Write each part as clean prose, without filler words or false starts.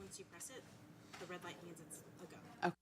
once you press it, the red light means it's a go. Okay.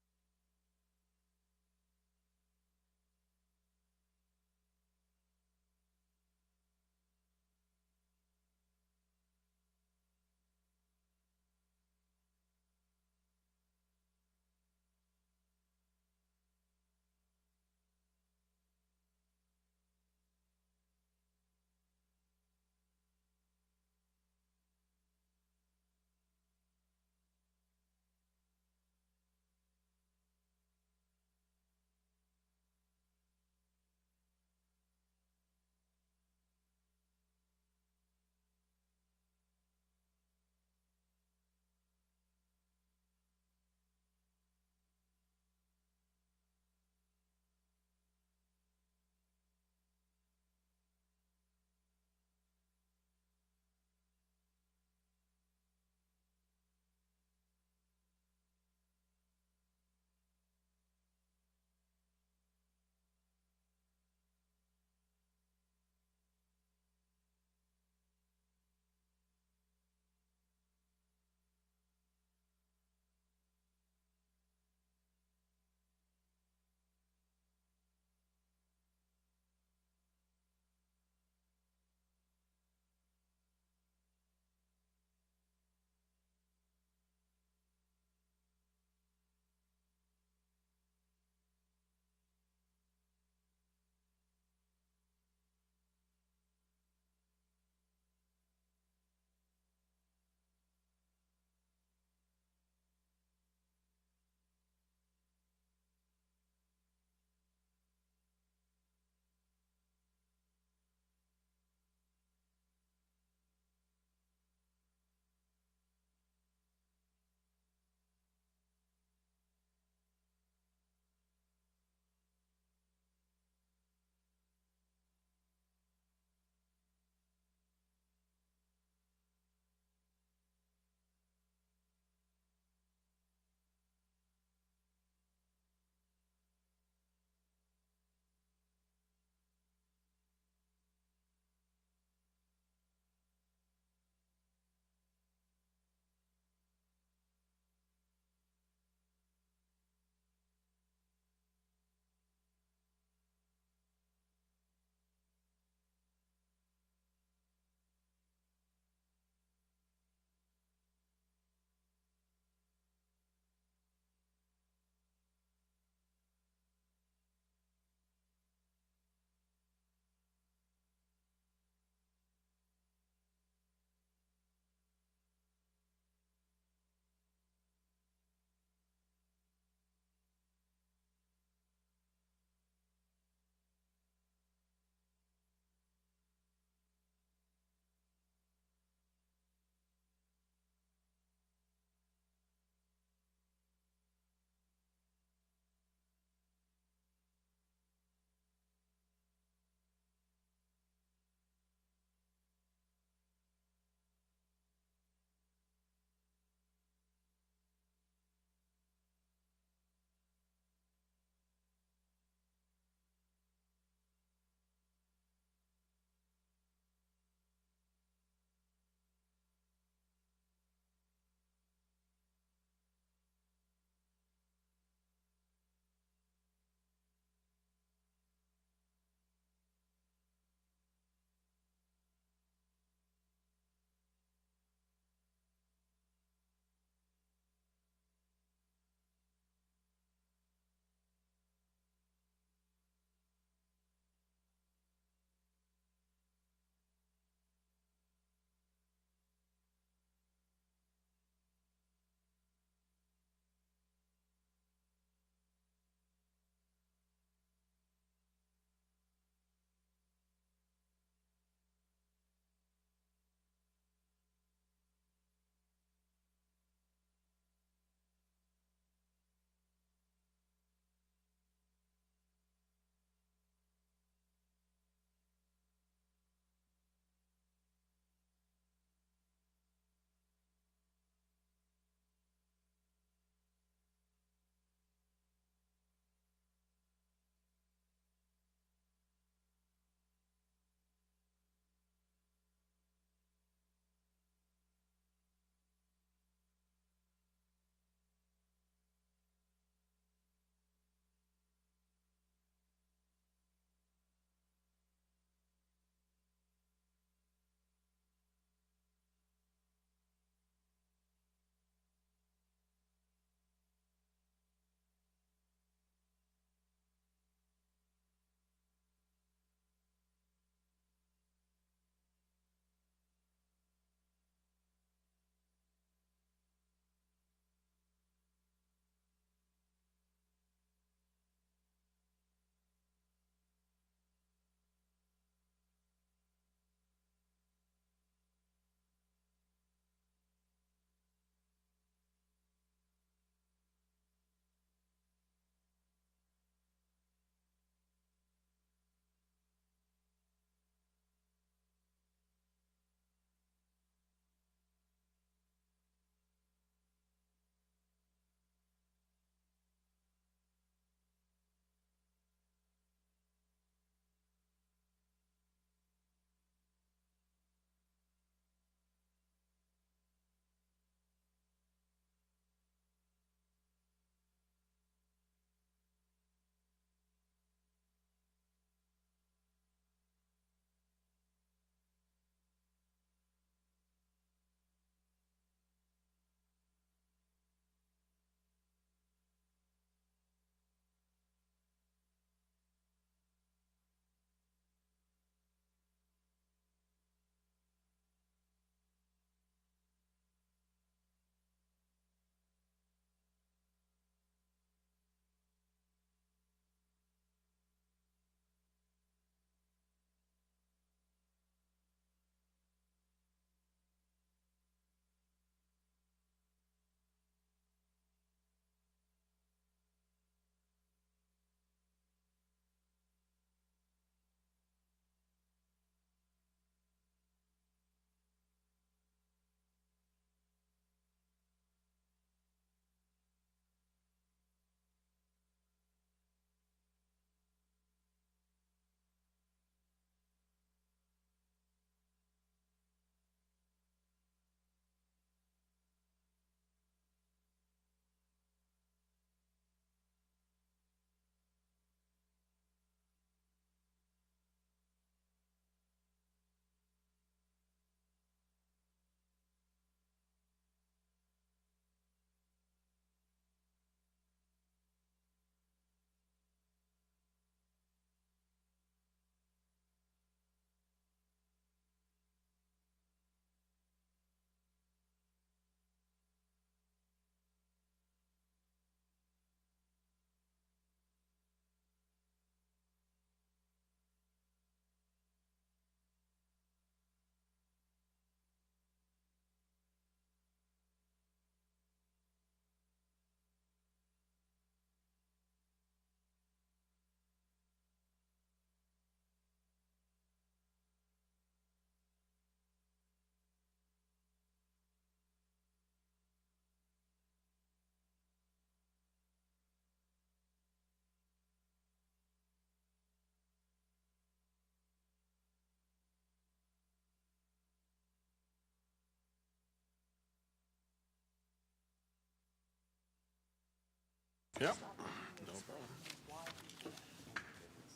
Yep. No problem.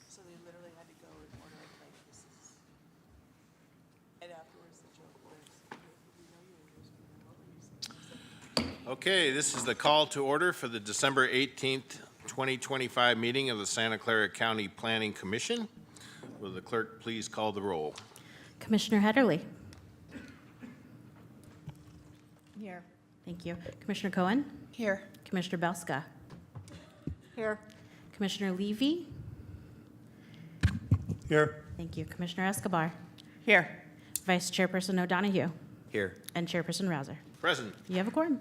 So they literally had to go and order it like this is. And afterwards the joke was, we know you were just, what were you saying? Okay, this is the call to order for the December 18th, 2025 meeting of the Santa Clara County Planning Commission. Will the clerk please call the roll? Commissioner Hederle. Here. Thank you. Commissioner Cohen. Here. Commissioner Belska. Here. Commissioner Levy. Here. Thank you. Commissioner Escobar. Here. Vice Chairperson O'Donohue. Here. And Chairperson Rouser. Present. You have a quorum.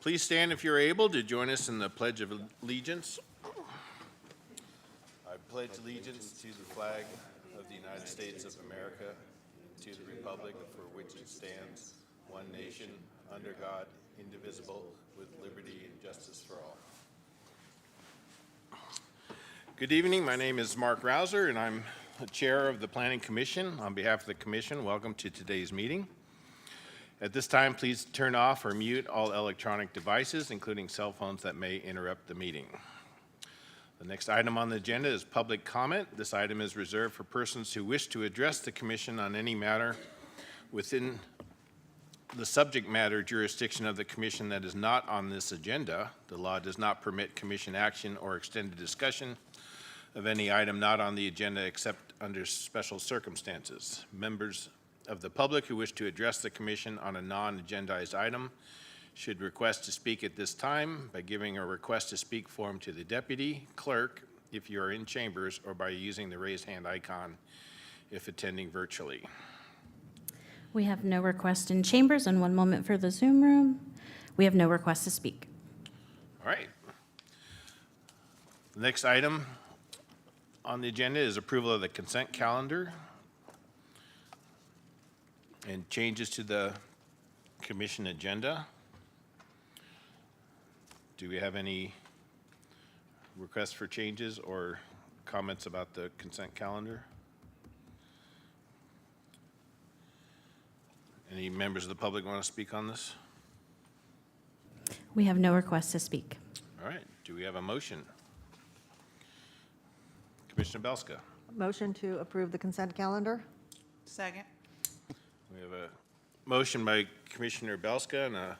Please stand if you're able to join us in the Pledge of Allegiance. I pledge allegiance to the flag of the United States of America, and to the republic for which it stands, one nation, under God, indivisible, with liberty and justice for all. Good evening. My name is Mark Rouser, and I'm the Chair of the Planning Commission. On behalf of the Commission, welcome to today's meeting. At this time, please turn off or mute all electronic devices, including cell phones that may interrupt the meeting. The next item on the agenda is public comment. This item is reserved for persons who wish to address the Commission on any matter within the subject matter jurisdiction of the Commission that is not on this agenda. The law does not permit Commission action or extended discussion of any item not on the agenda except under special circumstances. Members of the public who wish to address the Commission on a non-agendized item should request to speak at this time by giving a request to speak form to the deputy clerk if you are in chambers, or by using the raise hand icon if attending virtually. We have no request in chambers, and 1 moment for the Zoom room. We have no request to speak. All right. The next item on the agenda is approval of the consent calendar and changes to the Commission agenda. Do we have any requests for changes or comments about the consent calendar? Any members of the public want to speak on this? We have no request to speak. All right. Do we have a motion? Commissioner Belska. Motion to approve the consent calendar? Second. We have a motion by Commissioner Belska and a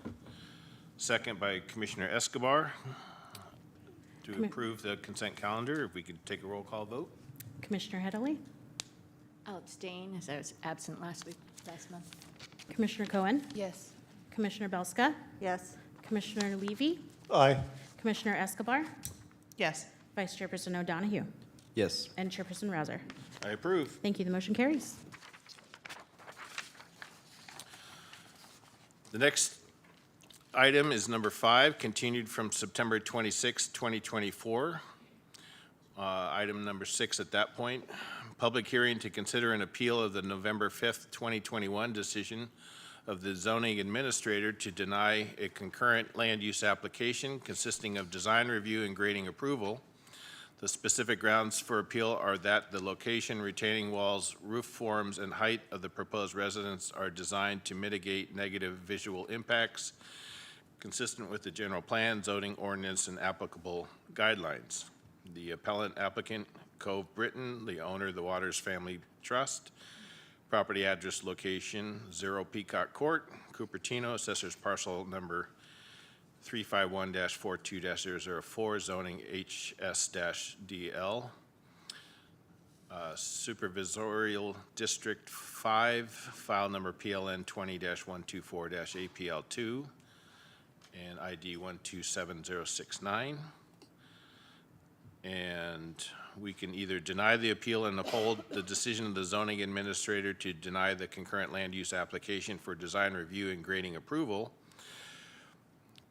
second by Commissioner Escobar to approve the consent calendar. If we could take a roll call vote. Commissioner Hederle. I'll abstain, as I was absent last month. Commissioner Cohen. Yes. Commissioner Belska. Yes. Commissioner Levy. Aye. Commissioner Escobar. Yes. Vice Chairperson O'Donohue. Yes. And Chairperson Rouser. I approve. Thank you. The motion carries. The next item is number 5, continued from September 26, 2024. Item number 6 at that point, public hearing to consider an appeal of the November 5th, 2021 decision of the zoning administrator to deny a concurrent land use application consisting of design review and grading approval. The specific grounds for appeal are that the location, retaining walls, roof forms, and height of the proposed residence are designed to mitigate negative visual impacts consistent with the general plan, zoning ordinance, and applicable guidelines. The appellant applicant, Cove Britton, the owner of the Waters Family Trust, property address location 0 Peacock Court, Cupertino, assessor's parcel number 351-42-004, zoning HS-DL, supervisorial district 5, file number PLN 20-124-APL2, and ID 127069. And we can either deny the appeal and uphold the decision of the zoning administrator to deny the concurrent land use application for design review and grading approval.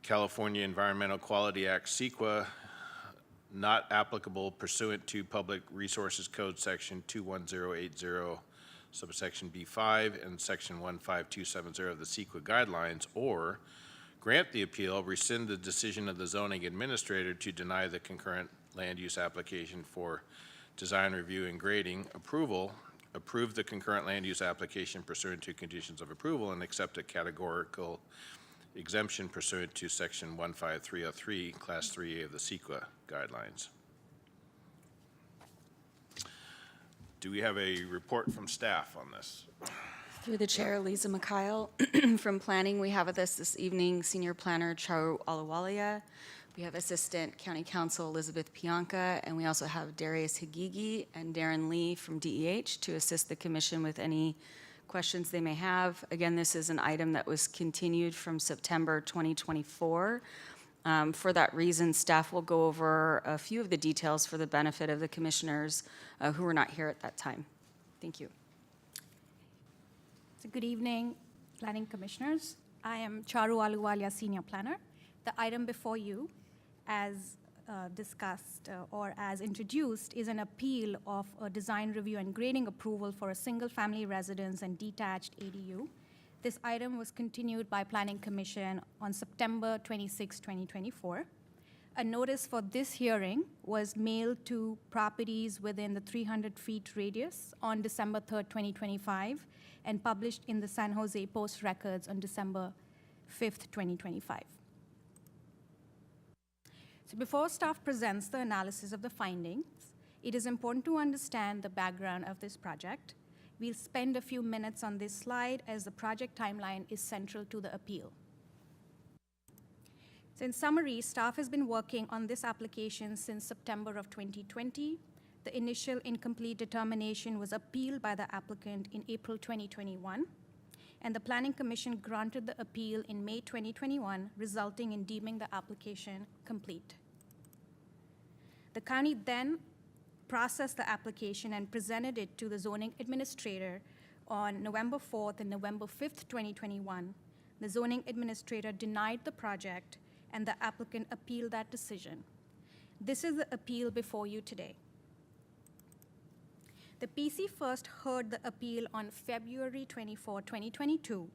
California Environmental Quality Act, CEQA, not applicable pursuant to Public Resources Code Section 21080, subsection B5, and Section 15270 of the CEQA guidelines, or grant the appeal, rescind the decision of the zoning administrator to deny the concurrent land use application for design review and grading approval, approve the concurrent land use application pursuant to conditions of approval, and accept a categorical exemption pursuant to Section 15303, Class 3A of the CEQA guidelines. Do we have a report from staff on this? Through the chair, Lisa Mikhail. From planning, we have with us this evening Senior Planner Charu Alawalia. We have Assistant County Counsel Elizabeth Pianka, and we also have Darius Higigi and Darren Lee from DEH to assist the commission with any questions they may have. Again, this is an item that was continued from September 2024. For that reason, staff will go over a few of the details for the benefit of the commissioners who were not here at that time. Thank you. So good evening, Planning Commissioners. I am Charu Aluwalia, Senior Planner. The item before you, as discussed or as introduced, is an appeal of a design review and grading approval for a single-family residence and detached ADU. This item was continued by Planning Commission on September 26, 2024. A notice for this hearing was mailed to properties within the 300 feet radius on December 3rd, 2025, and published in the San Jose Post Records on December 5th, 2025. So before staff presents the analysis of the findings, it is important to understand the background of this project. We'll spend a few minutes on this slide as the project timeline is central to the appeal. So in summary, staff has been working on this application since September of 2020. The initial incomplete determination was appealed by the applicant in April 2021, and the Planning Commission granted the appeal in May 2021, resulting in deeming the application complete. The county then processed the application and presented it to the zoning administrator on November 4th and November 5th, 2021. The zoning administrator denied the project, and the applicant appealed that decision. This is the appeal before you today. The PC first heard the appeal on February 24, 2022,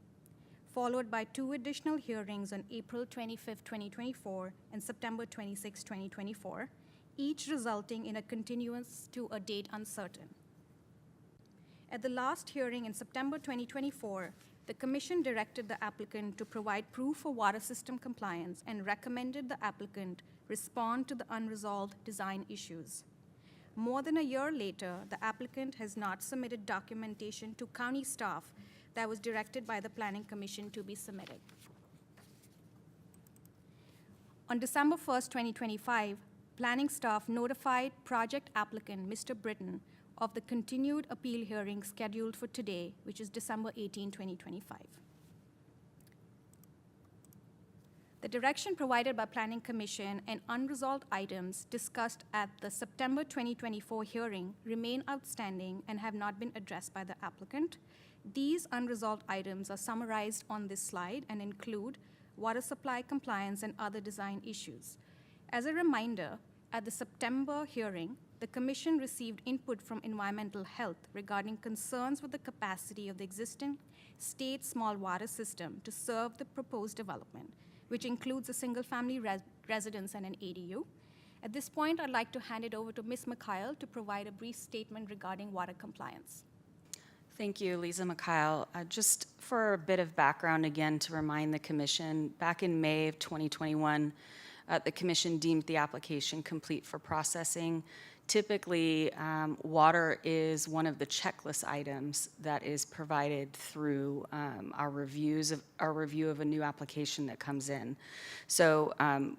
followed by 2 additional hearings on April 25, 2024, and September 26, 2024, each resulting in a continuance to a date uncertain. At the last hearing in September 2024, the Commission directed the applicant to provide proof of water system compliance and recommended the applicant respond to the unresolved design issues. More than a year later, the applicant has not submitted documentation to county staff that was directed by the Planning Commission to be submitted. On December 1st, 2025, planning staff notified project applicant, Mr. Britton, of the continued appeal hearing scheduled for today, which is December 18, 2025. The direction provided by Planning Commission and unresolved items discussed at the September 2024 hearing remain outstanding and have not been addressed by the applicant. These unresolved items are summarized on this slide and include water supply compliance and other design issues. As a reminder, at the September hearing, the Commission received input from Environmental Health regarding concerns with the capacity of the existing state small water system to serve the proposed development, which includes a single-family residence and an ADU. At this point, I'd like to hand it over to Ms. Mikhail to provide a brief statement regarding water compliance. Thank you, Lisa Mikhail. Just for a bit of background again to remind the Commission, back in May of 2021, the Commission deemed the application complete for processing. Typically, water is one of the checklist items that is provided through our review of a new application that comes in. So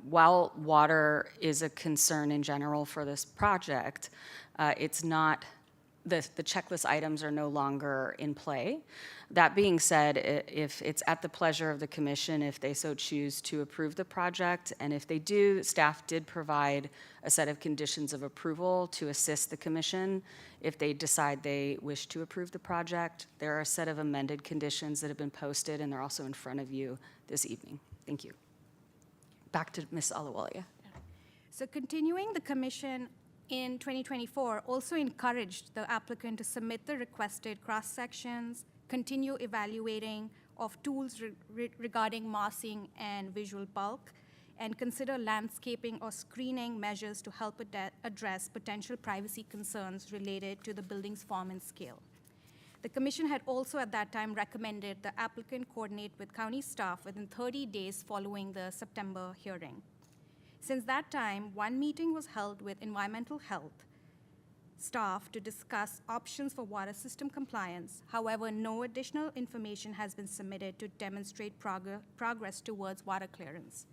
while water is a concern in general for this project, it's not, the checklist items are no longer in play. That being said, if it's at the pleasure of the Commission, if they so choose to approve the project, and if they do, staff did provide a set of conditions of approval to assist the Commission if they decide they wish to approve the project. There are a set of amended conditions that have been posted, and they're also in front of you this evening. Thank you. Back to Ms. Alawalia. So continuing, the Commission in 2024 also encouraged the applicant to submit the requested cross-sections, continue evaluating of tools regarding massing and visual bulk, and consider landscaping or screening measures to help address potential privacy concerns related to the building's form and scale. The commission had also at that time recommended the applicant coordinate with county staff within 30 days following the September hearing. Since that time, one meeting was held with environmental health staff to discuss options for water system compliance. However, no additional information has been submitted to demonstrate progress towards water clearance.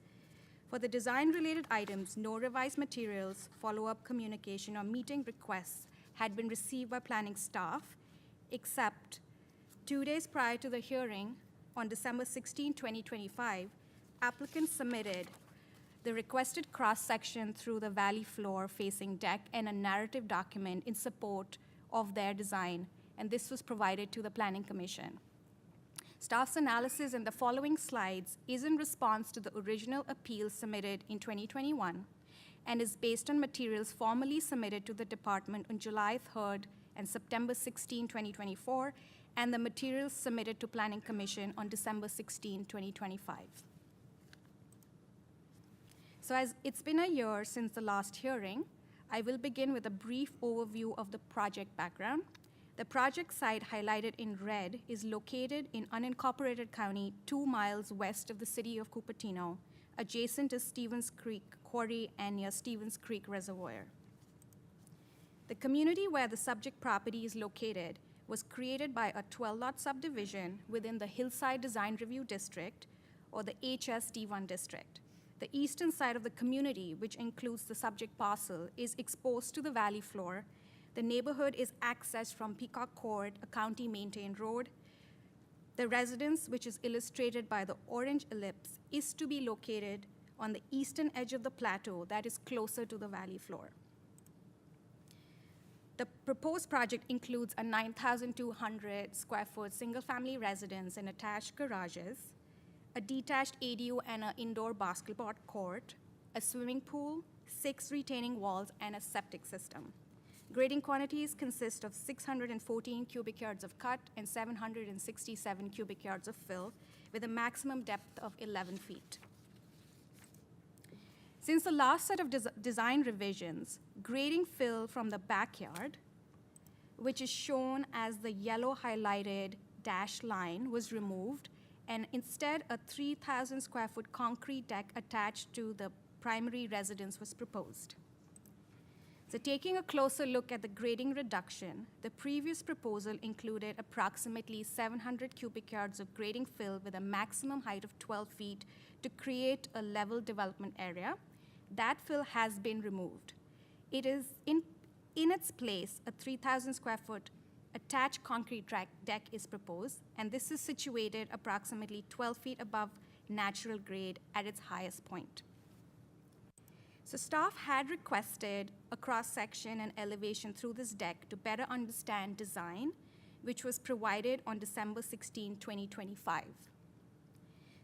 For the design-related items, no revised materials, follow-up communication, or meeting requests had been received by planning staff, except 2 days prior to the hearing on December 16, 2025, applicants submitted the requested cross-section through the valley floor facing deck and a narrative document in support of their design, and this was provided to the Planning Commission. Staff's analysis in the following slides is in response to the original appeal submitted in 2021 and is based on materials formally submitted to the department on July 3rd and September 16, 2024, and the materials submitted to Planning Commission on December 16, 2025. So as it's been a year since the last hearing, I will begin with a brief overview of the project background. The project site highlighted in red is located in unincorporated county 2 miles west of the city of Cupertino, adjacent to Stevens Creek Quarry and near Stevens Creek Reservoir. The community where the subject property is located was created by a 12-lot subdivision within the Hillside Design Review District, or the HSD1 district. The eastern side of the community, which includes the subject parcel, is exposed to the valley floor. The neighborhood is accessed from Peacock Court, a county-maintained road. The residence, which is illustrated by the orange ellipse, is to be located on the eastern edge of the plateau that is closer to the valley floor. The proposed project includes a 9,200 square foot single-family residence and attached garages, a detached ADU and an indoor basketball court, a swimming pool, 6 retaining walls, and a septic system. Grading quantities consist of 614 cubic yards of cut and 767 cubic yards of fill, with a maximum depth of 11 feet. Since the last set of design revisions, grading fill from the backyard, which is shown as the yellow highlighted dashed line, was removed, and instead a 3,000 square foot concrete deck attached to the primary residence was proposed. So taking a closer look at the grading reduction, the previous proposal included approximately 700 cubic yards of grading fill with a maximum height of 12 feet to create a level development area. That fill has been removed. It is in its place, a 3,000 square foot attached concrete deck is proposed, and this is situated approximately 12 feet above natural grade at its highest point. So staff had requested a cross-section and elevation through this deck to better understand design, which was provided on December 16, 2025.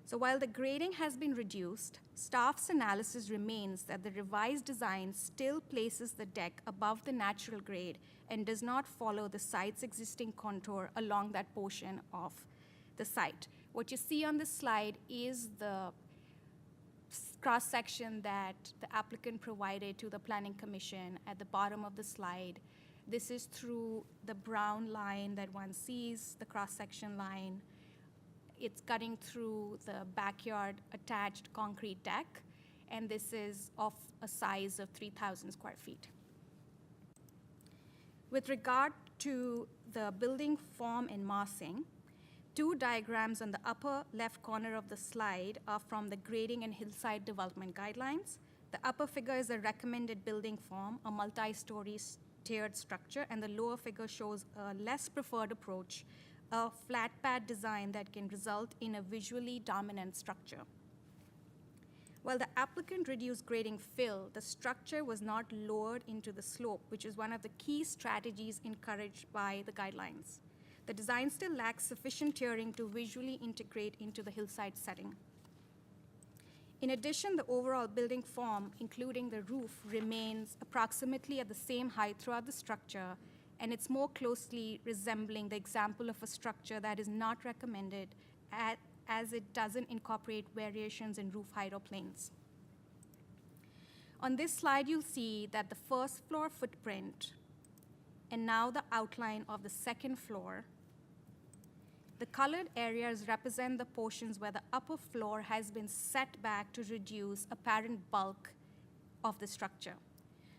So while the grading has been reduced, staff's analysis remains that the revised design still places the deck above the natural grade and does not follow the site's existing contour along that portion of the site. What you see on this slide is the cross-section that the applicant provided to the Planning Commission at the bottom of the slide. This is through the brown line that one sees, the cross-section line. It's cutting through the backyard attached concrete deck, and this is of a size of 3,000 square feet. With regard to the building form and massing, 2 diagrams on the upper left corner of the slide are from the grading and hillside development guidelines. The upper figure is a recommended building form, a multi-story tiered structure, and the lower figure shows a less preferred approach, a flat pad design that can result in a visually dominant structure. While the applicant reduced grading fill, the structure was not lowered into the slope, which is one of the key strategies encouraged by the guidelines. The design still lacks sufficient tiering to visually integrate into the hillside setting. In addition, the overall building form, including the roof, remains approximately at the same height throughout the structure, and it's more closely resembling the example of a structure that is not recommended as it doesn't incorporate variations in roof height or planes. On this slide, you'll see that the first floor footprint and now the outline of the second floor The colored areas represent the portions where the upper floor has been set back to reduce apparent bulk of the structure.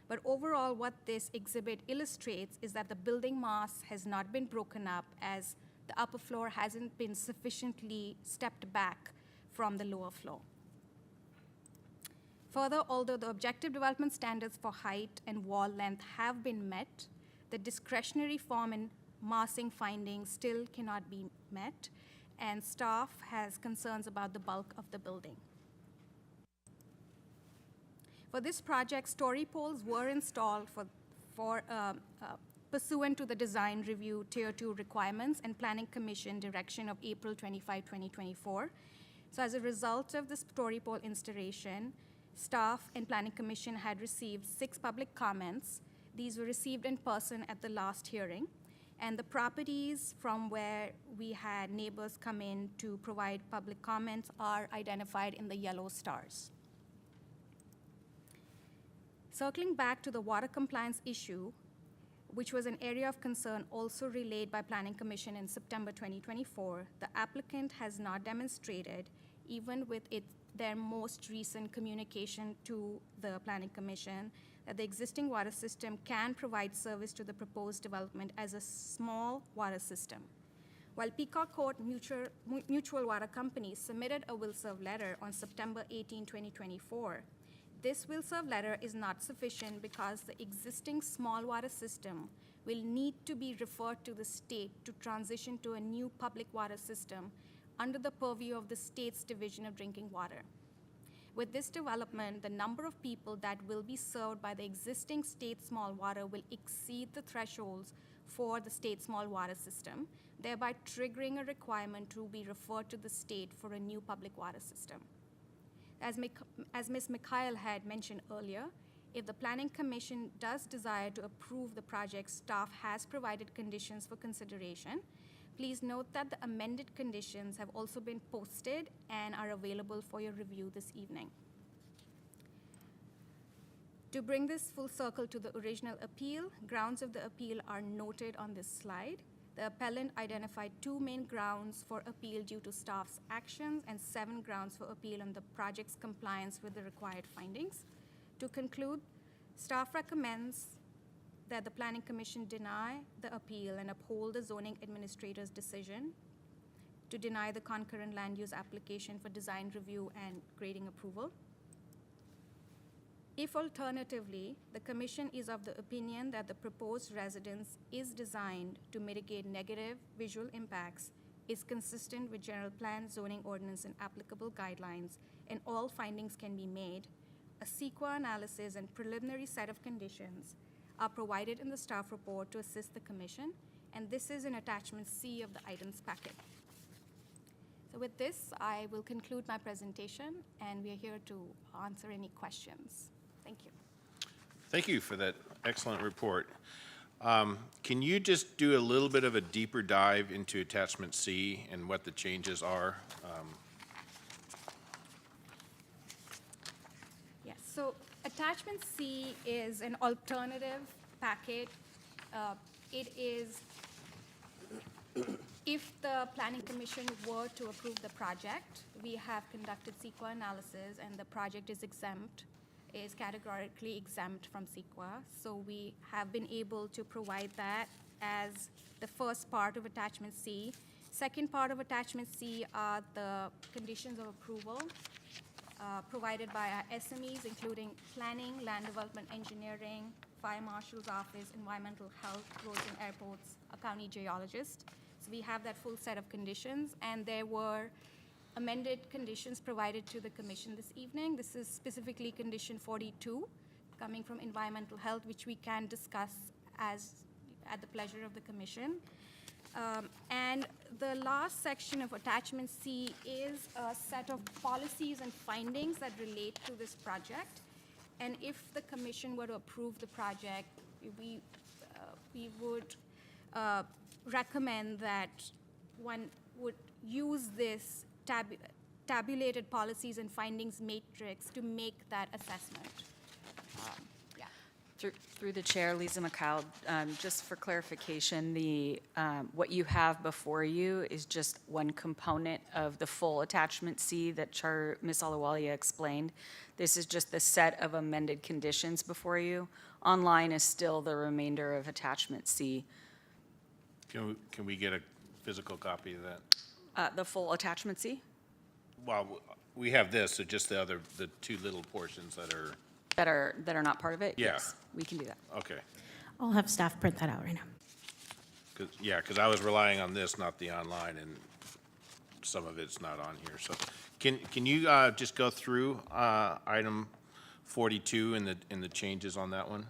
But overall, what this exhibit illustrates is that the building mass has not been broken up, as the upper floor hasn't been sufficiently stepped back from the lower floor. Further, although the objective development standards for height and wall length have been met, the discretionary form and massing findings still cannot be met, and staff has concerns about the bulk of the building. For this project, story poles were installed pursuant to the design review Tier 2 requirements and Planning Commission direction of April 25, 2024. So as a result of this story pole installation, staff and Planning Commission had received 6 public comments. These were received in person at the last hearing. And the properties from where we had neighbors come in to provide public comments are identified in the yellow stars. Circling back to the water compliance issue, which was an area of concern also relayed by Planning Commission in September 2024, the applicant has not demonstrated, even with their most recent communication to the Planning Commission, that the existing water system can provide service to the proposed development as a small water system. While Peacock Court Mutual Water Company submitted a will-serve letter on September 18, 2024, this will-serve letter is not sufficient because the existing small water system will need to be referred to the state to transition to a new public water system under the purview of the state's Division of Drinking Water. With this development, the number of people that will be served by the existing state small water will exceed the thresholds for the state small water system, thereby triggering a requirement to be referred to the state for a new public water system. As Ms. Mikhail had mentioned earlier, if the Planning Commission does desire to approve the project, staff has provided conditions for consideration. Please note that the amended conditions have also been posted and are available for your review this evening. To bring this full circle to the original appeal, grounds of the appeal are noted on this slide. The appellant identified 2 main grounds for appeal due to staff's actions and 7 grounds for appeal on the project's compliance with the required findings. To conclude, staff recommends that the Planning Commission deny the appeal and uphold the zoning administrator's decision to deny the concurrent land use application for design review and grading approval. If alternatively, the Commission is of the opinion that the proposed residence is designed to mitigate negative visual impacts, is consistent with general plan, zoning ordinance, and applicable guidelines, and all findings can be made, a CEQA analysis and preliminary set of conditions are provided in the staff report to assist the Commission, and this is in attachment C of the items packet. So with this, I will conclude my presentation, and we are here to answer any questions. Thank you. Thank you for that excellent report. Can you just do a little bit of a deeper dive into attachment C and what the changes are? Yes, so attachment C is an alternative packet. It is, if the Planning Commission were to approve the project, we have conducted CEQA analysis and the project is exempt, is categorically exempt from CEQA. So we have been able to provide that as the first part of attachment C. Second part of attachment C are the conditions of approval provided by our SMEs, including planning, land development engineering, fire marshal's office, environmental health, roads and airports, a county geologist. So we have that full set of conditions, and there were amended conditions provided to the Commission this evening. This is specifically condition 42, coming from environmental health, which we can discuss as at the pleasure of the Commission. And the last section of attachment C is a set of policies and findings that relate to this project. And if the Commission were to approve the project, we would recommend that one would use this tabulated policies and findings matrix to make that assessment. Yeah. Through the chair, Lisa McCall, just for clarification, what you have before you is just one component of the full attachment C that Ms. Alawalia explained. This is just the set of amended conditions before you. Online is still the remainder of attachment C. Can we get a physical copy of that? The full attachment C Well, we have this, so just the two little portions that are, that are not part of it? Yeah. Yes, we can do that. okay. I'll have staff print that out right now. Because I was relying on this, not the online, and some of it's not on here. So can you just go through item 42 and the changes on that one?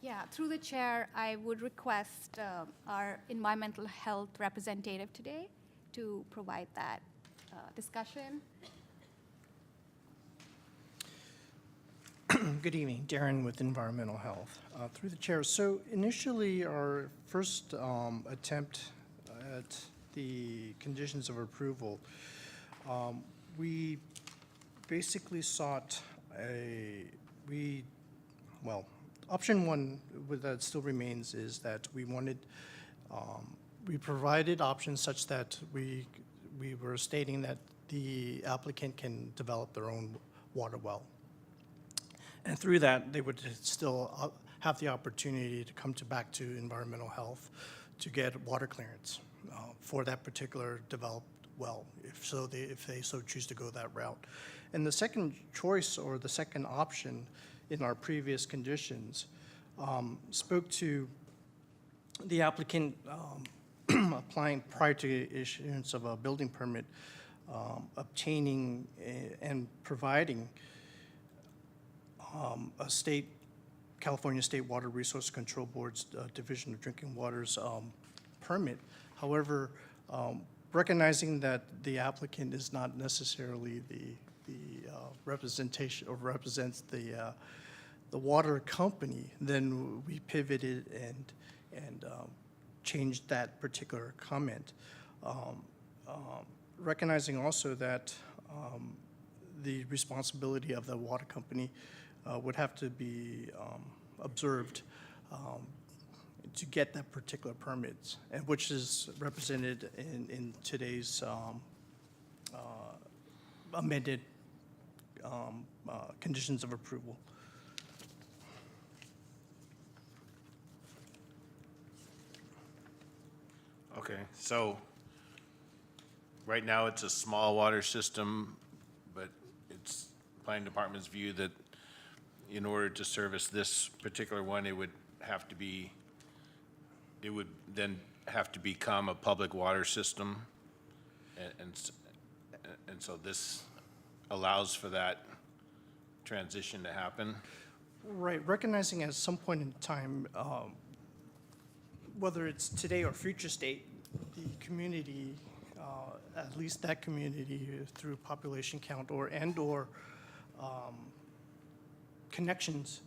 Yeah, through the chair, I would request our environmental health representative today to provide that discussion. Good evening, Darren with Environmental Health. Through the chair, so initially our first attempt at the conditions of approval, we basically sought option one that still remains is that we wanted, we provided options such that we were stating that the applicant can develop their own water well. And through that, they would still have the opportunity to come back to environmental health to get water clearance for that particular developed well, if they so choose to go that route. And the second choice, or the second option in our previous conditions, spoke to the applicant applying prior to issuance of a building permit, obtaining and providing a California State Water Resource Control Board's Division of Drinking Waters permit. However, recognizing that the applicant is not necessarily the representation or represents the water company, then we pivoted and changed that particular comment. Recognizing also that the responsibility of the water company would have to be observed to get that particular permit, and which is represented in today's amended conditions of approval. Okay, so right now it's a small water system, but it's planning department's view that in order to service this particular one, it would then have to become a public water system. And so this allows for that transition to happen. Right, recognizing at some point in time, whether it's today or future state, the community, at least that community through population count or connections,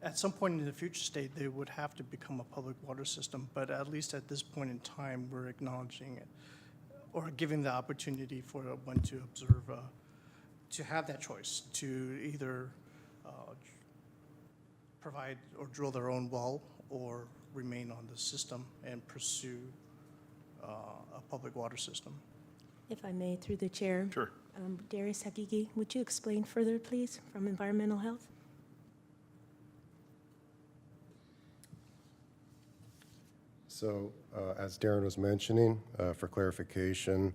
at some point in the future state, they would have to become a public water system. But at least at this point in time, we're acknowledging it or giving the opportunity for one to observe, to have that choice to either provide or drill their own well or remain on the system and pursue a public water system. If I may, through the chair. Sure. Darius Hakiki, would you explain further, please, from Environmental Health? So, as Darren was mentioning, for clarification,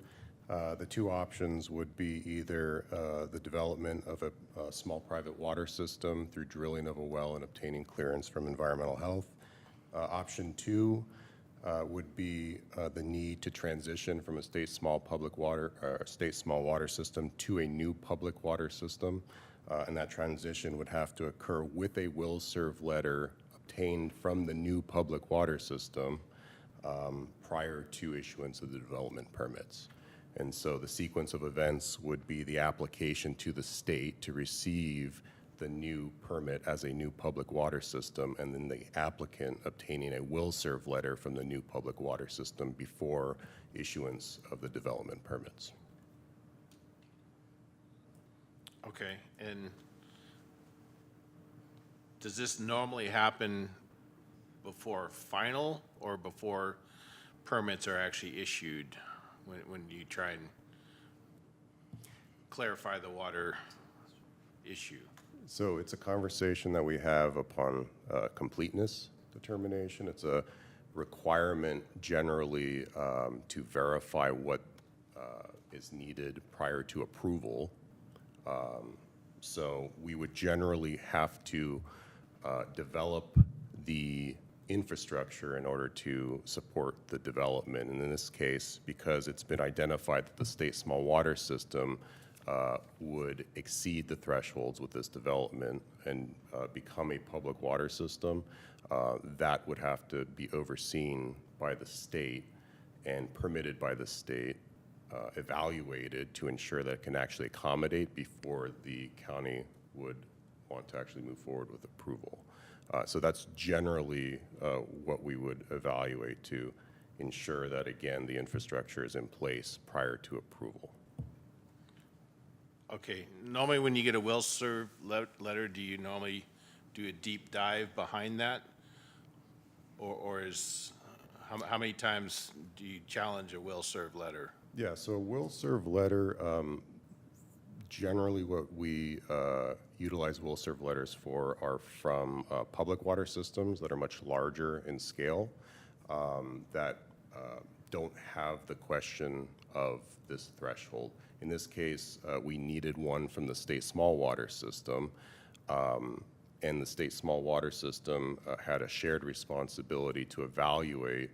the two options would be either the development of a small private water system through drilling of a well and obtaining clearance from environmental health. Option two would be the need to transition from a state small water system to a new public water system, and that transition would have to occur with a will serve letter obtained from the new public water system prior to issuance of the development permits. And so the sequence of events would be the application to the state to receive the new permit as a new public water system, and then the applicant obtaining a will serve letter from the new public water system before issuance of the development permits. Okay, and does this normally happen before final or before permits are actually issued when you try and clarify the water issue? So it's a conversation that we have upon completeness determination. It's a requirement generally to verify what is needed prior to approval. So we would generally have to develop the infrastructure in order to support the development. And in this case, because it's been identified that the state small water system would exceed the thresholds with this development and become a public water system, that would have to be overseen by the state and permitted by the state, evaluated to ensure that it can actually accommodate before the county would want to actually move forward with approval. So that's generally what we would evaluate to ensure that, again, the infrastructure is in place prior to approval. Okay, normally when you get a will-serve letter, do you normally do a deep dive behind that? Or is, how many times do you challenge a will-serve letter? Yeah, so a will-serve letter, generally what we utilize will-serve letters for are from public water systems that are much larger in scale, that don't have the question of this threshold. In this case, we needed one from the state small water system, and the state small water system had a shared responsibility to evaluate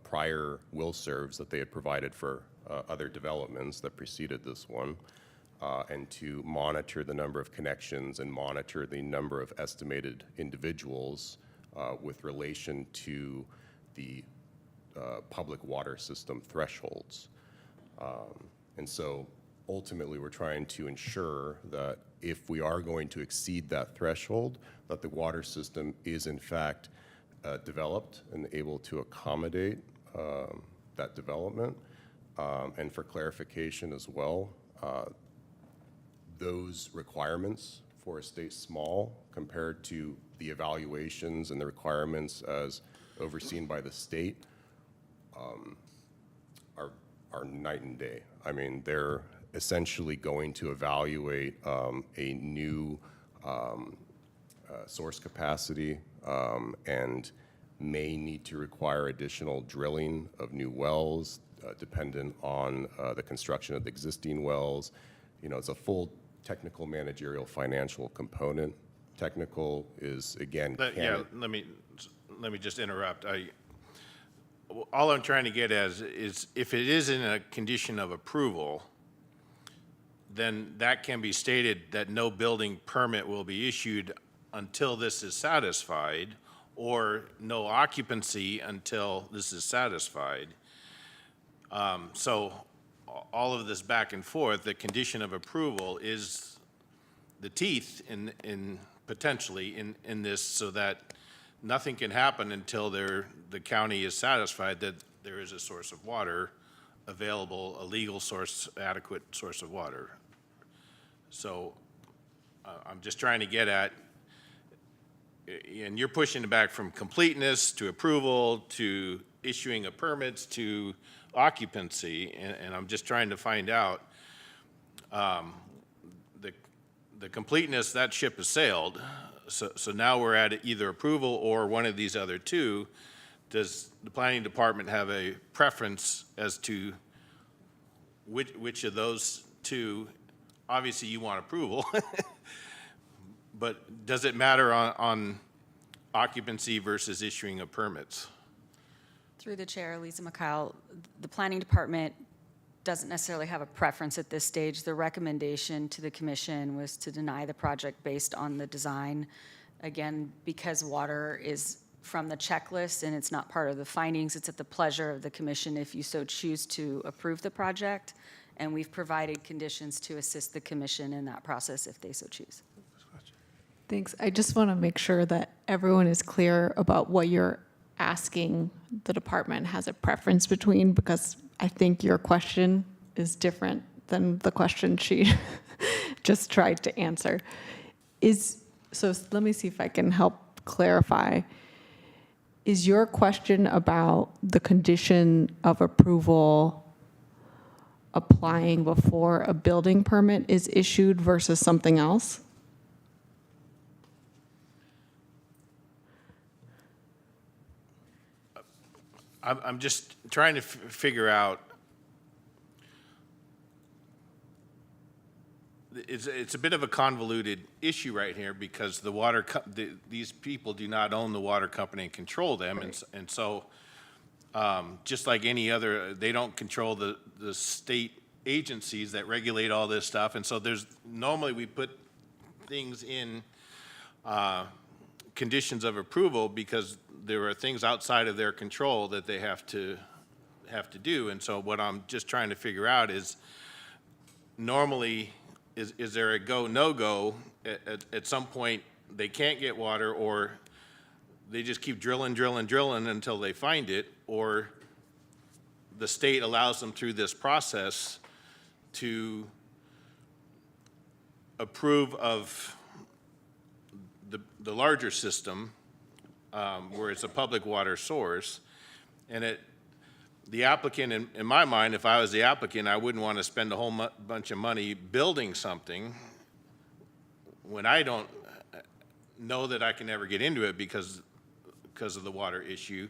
prior will-serves that they had provided for other developments that preceded this one, and to monitor the number of connections and monitor the number of estimated individuals with relation to the public water system thresholds. And so ultimately, we're trying to ensure that if we are going to exceed that threshold, that the water system is in fact developed and able to accommodate that development. And for clarification as well, those requirements for a state small compared to the evaluations and the requirements as overseen by the state are night and day. I mean, they're essentially going to evaluate a new source capacity and may need to require additional drilling of new wells dependent on the construction of the existing wells. You know, it's a full technical, managerial, financial component. Technical is, again, Yeah, let me just interrupt. All I'm trying to get at is if it is in a condition of approval, then that can be stated that no building permit will be issued until this is satisfied, or no occupancy until this is satisfied. So all of this back and forth, the condition of approval is the teeth in potentially in this, so that nothing can happen until the county is satisfied that there is a source of water available, a legal source, adequate source of water. So I'm just trying to get at, and you're pushing it back from completeness to approval to issuing of permits to occupancy, and I'm just trying to find out the completeness, that ship has sailed. So now we're at either approval or one of these other two. Does the planning department have a preference as to which of those two? Obviously, you want approval, but does it matter on occupancy versus issuing of permits? Through the chair, Lisa McKyle, the planning department doesn't necessarily have a preference at this stage. The recommendation to the commission was to deny the project based on the design. Again, because water is from the checklist and it's not part of the findings, it's at the pleasure of the commission if you so choose to approve the project. And we've provided conditions to assist the commission in that process if they so choose. Thanks. I just want to make sure that everyone is clear about what you're asking the department has a preference between, because I think your question is different than the question she just tried to answer. let me see if I can help clarify. Is your question about the condition of approval applying before a building permit is issued versus something else? I'm just trying to figure out, it's a bit of a convoluted issue right here because these people do not own the water company and control them. Right. And so, just like any other, they don't control the state agencies that regulate all this stuff. And so normally we put things in conditions of approval because there are things outside of their control that they have to do. And so what I'm just trying to figure out is, normally, is there a go, no-go? At some point, they can't get water, or they just keep drilling until they find it, or the state allows them through this process to approve of the larger system, where it's a public water source. And the applicant, in my mind, if I was the applicant, I wouldn't want to spend a whole bunch of money building something when I don't know that I can never get into it because of the water issue.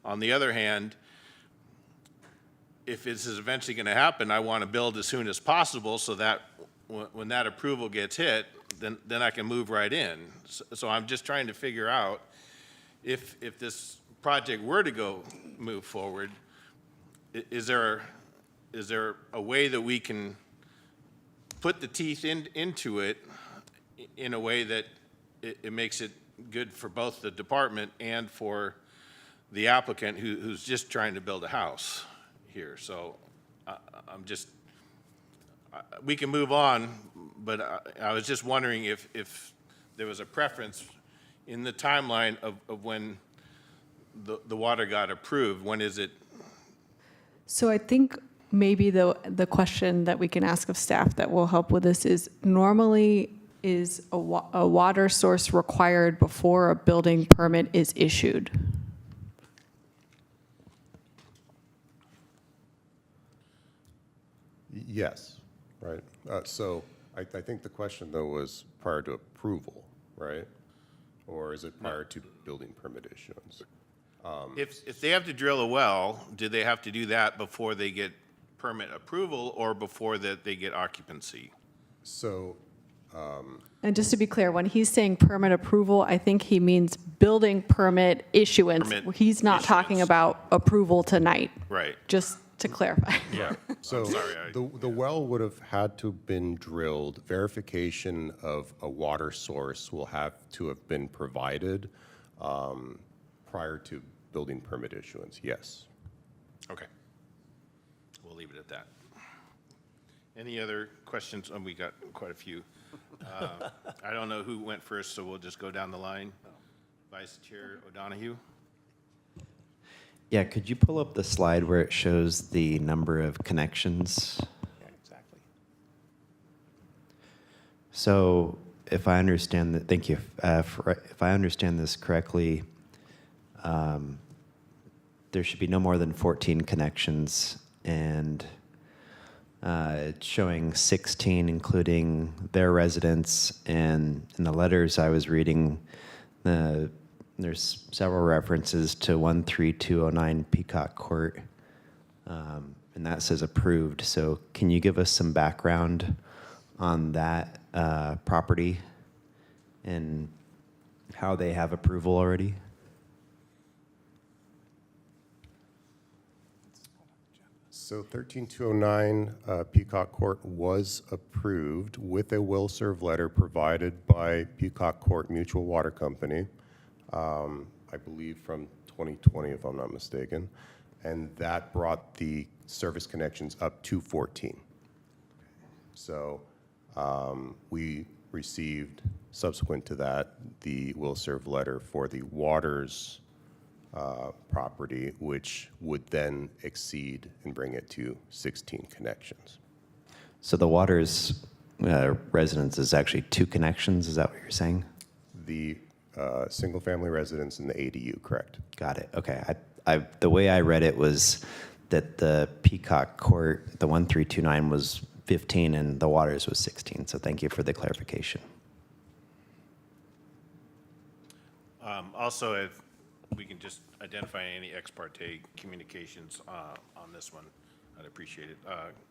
On the other hand, if this is eventually going to happen, I want to build as soon as possible so that when that approval gets hit, then I can move right in. So I'm just trying to figure out if this project were to move forward, is there a way that we can put the teeth into it in a way that it makes it good for both the department and for the applicant who's just trying to build a house here? So we can move on, but I was just wondering if there was a preference in the timeline of when the water got approved. When is it? So I think maybe the question that we can ask of staff that will help with this is, normally is a water source required before a building permit is issued? Yes, right. So I think the question, though, was prior to approval, right? Or is it prior to building permit issuance? If they have to drill a well, do they have to do that before they get permit approval or before that they get occupancy? So, And just to be clear, when he's saying permit approval, I think he means building permit issuance. Permit He's not talking issuance. about approval tonight, Right. just to clarify. Yeah. so sorry, the well would have had to have been drilled. Verification of a water source will have to have been provided prior to building permit issuance, yes. Okay. We'll leave it at that. Any other questions? We got quite a few. I don't know who went first, so we'll just go down the line. Vice Chair O'Donohue? Yeah, could you pull up the slide where it shows the number of connections? Yeah, exactly. So if I understand that, thank you. If I understand this correctly, there should be no more than 14 connections, and it's showing 16, including their residents. And in the letters I was reading, there's several references to 13209 Peacock Court, and that says approved. So can you give us some background on that property and how they have approval already? So 13209 Peacock Court was approved with a will serve letter provided by Peacock Court Mutual Water Company, I believe from 2020, if I'm not mistaken, and that brought the service connections up to 14. So we received, subsequent to that, the will serve letter for the Waters property, which would then exceed and bring it to 16 connections. So the Waters residence is actually 2 connections, is that what you're saying? the single-family residence and the ADU, correct? Got it. Okay. The way I read it was that the Peacock Court, the 1329 was 15 and the Waters was 16. So thank you for the clarification. Also, if we can just identify any ex parte communications on this one, I'd appreciate it.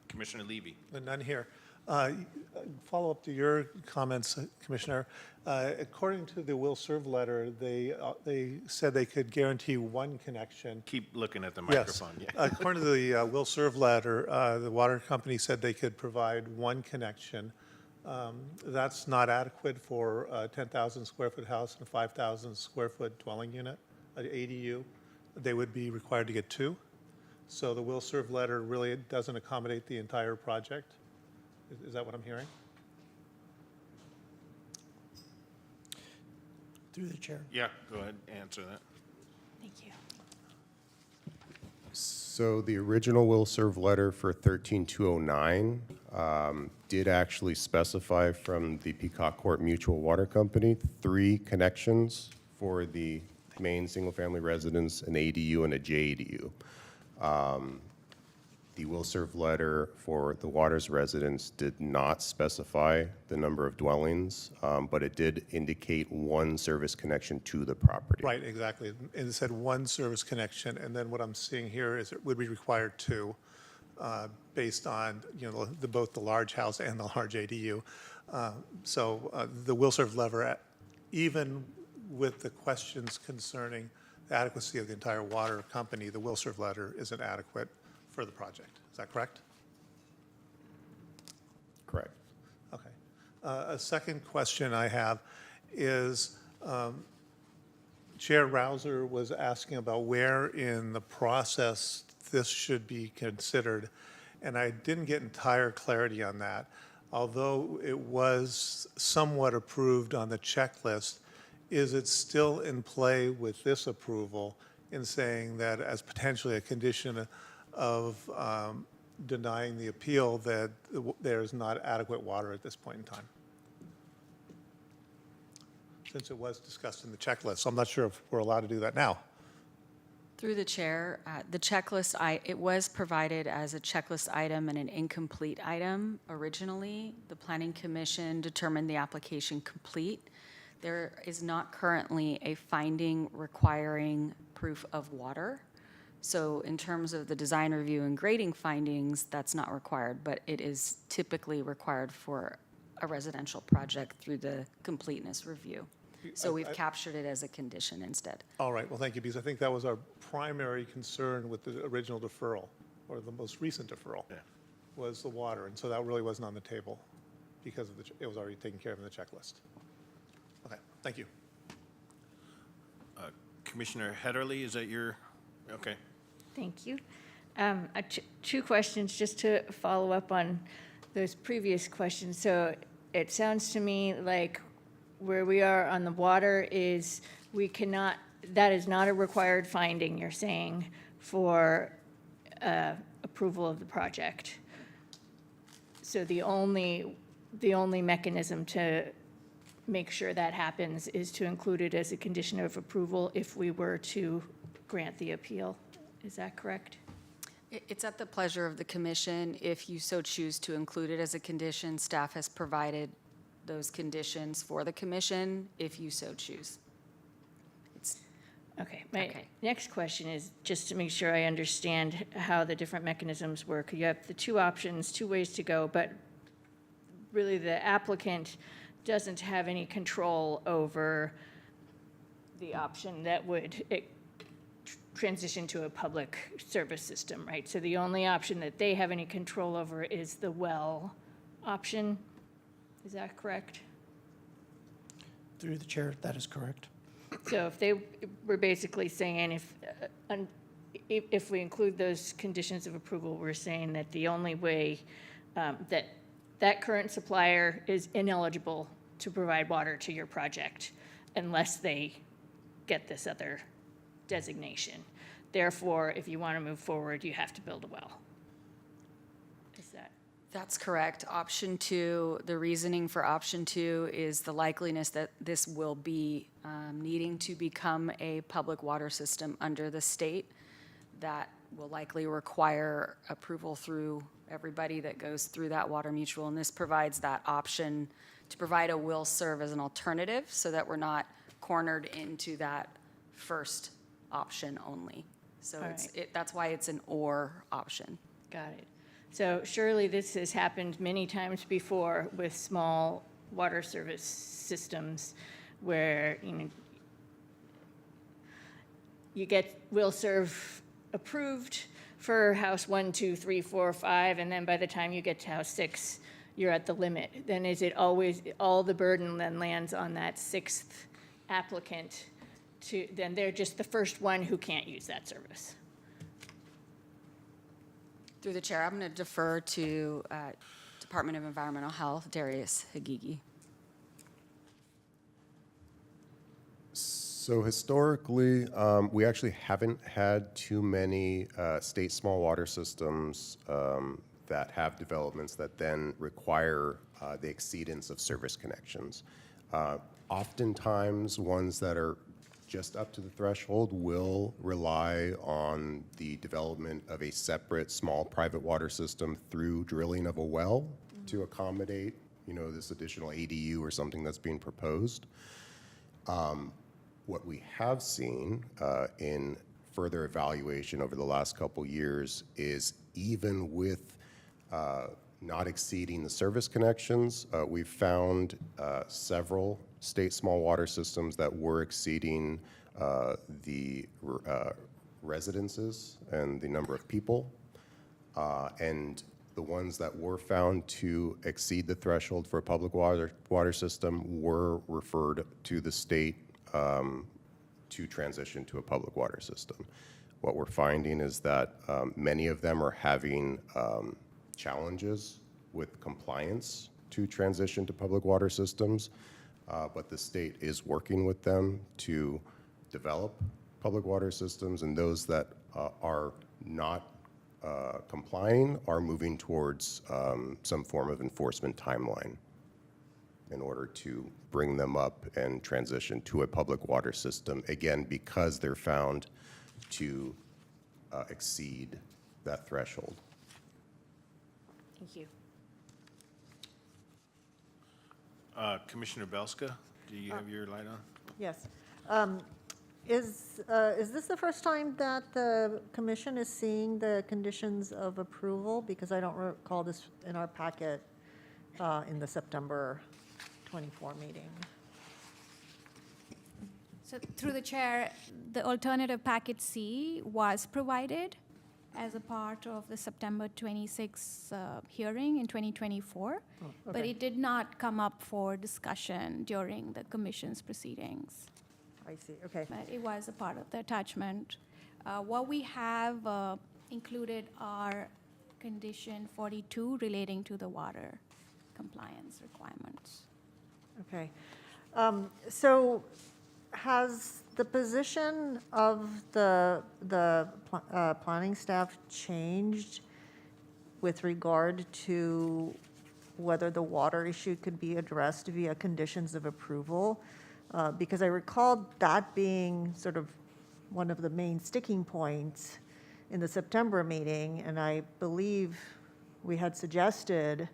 Commissioner Levy. None here. Follow up to your comments, Commissioner. According to the will serve letter, they said they could guarantee one connection. Keep looking at the Yes. microphone. Yeah. According to the will serve letter, the water company said they could provide one connection. That's not adequate for a 10,000 square foot house and a 5,000 square foot dwelling unit, an ADU. They would be required to get two. So the will serve letter really doesn't accommodate the entire project. Is that what I'm hearing? Through the chair. Yeah, go ahead, answer that. Thank you. So the original will serve letter for 13209 did actually specify from the Peacock Court Mutual Water Company 3 connections for the main single-family residence, an ADU, and a JADU. The will serve letter for the Waters residence did not specify the number of dwellings, but it did indicate one service connection to the property. Right, exactly. And it said one service connection, and then what I'm seeing here is it would be required two, based on, both the large house and the large ADU. So the will serve letter, even with the questions concerning the adequacy of the entire water company, the will serve letter isn't adequate for the project. Is that correct? Correct. Okay. A second question I have is, Chair Rouser was asking about where in the process this should be considered, and I didn't get entire clarity on that. Although it was somewhat approved on the checklist, is it still in play with this approval in saying that as potentially a condition of denying the appeal that there's not adequate water at this point in time? Since it was discussed in the checklist, so I'm not sure if we're allowed to do that now. Through the chair, the checklist, it was provided as a checklist item and an incomplete item originally. The Planning Commission determined the application complete. There is not currently a finding requiring proof of water. So in terms of the design review and grading findings, that's not required, but it is typically required for a residential project through the completeness review. So we've captured it as a condition instead. All right, well, thank you, because I think that was our primary concern with the original deferral, or the most recent deferral, was the water, and so that really wasn't on the table because of it was already taken care of in the checklist. Okay, thank you. Commissioner Hederly, is that your, okay. Thank you. Two questions just to follow up on those previous questions. So it sounds to me like where we are on the water is that is not a required finding, you're saying, for approval of the project. So the only mechanism to make sure that happens is to include it as a condition of approval if we were to grant the appeal. Is that correct? It's at the pleasure of the commission. If you so choose to include it as a condition, staff has provided those conditions for the commission, if you so choose. Okay. My next question is just to make sure I understand how the different mechanisms work. You have the two options, two ways to go, but really the applicant doesn't have any control over the option that would transition to a public service system, right? So the only option that they have any control over is the well option. Is that correct? Through the chair, that is correct. So if they were basically saying if we include those conditions of approval, we're saying that the only way that current supplier is ineligible to provide water to your project unless they get this other designation. Therefore, if you want to move forward, you have to build a well. Is that That's correct. Option 2, the reasoning for option 2 is the likeliness that this will be needing to become a public water system under the state. That will likely require approval through everybody that goes through that water mutual. And this provides that option to provide a will serve as an alternative so that we're not cornered into that first option only. So All right. that's why it's an or option. Got it. So surely this has happened many times before with small water service systems where, you get will serve approved for house 1, 2, 3, 4, 5, and then by the time you get to house 6, you're at the limit. Then is it always, all the burden then lands on that 6th applicant then they're just the first one who can't use that service? Through the chair, I'm going to defer to Department of Environmental Health, Darius Hagigi. So historically, we actually haven't had too many state small water systems that have developments that then require the exceedance of service connections. Oftentimes, ones that are just up to the threshold will rely on the development of a separate small private water system through drilling of a well to accommodate, this additional ADU or something that's being proposed. What we have seen in further evaluation over the last couple years is even with not exceeding the service connections, we've found several state small water systems that were exceeding the residences and the number of people. And the ones that were found to exceed the threshold for a public water system were referred to the state to transition to a public water system. What we're finding is that many of them are having challenges with compliance to transition to public water systems, but the state is working with them to develop public water systems, and those that are not complying are moving towards some form of enforcement timeline in order to bring them up and transition to a public water system, again, because they're found to exceed that threshold. Thank you. Commissioner Belska, do you have your light on? Yes. Is this the first time that the commission is seeing the conditions of approval? Because I don't recall this in our packet in the September 24 meeting. So through the chair, the alternative packet C was provided as a part of the September 26 hearing in 2024, but it did not come up for discussion during the commission's proceedings. I see, okay. But it was a part of the attachment. What we have included are condition 42 relating to the water compliance requirements. Okay. So has the position of the planning staff changed with regard to whether the water issue could be addressed via conditions of approval? Because I recalled that being sort of one of the main sticking points in the September meeting, and I believe we had suggested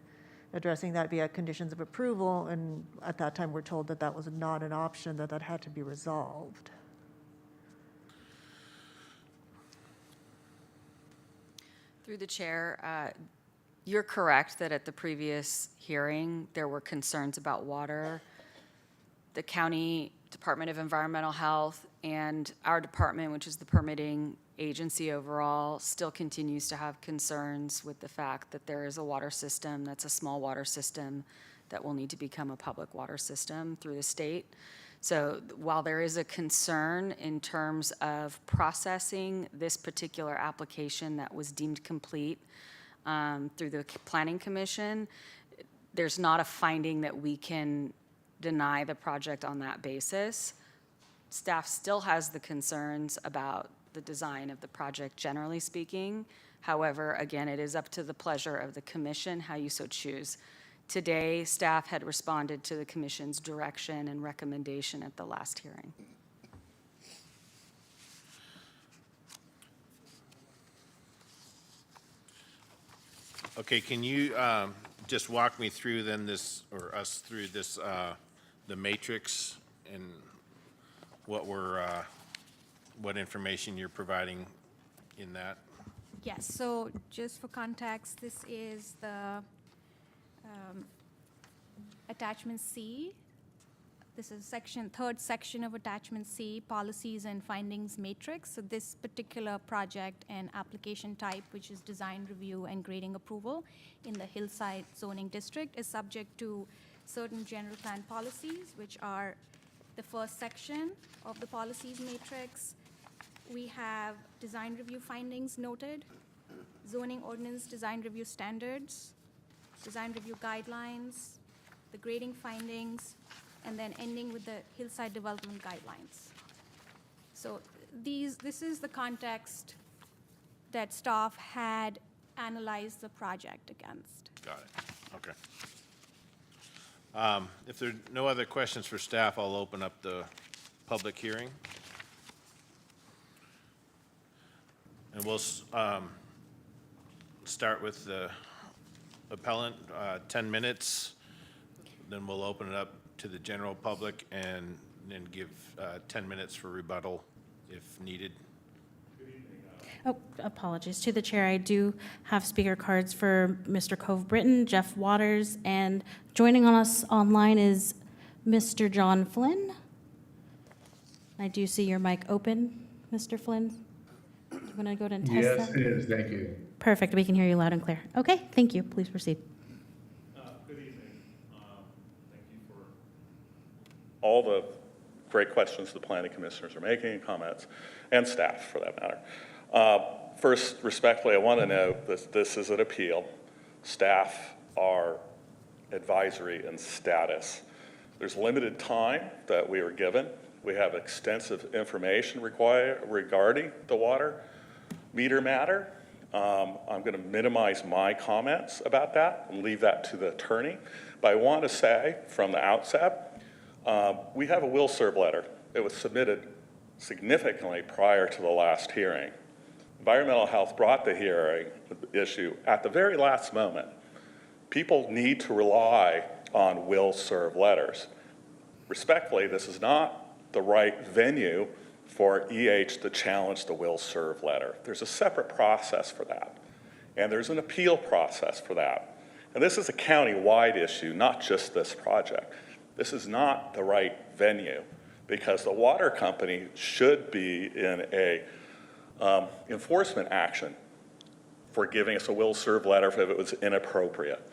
addressing that via conditions of approval, and at that time we're told that that was not an option, that had to be resolved. Through the chair, you're correct that at the previous hearing, there were concerns about water. The County Department of Environmental Health and our department, which is the permitting agency overall, still continues to have concerns with the fact that there is a water system that's a small water system that will need to become a public water system through the state. So while there is a concern in terms of processing this particular application that was deemed complete through the Planning Commission, there's not a finding that we can deny the project on that basis. Staff still has the concerns about the design of the project, generally speaking, However, again, it is up to the pleasure of the commission how you so choose. Today, staff had responded to the commission's direction and recommendation at the last hearing. Okay, can you just walk me through then this, or us through this, the matrix and what information you're providing in that? Yes, so just for context, this is the attachment C. This is third section of attachment C, policies and findings matrix. So this particular project and application type, which is design review and grading approval in the Hillside zoning district, is subject to certain general plan policies, which are the first section of the policies matrix. We have design review findings noted, zoning ordinance design review standards, design review guidelines, the grading findings, and then ending with the Hillside Development Guidelines. So this is the context that staff had analyzed the project against. Got it, okay. If there are no other questions for staff, I'll open up the public hearing. And we'll start with the appellant, 10 minutes. Then we'll open it up to the general public and then give 10 minutes for rebuttal if needed. Oh, apologies to the chair. I do have speaker cards for Mr. Cove Britton, Jeff Waters, and joining on us online is Mr. John Flynn. I do see your mic open, Mr. Flynn. Do you want to go ahead and test that? Yes, it is. Thank you. Perfect. We can hear you loud and clear. Okay, thank you. Please proceed. Good evening. Thank you for all the great questions the planning commissioners are making and comments, and staff for that matter. First, respectfully, I want to note that this is an appeal. Staff are advisory in status. There's limited time that we are given. We have extensive information regarding the water meter matter. I'm going to minimize my comments about that and leave that to the attorney. But I want to say from the outset, we have a will serve letter. It was submitted significantly prior to the last hearing. Environmental Health brought the hearing issue at the very last moment. People need to rely on will serve letters. Respectfully, this is not the right venue for EH to challenge the will serve letter. There's a separate process for that, and there's an appeal process for that. And this is a county-wide issue, not just this project. This is not the right venue because the water company should be in a enforcement action for giving us a will serve letter if it was inappropriate,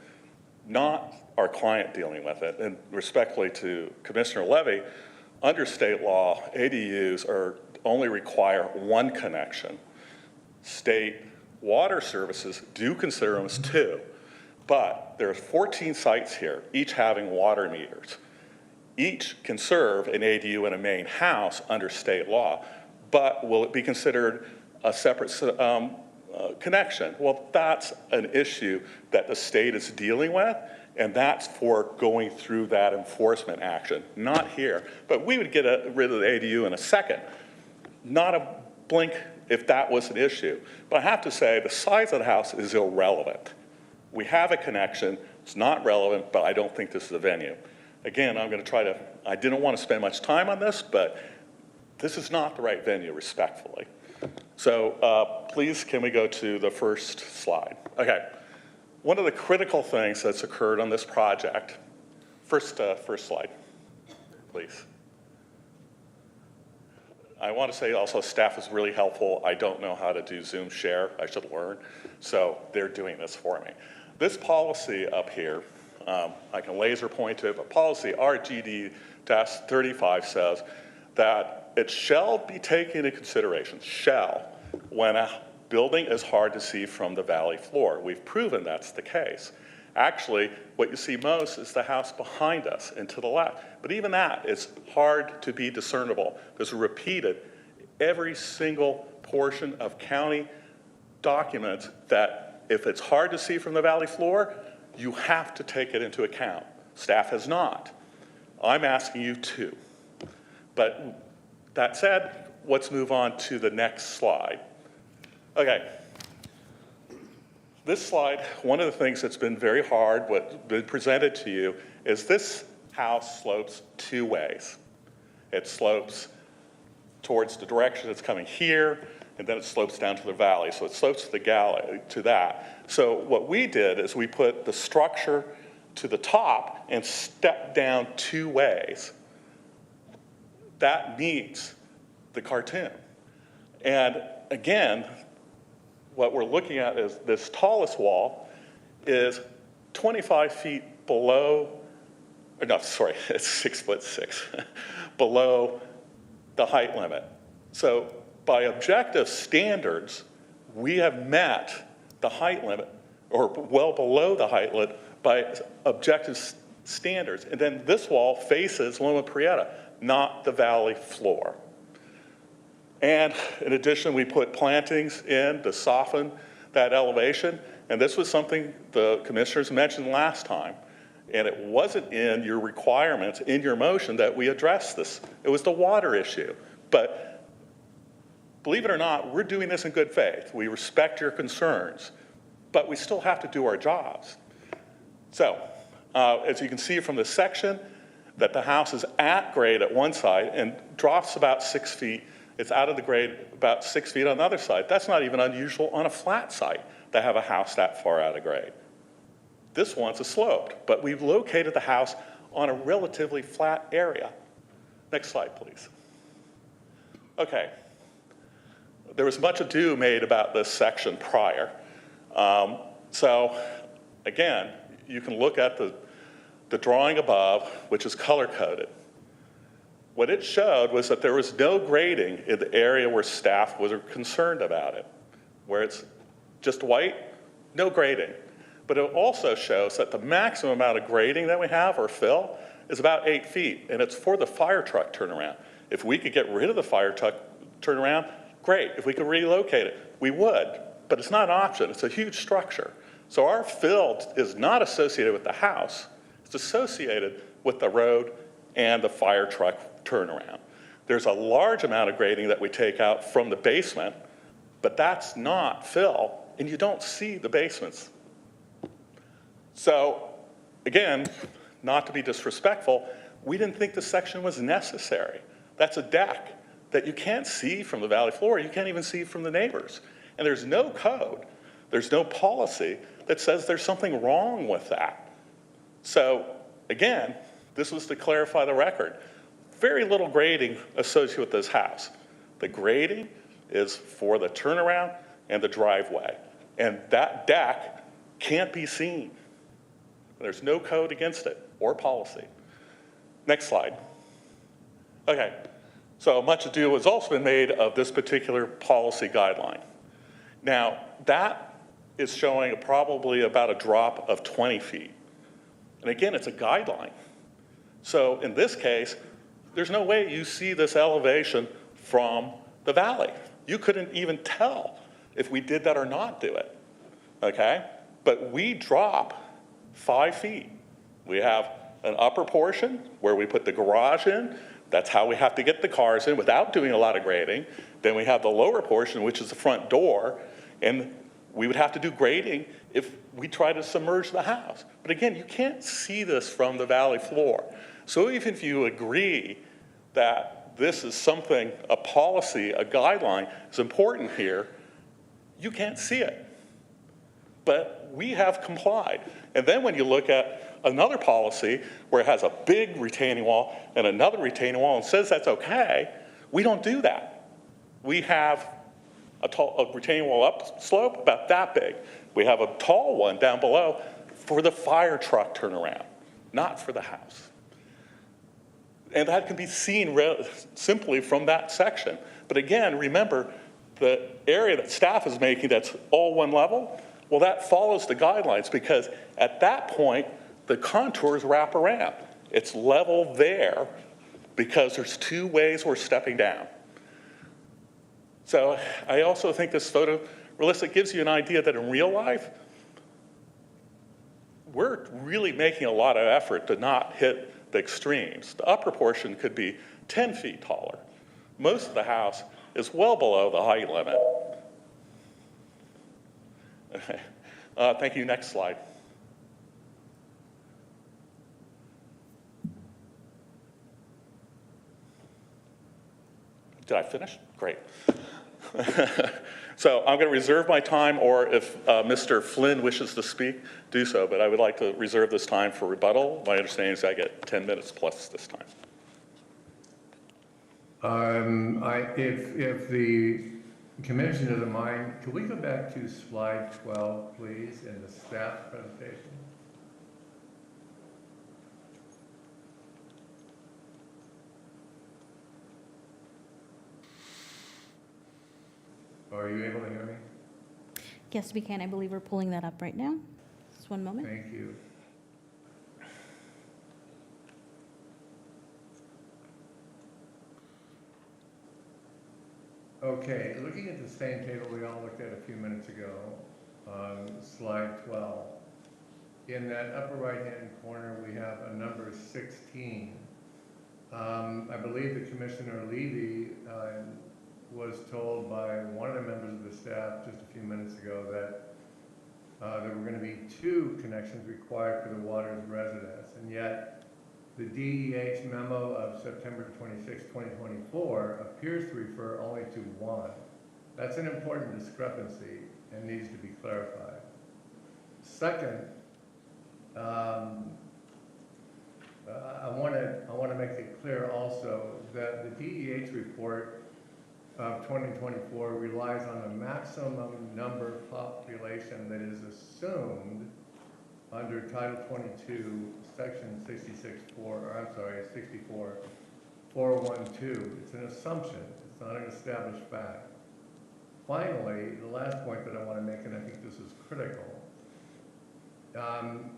not our client dealing with it. And respectfully to Commissioner Levy, under state law, ADUs only require one connection. State water services do consider them as two, but there are 14 sites here, each having water meters. Each can serve an ADU in a main house under state law, but will it be considered a separate connection? Well, that's an issue that the state is dealing with, and that's for going through that enforcement action, not here. But we would get rid of the ADU in a second. Not a blink if that was an issue. But I have to say, the size of the house is irrelevant. We have a connection, it's not relevant, but I don't think this is a venue. Again, I'm gonna I didn't want to spend much time on this, but this is not the right venue, respectfully. So please, can we go to the first slide? Okay, one of the critical things that's occurred on this project, first slide, please. I want to say also staff is really helpful. I don't know how to do Zoom share, I should learn, so they're doing this for me. This policy up here, I can laser point to it, but policy RGD-35 says that it shall be taken into consideration, when a building is hard to see from the valley floor. We've proven that's the case. Actually, what you see most is the house behind us and to the left. But even that is hard to be discernible. There's repeated every single portion of county documents that if it's hard to see from the valley floor, you have to take it into account. Staff has not. I'm asking you to. But that said, let's move on to the next slide. Okay. This slide, one of the things that's been very hard, what's been presented to you, is this house slopes two ways. It slopes towards the direction it's coming here, and then it slopes down to the valley. So it slopes to the galley, to that. So what we did is we put the structure to the top and stepped down two ways. That meets the cartoon. And again, what we're looking at is this tallest wall is 25 feet below, or no, sorry, it's 6'6", below the height limit. So by objective standards, we have met the height limit, or well below the height limit by objective standards. And then this wall faces Loma Prieta, not the valley floor. And in addition, we put plantings in to soften that elevation. And this was something the commissioners mentioned last time. And it wasn't in your requirements, in your motion, that we addressed this. It was the water issue. But believe it or not, we're doing this in good faith. We respect your concerns, but we still have to do our jobs. So, as you can see from this section, that the house is at grade at one side and drops about 6 feet. It's out of the grade about 6 feet on the other side. That's not even unusual on a flat site to have a house that far out of grade. This one's a sloped, but we've located the house on a relatively flat area. Next slide, please. Okay. There was much ado made about this section prior. So again, you can look at the drawing above, which is color-coded. What it showed was that there was no grading in the area where staff was concerned about it. Where it's just white, no grading. But it also shows that the maximum amount of grading that we have, or fill, is about 8 feet, and it's for the fire truck turnaround. If we could get rid of the fire truck turnaround, great. If we could relocate it, we would. But it's not an option. It's a huge structure. So our fill is not associated with the house. It's associated with the road and the fire truck turnaround. There's a large amount of grading that we take out from the basement, but that's not fill, and you don't see the basements. So again, not to be disrespectful, we didn't think this section was necessary. That's a deck that you can't see from the valley floor. You can't even see from the neighbors. And there's no code, there's no policy that says there's something wrong with that. So again, this was to clarify the record. Very little grading associated with this house. The grading is for the turnaround and the driveway. And that deck can't be seen. There's no code against it or policy. Next slide. Okay, so much ado has also been made of this particular policy guideline. Now, that is showing probably about a drop of 20 feet. And again, it's a guideline. So in this case, there's no way you see this elevation from the valley. You couldn't even tell if we did that or not do it, okay? But we drop 5 feet. We have an upper portion where we put the garage in. That's how we have to get the cars in without doing a lot of grading. Then we have the lower portion, which is the front door, and we would have to do grading if we try to submerge the house. But again, you can't see this from the valley floor. So even if you agree that this is something, a policy, a guideline is important here, you can't see it. But we have complied. And then when you look at another policy where it has a big retaining wall and another retaining wall and says that's okay, we don't do that. We have a retaining wall up slope about that big. We have a tall one down below for the fire truck turnaround, not for the house. And that can be seen simply from that section. But again, remember, the area that staff is making that's all one level, well, that follows the guidelines because at that point, the contours wrap around. It's level there because there's 2 ways we're stepping down. So I also think this photo Melissa, it gives you an idea that in real life, we're really making a lot of effort to not hit the extremes. The upper portion could be 10 feet taller. Most of the house is well below the height limit. Okay. Thank you. Next slide. Did I finish? Great. So I'm going to reserve my time, or if Mr. Flynn wishes to speak, do so, but I would like to reserve this time for rebuttal. My understanding is I get 10 minutes plus this time. If the commission doesn't mind, could we go back to slide 12, please, in the staff presentation? Are you able to hear me? Yes, we can. I believe we're pulling that up right now. Just one moment. Thank you. Okay, looking at the same table we all looked at a few minutes ago, on slide 12, in that upper right-hand corner, we have a number 16. I believe the Commissioner Levy was told by one of the members of the staff just a few minutes ago that there were going to be 2 connections required for the Waters residence, and yet the DEH memo of September 26, 2024 appears to refer only to 1. That's an important discrepancy and needs to be clarified. Second, I want to make it clear also that the DEH report of 2024 relies on the maximum number population that is assumed under Title 22, Section 64.412. It's an assumption. It's not an established fact. Finally, the last point that I want to make, and I think this is critical,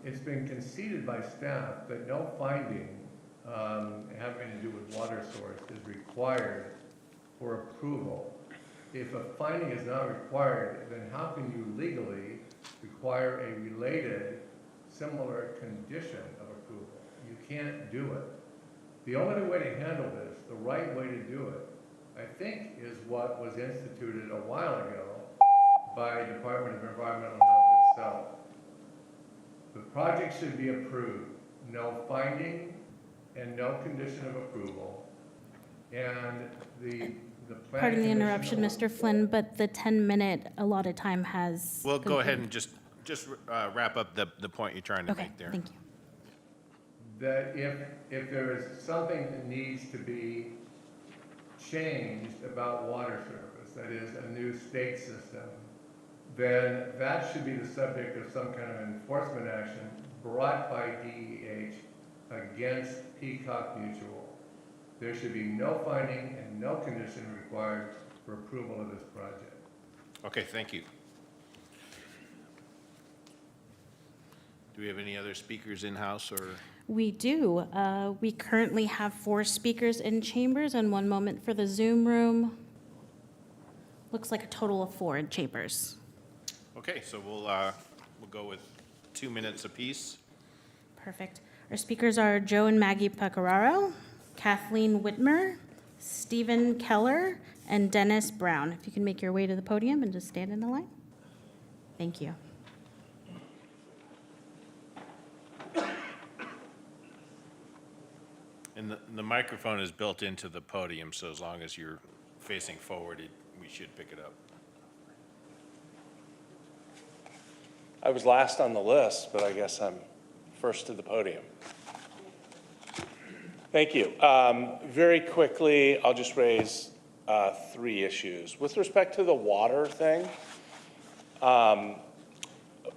it's been conceded by staff that no finding having to do with water source is required for approval. If a finding is not required, then how can you legally require a related, similar condition of approval? You can't do it. The only way to handle this, the right way to do it, I think, is what was instituted a while ago by Department of Environmental Health itself. The project should be approved, no finding and no condition of approval. And the planning Pardon the interruption, commission- Mr. Flynn, but the 10-minute allotted time has. Well, go ahead concluded. and just wrap up the point you're trying to Okay, make there. thank you. That if there is something that needs to be changed about water service, that is a new state system, then that should be the subject of some kind of enforcement action brought by DEH against Peacock Mutual. There should be no finding and no condition required for approval of this project. Okay, thank you. Do we have any other speakers in-house or? We do. We currently have 4 speakers in chambers and 1 moment for the Zoom room. Looks like a total of 4 in chambers. Okay, so we'll go with 2 minutes apiece. Perfect. Our speakers are Joe and Maggie Pecoraro, Kathleen Whitmer, Stephen Keller, and Dennis Brown. If you can make your way to the podium and just stand in the line. Thank you. And the microphone is built into the podium, so as long as you're facing forward, we should pick it up. I was last on the list, but I guess I'm first to the podium. Thank you. Very quickly, I'll just raise 3 issues. With respect to the water thing,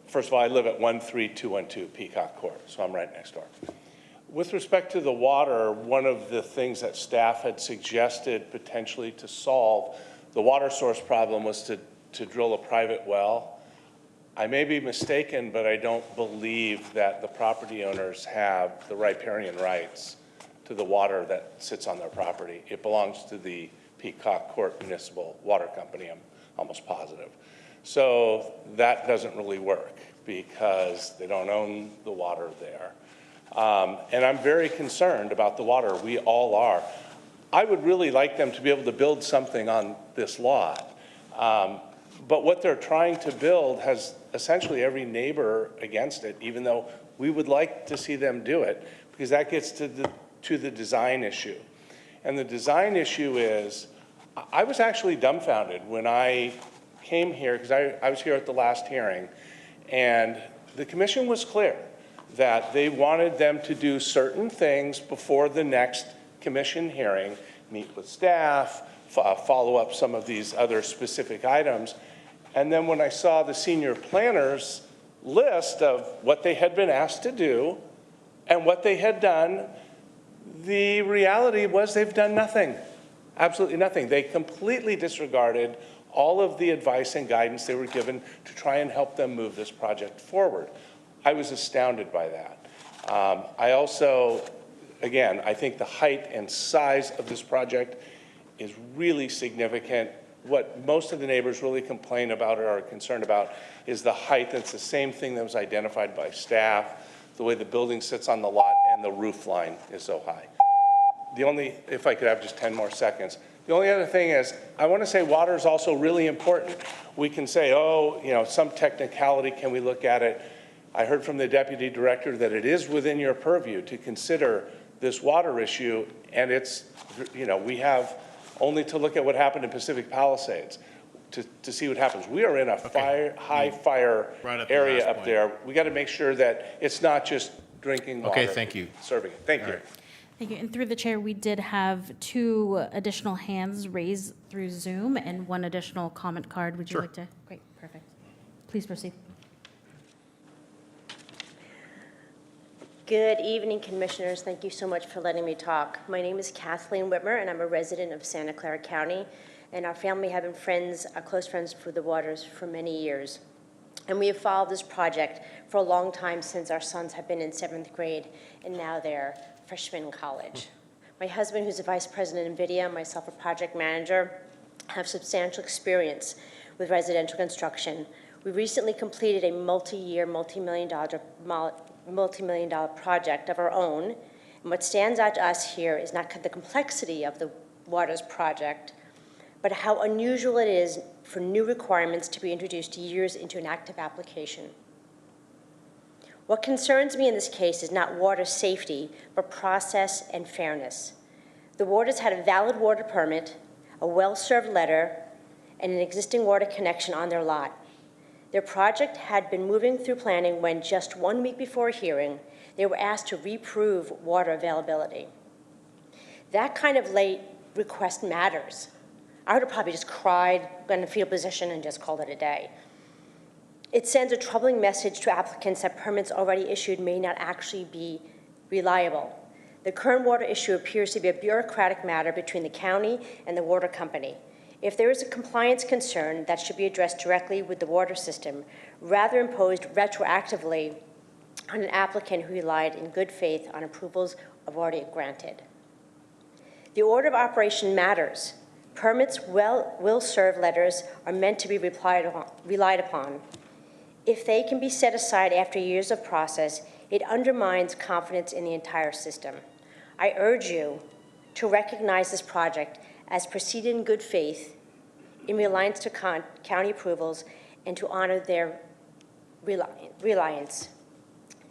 first of all, I live at 13212 Peacock Court, so I'm right next door. With respect to the water, one of the things that staff had suggested potentially to solve the water source problem was to drill a private well. I may be mistaken, but I don't believe that the property owners have the riparian rights to the water that sits on their property. It belongs to the Peacock Court Municipal Water Company, I'm almost positive. So that doesn't really work because they don't own the water there. And I'm very concerned about the water. We all are. I would really like them to be able to build something on this lot. But what they're trying to build has essentially every neighbor against it, even though we would like to see them do it, because that gets to the design issue. And the design issue is, I was actually dumbfounded when I came here, because I was here at the last hearing, and the commission was clear that they wanted them to do certain things before the next commission hearing, meet with staff, follow up some of these other specific items. And then when I saw the senior planners list of what they had been asked to do and what they had done, the reality was they've done nothing, absolutely nothing. They completely disregarded all of the advice and guidance they were given to try and help them move this project forward. I was astounded by that. I also, again, I think the height and size of this project is really significant. What most of the neighbors really complain about or are concerned about is the height. It's the same thing that was identified by staff, the way the building sits on the lot and the roof line is so high. The only, if I could have just 10 more seconds, the only other thing is, I want to say water is also really important. We can say, oh, you know, some technicality, can we look at it? I heard from the deputy director that it is within your purview to consider this water issue, and it's, you know, we have only to look at what happened in Pacific Palisades to see what happens. We are in a high fire area up there. We got to make sure that it's not just drinking water. Okay, thank you. Serving it. Thank you. Right. Thank you. And through the chair, we did have 2 additional hands raised through Zoom and 1 additional comment card. Would you like to? Great, perfect. Please proceed. Good evening, commissioners. Thank you so much for letting me talk. My name is Kathleen Whitmer, and I'm a resident of Santa Clara County. And our family have been friends, close friends for the Waters for many years. And we have followed this project for a long time, since our sons have been in 7th grade, and now they're freshmen in college. My husband, who's a vice president in NVIDIA, and myself, a project manager, have substantial experience with residential construction. We recently completed a multi-year, multi-million dollar project of our own. And what stands out to us here is not the complexity of the Waters project, but how unusual it is for new requirements to be introduced years into an active application. What concerns me in this case is not water safety, but process and fairness. The Waters had a valid water permit, a well-served letter, and an existing water connection on their lot. Their project had been moving through planning when, just 1 week before a hearing, they were asked to reprove water availability. That kind of late request matters. I would have probably just cried, got in a fetal position, and just called it a day. It sends a troubling message to applicants that permits already issued may not actually be reliable. The current water issue appears to be a bureaucratic matter between the county and the water company. If there is a compliance concern, that should be addressed directly with the water system, rather imposed retroactively on an applicant who relied in good faith on approvals already granted. The order of operation matters. Permits will serve letters are meant to be relied upon. If they can be set aside after years of process, it undermines confidence in the entire system. I urge you to recognize this project as proceeded in good faith, in reliance to county approvals, and to honor their reliance.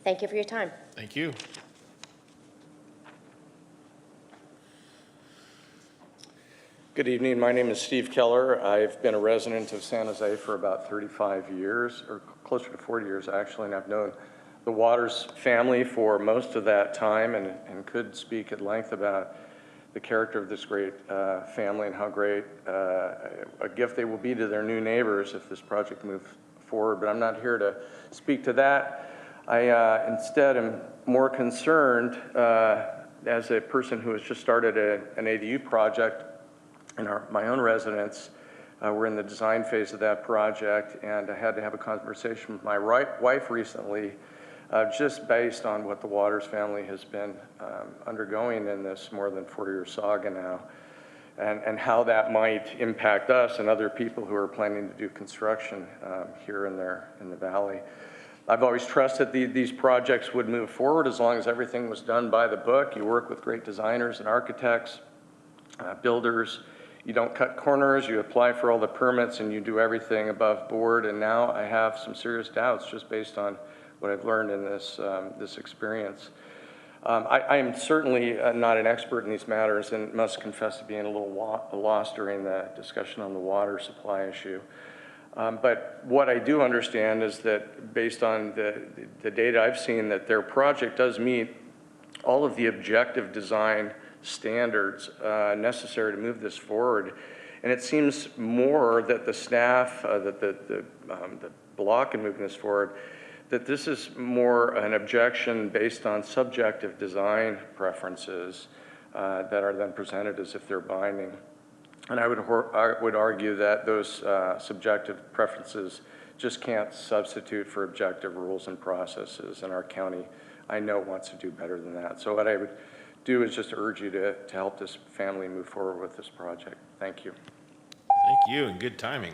Thank you for your time. Thank you. Good evening. My name is Steve Keller. I've been a resident of San Jose for about 35 years, or closer to 40 years actually, and I've known the Waters family for most of that time, and could speak at length about the character of this great family and how great a gift they will be to their new neighbors if this project moves forward. But I'm not here to speak to that. I instead am more concerned as a person who has just started an ADU project in my own residence. We're in the design phase of that project, and I had to have a conversation with my wife recently, just based on what the Waters family has been undergoing in this more than 4-year saga now. and how that might impact us and other people who are planning to do construction here and there in the valley. I've always trusted these projects would move forward as long as everything was done by the book. You work with great designers and architects, builders. You don't cut corners, you apply for all the permits, and you do everything above board. And now I have some serious doubts just based on what I've learned in this experience. I am certainly not an expert in these matters and must confess to being a little lost during the discussion on the water supply issue. But what I do understand is that based on the data I've seen, that their project does meet all of the objective design standards necessary to move this forward. And it seems more that the staff, that the block in moving this forward, that this is more an objection based on subjective design preferences that are then presented as if they're binding. And I would argue that those subjective preferences just can't substitute for objective rules and processes. And our county, I know, wants to do better than that. So what I would do is just urge you to help this family move forward with this project. Thank you. Thank you, and good timing.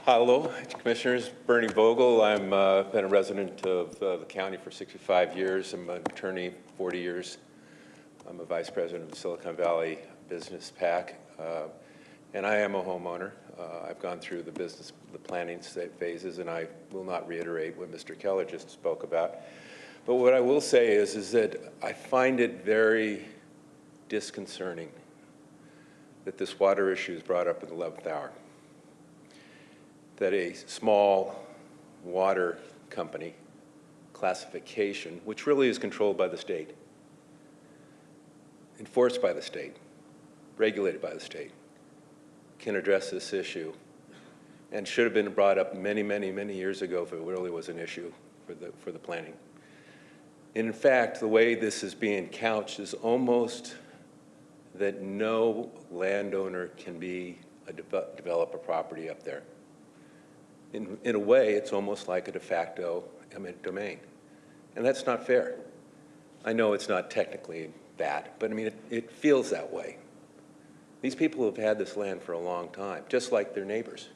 Hello, Commissioners. Bernie Vogel. I'm been a resident of the county for 65 years. I'm an attorney 40 years. I'm a vice president of the Silicon Valley Business PAC, and I am a homeowner. I've gone through the planning phases, and I will not reiterate what Mr. Keller just spoke about. But what I will say is that I find it very disconcerting that this water issue is brought up in the 11th hour. That a small water company classification, which really is controlled by the state, enforced by the state, regulated by the state, can address this issue and should have been brought up many, many, many years ago if it really was an issue for the planning. And in fact, the way this is being couched is almost that no landowner can develop a property up there. In a way, it's almost like a de facto eminent domain. And that's not fair. I know it's not technically that, but I mean, it feels that way. These people have had this land for a long time, just like their neighbors.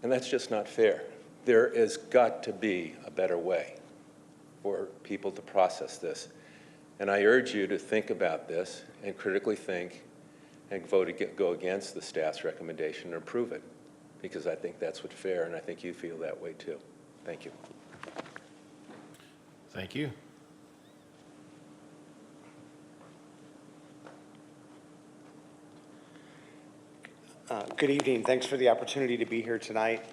And that's just not fair. There has got to be a better way for people to process this. And I urge you to think about this and critically think and go against the staff's recommendation and approve it, because I think that's what's fair, and I think you feel that way too. Thank you. Thank you. Good evening. Thanks for the opportunity to be here tonight.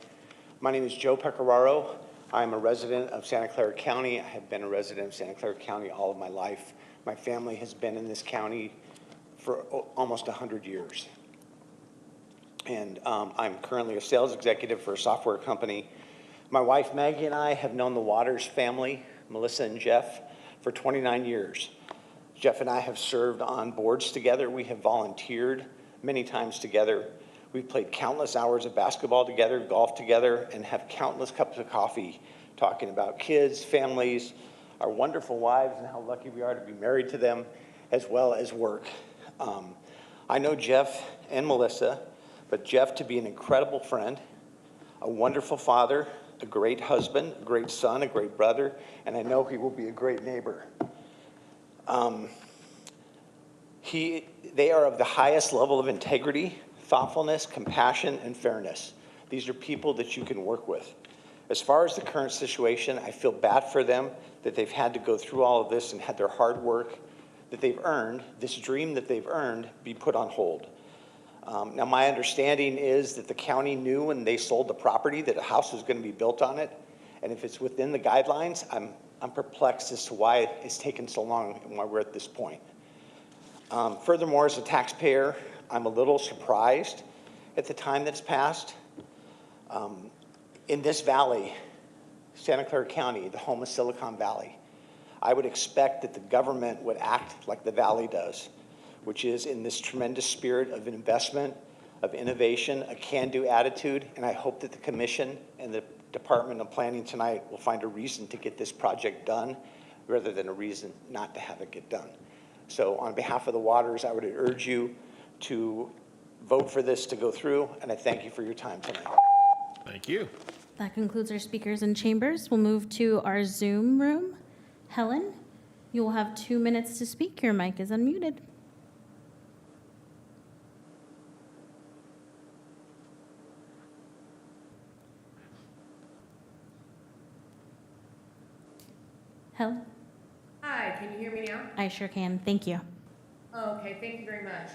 My name is Joe Pecoraro. I'm a resident of Santa Clara County. I have been a resident of Santa Clara County all of my life. My family has been in this county for almost 100 years. And I'm currently a sales executive for a software company. My wife Maggie and I have known the Waters family, Melissa and Jeff, for 29 years. Jeff and I have served on boards together. We have volunteered many times together. We've played countless hours of basketball together, golf together, and have countless cups of coffee talking about kids, families, our wonderful wives, and how lucky we are to be married to them, as well as work. I know Jeff and Melissa, but Jeff to be an incredible friend, a wonderful father, a great husband, a great son, a great brother, and I know he will be a great neighbor. They are of the highest level of integrity, thoughtfulness, compassion, and fairness. These are people that you can work with. As far as the current situation, I feel bad for them that they've had to go through all of this and had their hard work that they've earned, this dream that they've earned, be put on hold. Now, my understanding is that the county knew when they sold the property that a house was going to be built on it, and if it's within the guidelines, I'm perplexed as to why it's taken so long and why we're at this point. Furthermore, as a taxpayer, I'm a little surprised at the time that's passed. In this valley, Santa Clara County, the home of Silicon Valley, I would expect that the government would act like the valley does, which is in this tremendous spirit of investment, of innovation, a can-do attitude, and I hope that the commission and the Department of Planning tonight will find a reason to get this project done rather than a reason not to have it get done. So on behalf of the Waters, I would urge you to vote for this to go through, and I thank you for your time tonight. Thank you. That concludes our speakers in chambers. We'll move to our Zoom room. Helen, you will have 2 minutes to speak. Your mic is unmuted. Helen? Hi, can you hear me now? I sure can. Thank you. Okay, thank you very much.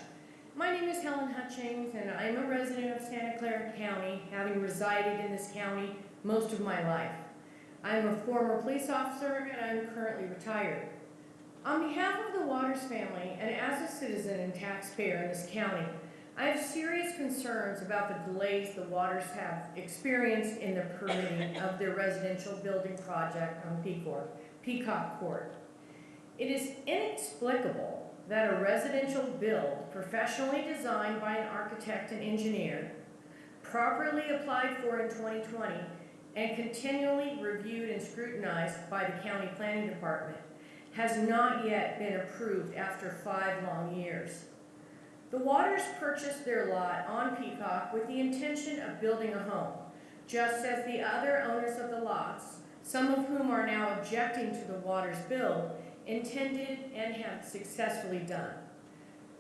My name is Helen Hutchings, and I'm a resident of Santa Clara County, having resided in this county most of my life. I'm a former police officer, and I'm currently retired. On behalf of the Waters family, and as a citizen and taxpayer in this county, I have serious concerns about the delays the Waters have experienced in the permitting of their residential building project on Peacock Court. It is inexplicable that a residential build professionally designed by an architect and engineer, properly applied for in 2020, and continually reviewed and scrutinized by the county planning department, has not yet been approved after 5 long years. The Waters purchased their lot on Peacock with the intention of building a home, just as the other owners of the lots, some of whom are now objecting to the Waters build, intended and have successfully done.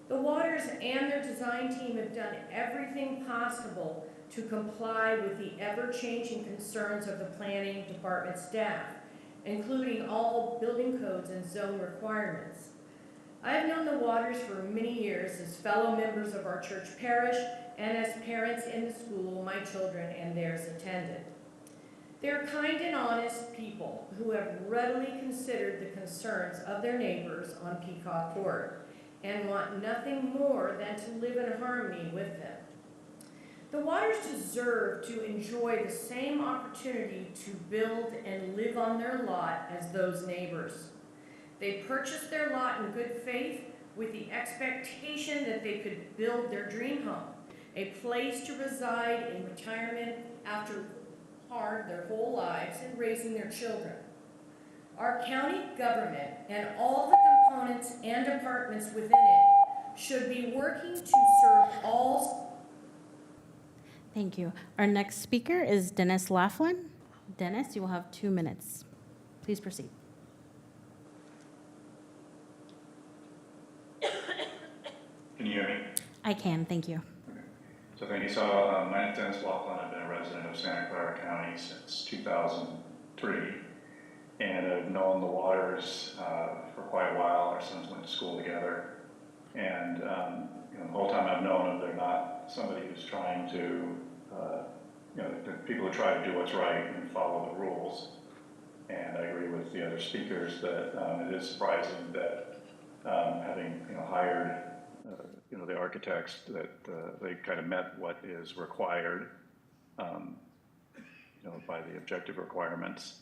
The Waters and their design team have done everything possible to comply with the ever-changing concerns of the planning department staff, including all building codes and zone requirements. I have known the Waters for many years as fellow members of our church parish and as parents in the school my children and theirs attended. They're kind and honest people who have readily considered the concerns of their neighbors on Peacock Court and want nothing more than to live in harmony with them. The Waters deserve to enjoy the same opportunity to build and live on their lot as those neighbors. They purchased their lot in good faith with the expectation that they could build their dream home, a place to reside in retirement after hard their whole lives and raising their children. Our county government and all the components and departments within it should be working to serve all. Thank you. Our next speaker is Dennis Laughlin. Dennis, you will have 2 minutes. Please proceed. Can you hear me? I can, thank you. Okay. So thank you. So my name is Dennis Laughlin. I've been a resident of Santa Clara County since 2003, and I've known the Waters for quite a while. Our sons went to school together, and the whole time I've known them, they're not somebody who's trying to, the people who try to do what's right and follow the rules. And I agree with the other speakers that it is surprising that having hired the architects, that they kind of met what is required by the objective requirements.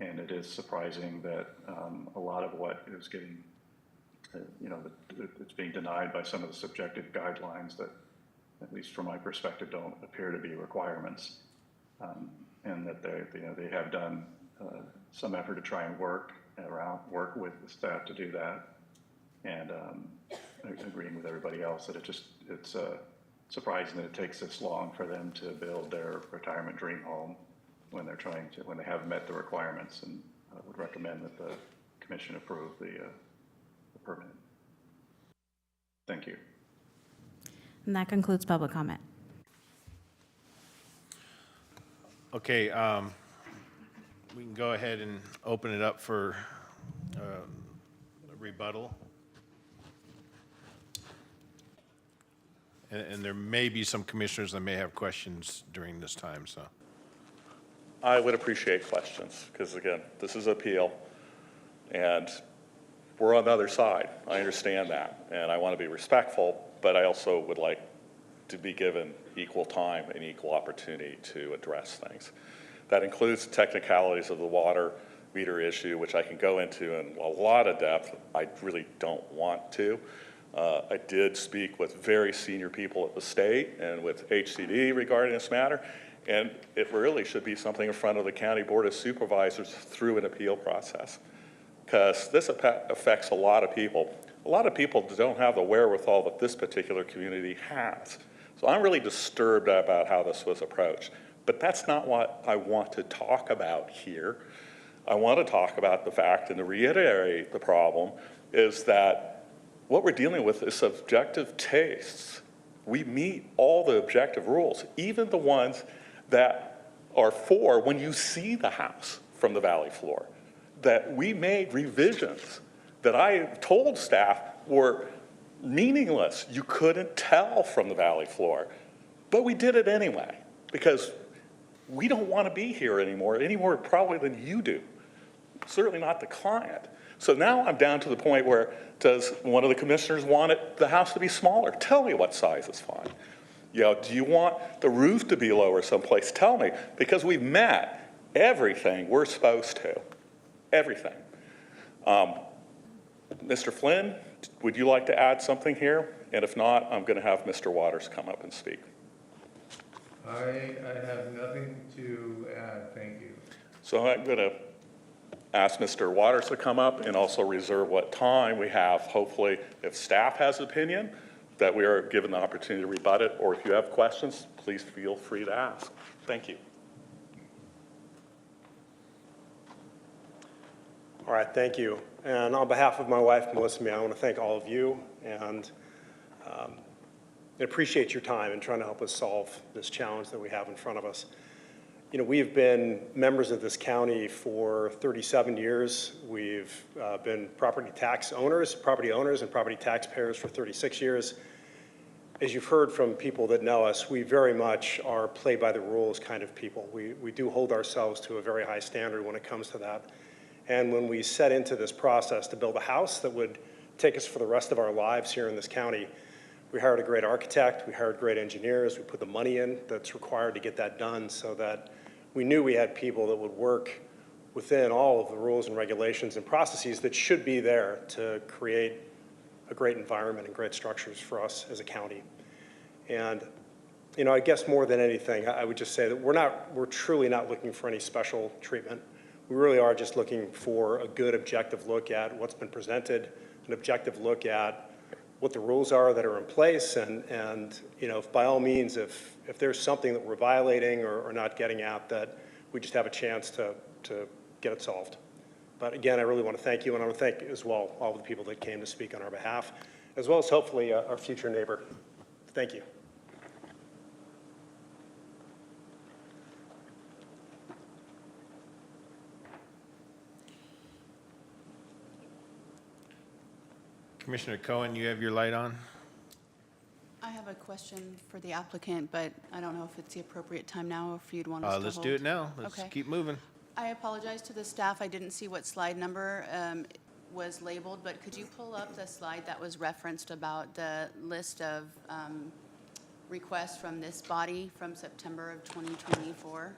And it is surprising that a lot of what is getting it's being denied by some of the subjective guidelines that, at least from my perspective, don't appear to be requirements, and that they have done some effort to try and work with the staff to do that, and agreeing with everybody else that it's surprising that it takes this long for them to build their retirement dream home when they have met the requirements, and I would recommend that the commission approve the permit. Thank you. And that concludes public comment. Okay, we can go ahead and open it up for a rebuttal. And there may be some commissioners that may have questions during this time, so. I would appreciate questions, because again, this is appeal, and we're on the other side. I understand that, and I want to be respectful, but I also would like to be given equal time and equal opportunity to address things. That includes the technicalities of the water meter issue, which I can go into in a lot of depth. I really don't want to. I did speak with very senior people at the state and with HCD regarding this matter, and it really should be something in front of the County Board of Supervisors through an appeal process. because this affects a lot of people. A lot of people don't have the wherewithal that this particular community has. So I'm really disturbed about how this was approached. But that's not what I want to talk about here. I want to talk about the fact, and to reiterate the problem, is that what we're dealing with is subjective tastes. We meet all the objective rules, even the ones that are for when you see the house from the valley floor. That we made revisions that I told staff were meaningless. You couldn't tell from the valley floor. But we did it anyway, because we don't want to be here anymore, any more probably than you do. Certainly not the client. So now I'm down to the point where, does one of the commissioners want the house to be smaller? Tell me what size is fine. You know, do you want the roof to be lower someplace? Tell me, because we've met everything we're supposed to. Everything. Mr. Flynn, would you like to add something here? And if not, I'm going to have Mr. Waters come up and speak. I have nothing to add, thank you. So I'm going to ask Mr. Waters to come up and also reserve what time we have. Hopefully, if staff has an opinion, that we are given the opportunity to rebut it, or if you have questions, please feel free to ask. Thank you. All right, thank you. And on behalf of my wife, Melissa, I want to thank all of you and appreciate your time in trying to help us solve this challenge that we have in front of us. You know, we've been members of this county for 37 years. We've been property owners and property taxpayers for 36 years. As you've heard from people that know us, we very much are play by the rules kind of people. We do hold ourselves to a very high standard when it comes to that. And when we set into this process to build a house that would take us for the rest of our lives here in this county, we hired a great architect, we hired great engineers, we put the money in that's required to get that done so that we knew we had people that would work within all of the rules and regulations and processes that should be there to create a great environment and great structures for us as a county. And, you know, I guess more than anything, I would just say that we're truly not looking for any special treatment. We really are just looking for a good objective look at what's been presented, an objective look at what the rules are that are in place, and you know, by all means, if there's something that we're violating or not getting at, that we just have a chance to get it solved. But again, I really want to thank you, and I want to thank as well all of the people that came to speak on our behalf, as well as hopefully our future neighbor. Thank you. Commissioner Cohen, you have your light on? I have a question for the applicant, but I don't know if it's the appropriate time now or if you'd want us to hold. Let's do it now. Let's keep moving. I apologize to the staff. I didn't see what slide number was labeled, but could you pull up the slide that was referenced about the list of requests from this body from September of 2024?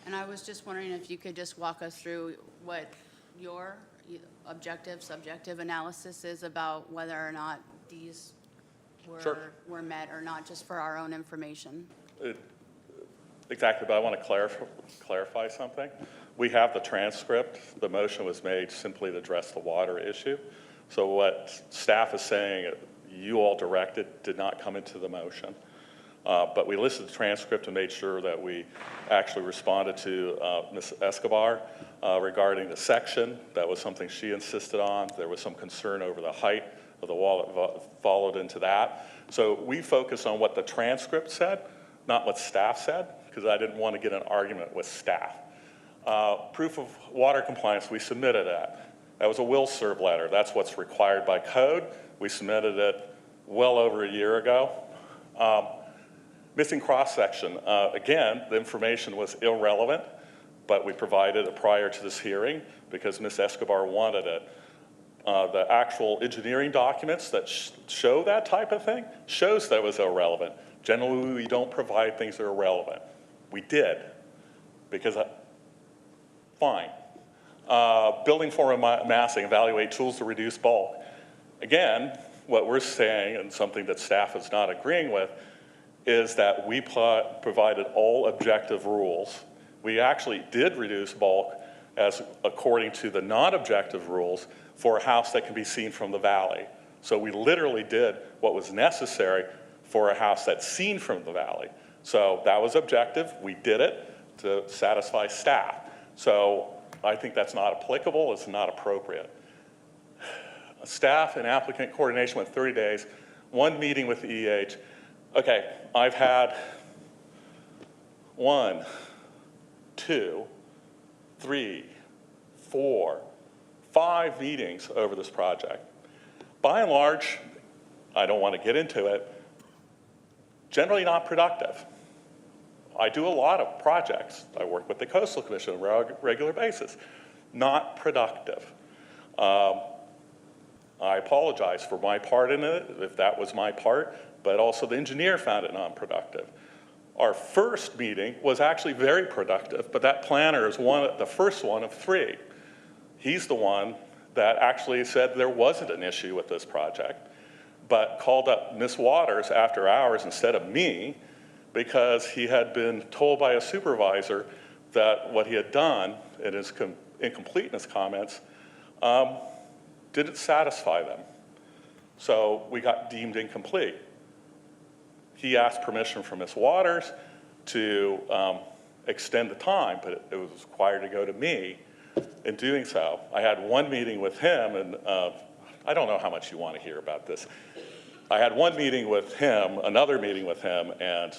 And I was just wondering if you could just walk us through what your objective, subjective analysis is about whether or not these were met or not, just for our own information. Exactly, but I want to clarify something. We have the transcript. The motion was made simply to address the water issue. So what staff is saying, you all directed, did not come into the motion. But we listed the transcript and made sure that we actually responded to Ms. Escobar regarding the section. That was something she insisted on. There was some concern over the height of the wall that followed into that. So we focused on what the transcript said, not what staff said, because I didn't want to get an argument with staff. Proof of water compliance, we submitted that. That was a will serve letter. That's what's required by code. We submitted it well over a year ago. Missing cross-section. Again, the information was irrelevant, but we provided it prior to this hearing because Ms. Escobar wanted it. The actual engineering documents that show that type of thing shows that it was irrelevant. Generally, we don't provide things that are irrelevant. We did, because fine. Building form massing, evaluate tools to reduce bulk. Again, what we're saying, and something that staff is not agreeing with, is that we provided all objective rules. We actually did reduce bulk as according to the non-objective rules for a house that can be seen from the valley. So we literally did what was necessary for a house that's seen from the valley. So that was objective. We did it to satisfy staff. So I think that's not applicable. It's not appropriate. Staff and applicant coordination with 30 days, one meeting with the EH. Okay, I've had 1, 2, 3, 4, 5 meetings over this project. By and large, I don't want to get into it, generally not productive. I do a lot of projects. I work with the Coastal Commission on a regular basis. Not productive. I apologize for my part in it, if that was my part, but also the engineer found it non-productive. Our first meeting was actually very productive, but that planner is the first one of 3. He's the one that actually said there wasn't an issue with this project, but called up Ms. Waters after hours instead of me because he had been told by a supervisor that what he had done in his incompleteness comments didn't satisfy them. So we got deemed incomplete. He asked permission from Ms. Waters to extend the time, but it was required to go to me. In doing so, I had one meeting with him, and I don't know how much you want to hear about this. I had one meeting with him, another meeting with him, and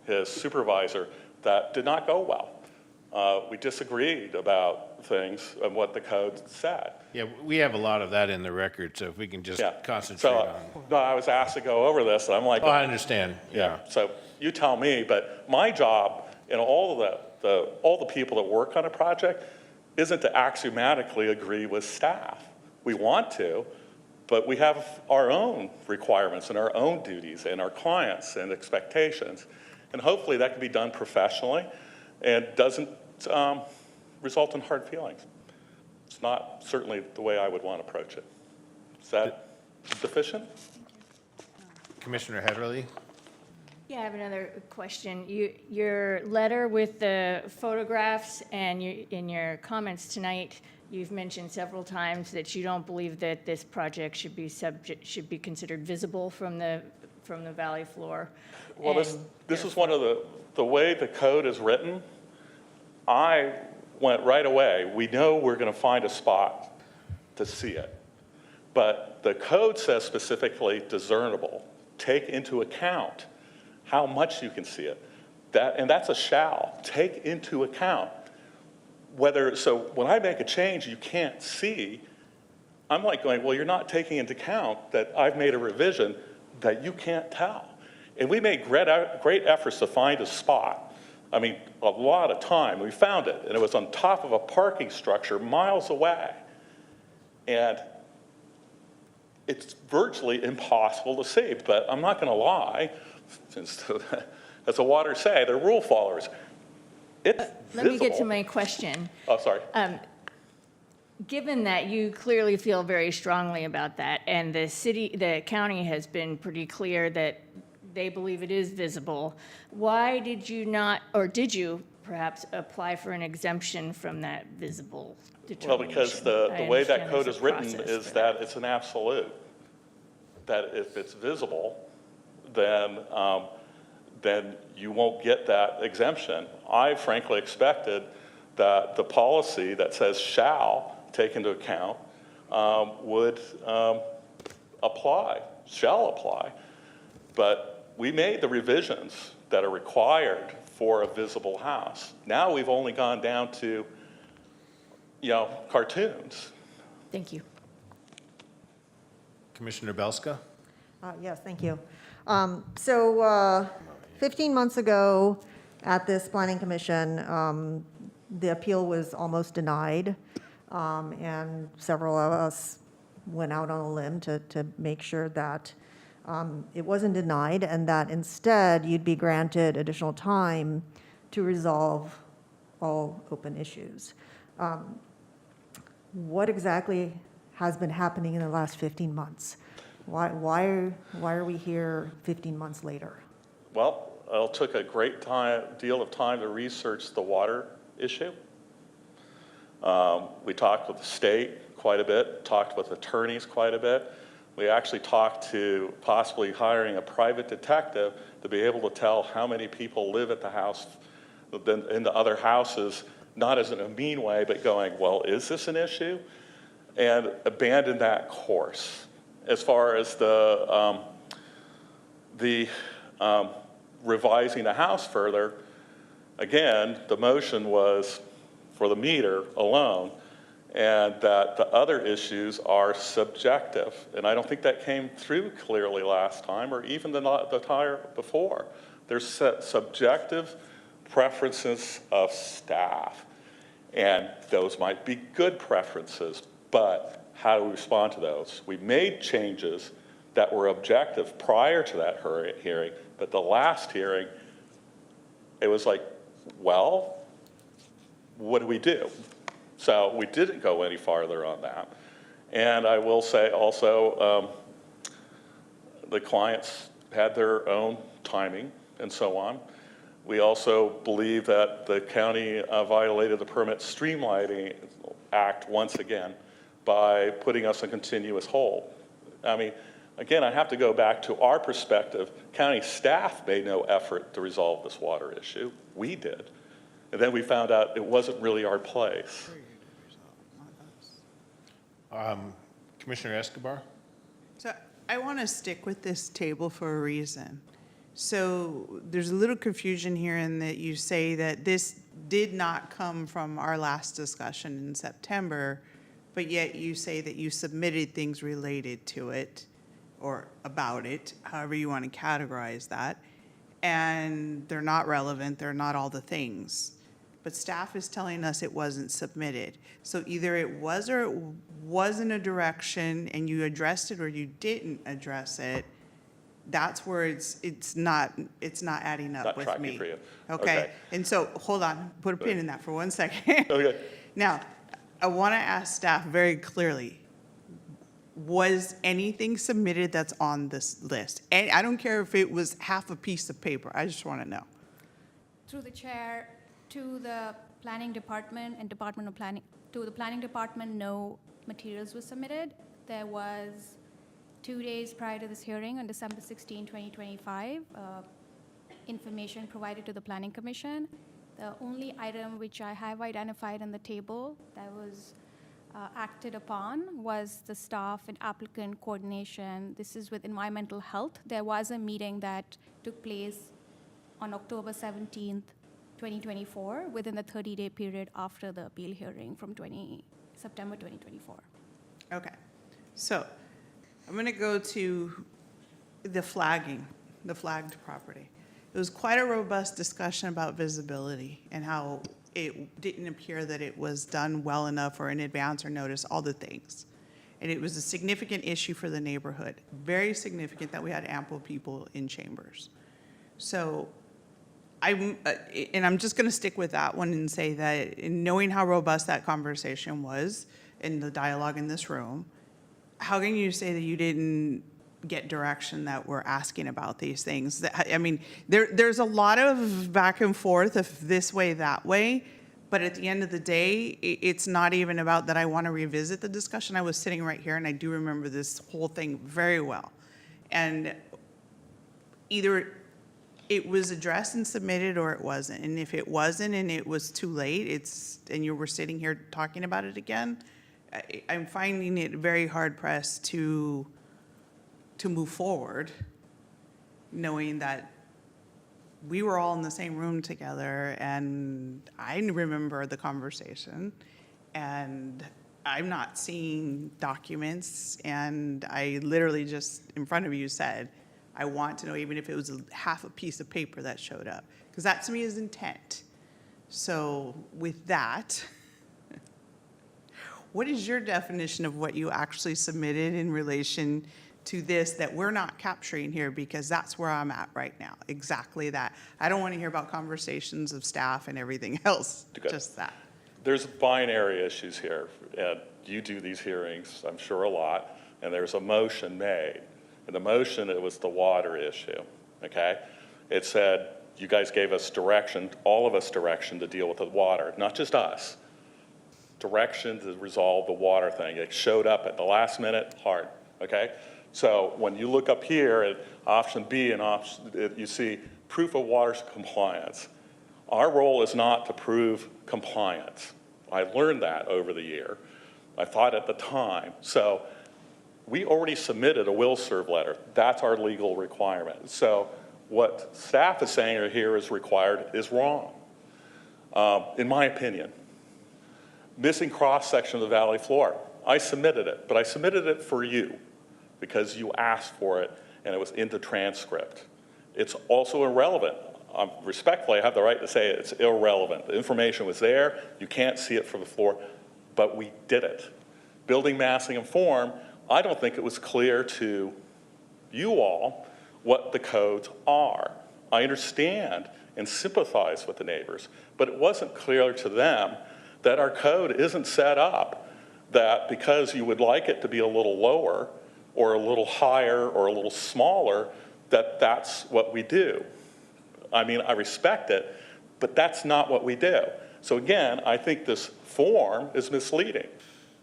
his supervisor that did not go well. We disagreed about things and what the code said. Yeah, we have a lot of that in the record, so if we can just concentrate so, on. No, I was asked to go over this, and I'm like, Oh, I understand. Yeah. So you tell me, but my job and all the people that work on a project isn't to axiomatically agree with staff. We want to, but we have our own requirements and our own duties and our clients and expectations. And hopefully that can be done professionally and doesn't result in hard feelings. It's not certainly the way I would want to approach it. Is that sufficient? Commissioner Heatherly? Yeah, I have another question. Your letter with the photographs and in your comments tonight, you've mentioned several times that you don't believe that this project should be considered visible from the valley floor. Well, this is one of the way the code is written. I went right away. We know we're going to find a spot to see it, but the code says specifically discernible. Take into account how much you can see it. And that's a shall. Take into account so when I make a change you can't see, I'm like going, well, you're not taking into account that I've made a revision that you can't tell. And we made great efforts to find a spot. I mean, a lot of time. We found it, and it was on top of a parking structure miles away. And it's virtually impossible to see, but I'm not going to lie. Since, as the Waters say, they're rule followers. It's Let me get to my question. Oh, sorry. Given that you clearly feel very strongly about that, and the county has been pretty clear that they believe it is visible, why did you not, or did you perhaps apply for an exemption from that visible determination? Well, because the way that code is written is that it's an absolute. That if it's visible, then you won't get that exemption. I frankly expected that the policy that says shall take into account would shall apply. But we made the revisions that are required for a visible house. Now we've only gone down to, cartoons. Thank you. Commissioner Belska? Yes, thank you. So 15 months ago at this planning commission, the appeal was almost denied. And several of us went out on a limb to make sure that it wasn't denied and that instead you'd be granted additional time to resolve all open issues. What exactly has been happening in the last 15 months? Why are we here 15 months later? Well, it took a great deal of time to research the water issue. We talked with the state quite a bit, talked with attorneys quite a bit. We actually talked to possibly hiring a private detective to be able to tell how many people live at the house, in the other houses, not as in a mean way, but going, well, is this an issue? And abandon that course. As far as the revising the house further, again, the motion was for the meter alone, and that the other issues are subjective. And I don't think that came through clearly last time, or even the time before. There's subjective preferences of staff, and those might be good preferences, but how do we respond to those? We made changes that were objective prior to that hearing, but the last hearing, it was like, well, what do we do? So we didn't go any farther on that. And I will say also, the clients had their own timing and so on. We also believe that the county violated the Permit Streamlining Act once again by putting us in continuous hold. I mean, again, I have to go back to our perspective. County staff made no effort to resolve this water issue. We did. And then we found out it wasn't really our place. Commissioner Escobar? So I want to stick with this table for a reason. So there's a little confusion here in that you say that this did not come from our last discussion in September, but yet you say that you submitted things related to it or about it, however you want to categorize that, and they're not relevant, they're not all the things. But staff is telling us it wasn't submitted. So either it was or it wasn't a direction and you addressed it or you didn't address it. That's where it's not adding up Not with tracking me. for you. Okay, and so, hold on, put a pin in that for 1 second. Okay. Now, I want to ask staff very clearly, was anything submitted that's on this list? And I don't care if it was half a piece of paper, I just want to know. Through the chair, to the planning department and Department of Planning, to the planning department, no materials were submitted. There was 2 days prior to this hearing on December 16, 2025, information provided to the Planning Commission. The only item which I have identified on the table that was acted upon was the staff and applicant coordination. This is with environmental health. There was a meeting that took place on October 17th, 2024, within the 30-day period after the appeal hearing from September 2024. Okay, so I'm going to go to the flagging, the flagged property. It was quite a robust discussion about visibility and how it didn't appear that it was done well enough or in advance or notice, all the things. And it was a significant issue for the neighborhood, very significant that we had ample people in chambers. So I'm just going to stick with that one and say that in knowing how robust that conversation was in the dialogue in this room, how can you say that you didn't get direction that we're asking about these things? I mean, there's a lot of back and forth of this way, that way, but at the end of the day, it's not even about that I want to revisit the discussion. I was sitting right here and I do remember this whole thing very well. And either it was addressed and submitted or it wasn't. And if it wasn't and it was too late, and you were sitting here talking about it again, I'm finding it very hard pressed to move forward, knowing that we were all in the same room together and I remember the conversation and I'm not seeing documents, and I literally just in front of you said, I want to know even if it was half a piece of paper that showed up, because that to me is intent. So with that, what is your definition of what you actually submitted in relation to this that we're not capturing here? Because that's where I'm at right now, exactly that. I don't want to hear about conversations of staff and everything else, just that. There's binary issues here, and you do these hearings, I'm sure, a lot, and there's a motion made. In the motion, it was the water issue, okay? It said, you guys gave us direction, all of us direction to deal with the water, not just us, direction to resolve the water thing. It showed up at the last minute, hard, okay? So when you look up here at option B and you see proof of water compliance. Our role is not to prove compliance. I learned that over the year. I thought at the time. So we already submitted a will serve letter. That's our legal requirement. So what staff is saying here is required is wrong, in my opinion. Missing cross-section of the valley floor. I submitted it, but I submitted it for you because you asked for it and it was in the transcript. It's also irrelevant. Respectfully, I have the right to say it's irrelevant. The information was there. You can't see it from the floor, but we did it. Building, massing, and form, I don't think it was clear to you all what the codes are. I understand and sympathize with the neighbors, but it wasn't clear to them that our code isn't set up that because you would like it to be a little lower or a little higher or a little smaller, that that's what we do. I mean, I respect it, but that's not what we do. So again, I think this form is misleading.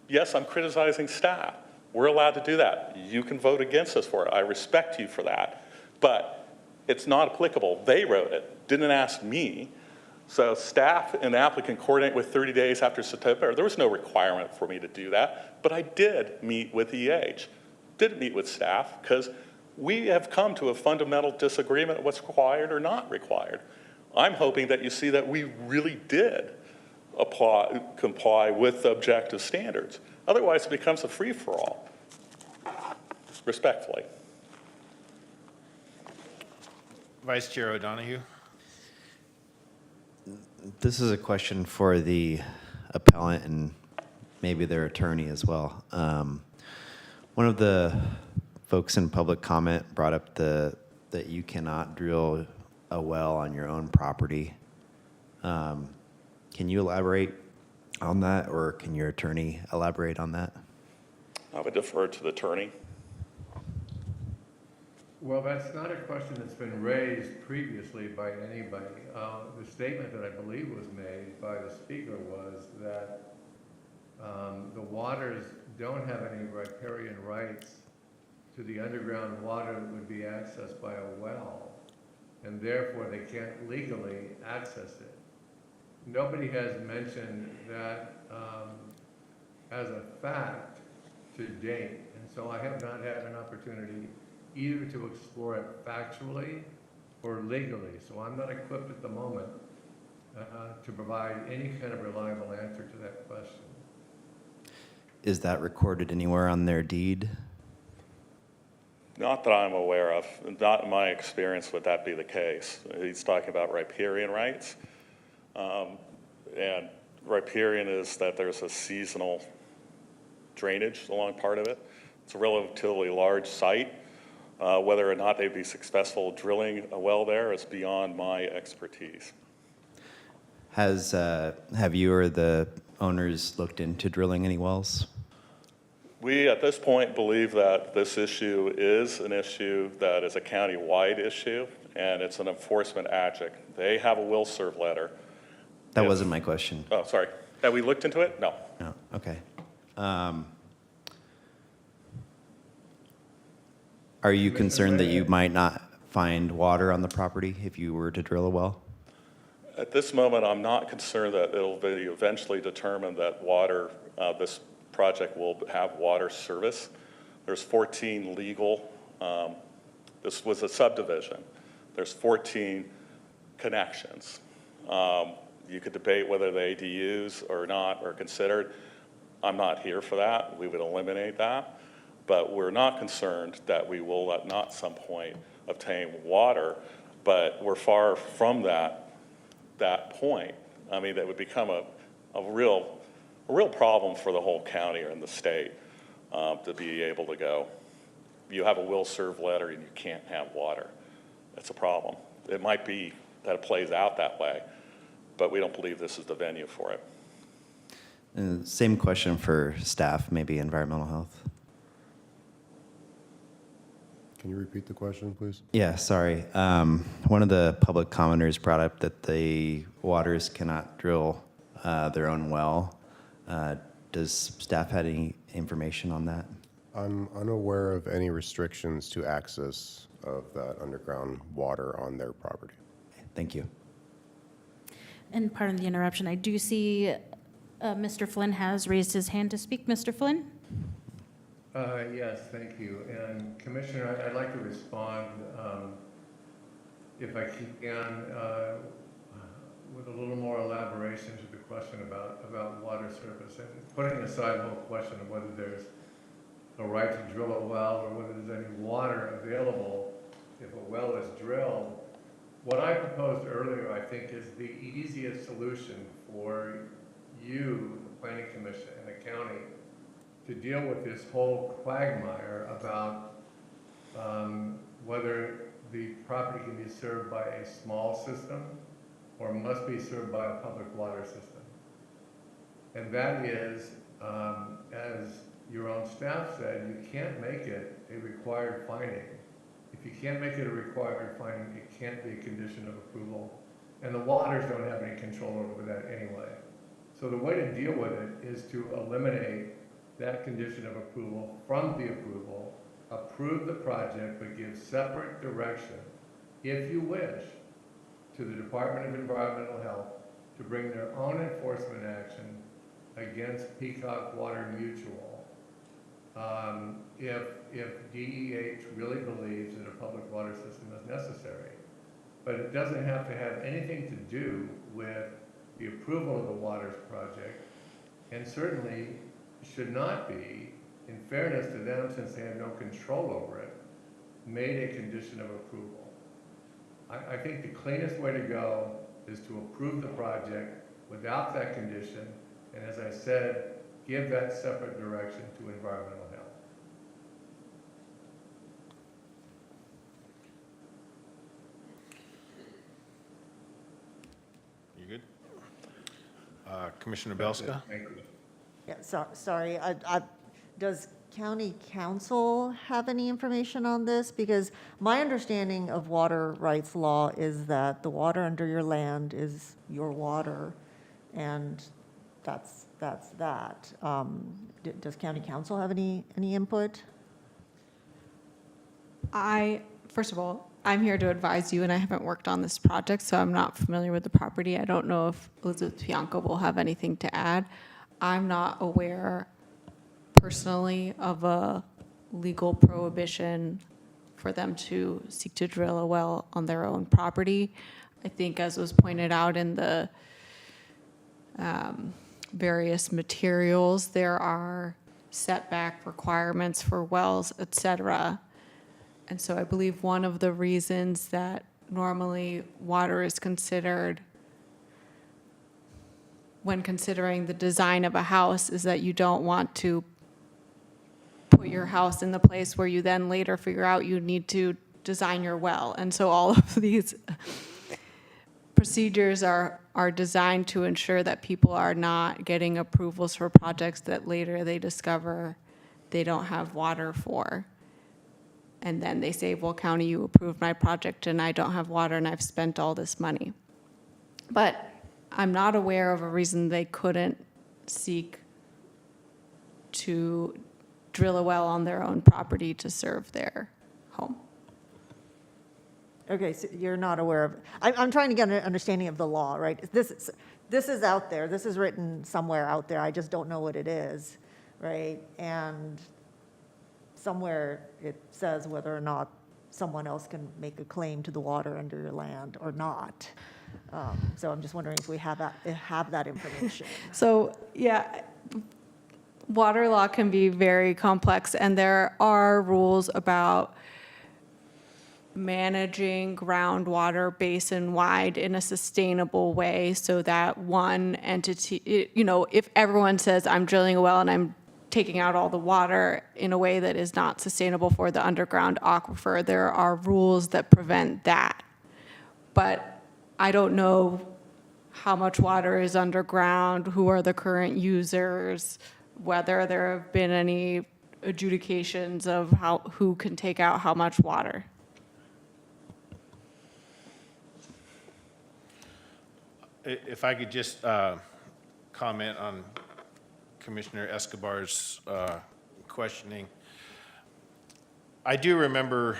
Yes, I'm criticizing staff. We're allowed to do that. You can vote against us for it. I respect you for that. But it's not applicable. They wrote it, didn't ask me. So staff and applicant coordinate with 30 days after September. There was no requirement for me to do that, but I did meet with EH. Didn't meet with staff because we have come to a fundamental disagreement of what's required or not required. I'm hoping that you see that we really did comply with the objective standards. Otherwise, it becomes a free-for-all, respectfully. Vice Chair O'Donoghue. This is a question for the appellant and maybe their attorney as well. One of the folks in public comment brought up that you cannot drill a well on your own property. Can you elaborate on that, or can your attorney elaborate on that? I would defer to the attorney. Well, that's not a question that's been raised previously by anybody. The statement that I believe was made by the speaker was that the waters don't have any riparian rights to the underground water that would be accessed by a well, and therefore they can't legally access it. Nobody has mentioned that as a fact to date, and so I have not had an opportunity either to explore it factually or legally. So I'm not equipped at the moment to provide any kind of reliable answer to that question. Is that recorded anywhere on their deed? Not that I'm aware of. Not in my experience would that be the case. He's talking about riparian rights. And riparian is that there's a seasonal drainage along part of it. It's a relatively large site. Whether or not they'd be successful drilling a well there is beyond my expertise. Have you or the owners looked into drilling any wells? We, at this point, believe that this issue is an issue that is a county-wide issue, and it's an enforcement action. They have a will serve letter. That wasn't my question. Oh, sorry. Have we looked into it? No. No, okay. Are you concerned that you might not find water on the property if you were to drill a well? At this moment, I'm not concerned that it'll be eventually determined that water, this project will have water service. There's 14 legal, this was a subdivision. There's 14 connections. You could debate whether the ADUs or not are considered. I'm not here for that. We would eliminate that. But we're not concerned that we will at not some point obtain water, but we're far from that point. I mean, that would become a real problem for the whole county or in the state to be able to go, you have a will serve letter and you can't have water. That's a problem. It might be that it plays out that way, but we don't believe this is the venue for it. And same question for staff, maybe environmental health. Can you repeat the question, please? Yeah, sorry. One of the public commenters brought up that the waters cannot drill their own well. Does staff have any information on that? I'm unaware of any restrictions to access of that underground water on their property. Thank you. And pardon the interruption, I do see Mr. Flynn has raised his hand to speak. Mr. Flynn? Yes, thank you. And Commissioner, I'd like to respond, if I can, with a little more elaboration to the question about water service. And putting aside the whole question of whether there's a right to drill a well or whether there's any water available if a well is drilled, what I proposed earlier, I think, is the easiest solution for you, the Planning Commission, and the county to deal with this whole quagmire about whether the property can be served by a small system or must be served by a public water system. And that is, as your own staff said, you can't make it a required finding. If you can't make it a required finding, it can't be a condition of approval. And the waters don't have any control over that anyway. So the way to deal with it is to eliminate that condition of approval from the approval, approve the project, but give separate direction, if you wish, to the Department of Environmental Health to bring their own enforcement action against Peacock Water Mutual if DEH really believes that a public water system is necessary. But it doesn't have to have anything to do with the approval of the waters project, and certainly should not be, in fairness to them, since they have no control over it, made a condition of approval. I think the cleanest way to go is to approve the project without that condition, and as I said, give that separate direction to environmental health. You good? Commissioner Belska? Thank you. Yeah, sorry, does county council have any information on this? Because my understanding of water rights law is that the water under your land is your water, and that's that. Does county council have any input? First of all, I'm here to advise you, and I haven't worked on this project, so I'm not familiar with the property. I don't know if Elizabeth Bianco will have anything to add. I'm not aware personally of a legal prohibition for them to seek to drill a well on their own property. I think, as was pointed out in the various materials, there are setback requirements for wells, et cetera. And so I believe one of the reasons that normally water is considered when considering the design of a house is that you don't want to put your house in the place where you then later figure out you need to design your well. And so all of these procedures are designed to ensure that people are not getting approvals for projects that later they discover they don't have water for. And then they say, well, county, you approved my project and I don't have water and I've spent all this money. But I'm not aware of a reason they couldn't seek to drill a well on their own property to serve their home. Okay, so you're not aware of, I'm trying to get an understanding of the law, right? This is out there, this is written somewhere out there, I just don't know what it is, right? And somewhere it says whether or not someone else can make a claim to the water under your land or not. So I'm just wondering if we have that information. So, yeah, water law can be very complex, and there are rules about managing groundwater basin-wide in a sustainable way so that one entity, if everyone says, I'm drilling a well and I'm taking out all the water in a way that is not sustainable for the underground aquifer, there are rules that prevent that. But I don't know how much water is underground, who are the current users, whether there have been any adjudications of who can take out how much water. If I could just comment on Commissioner Escobar's questioning. I do remember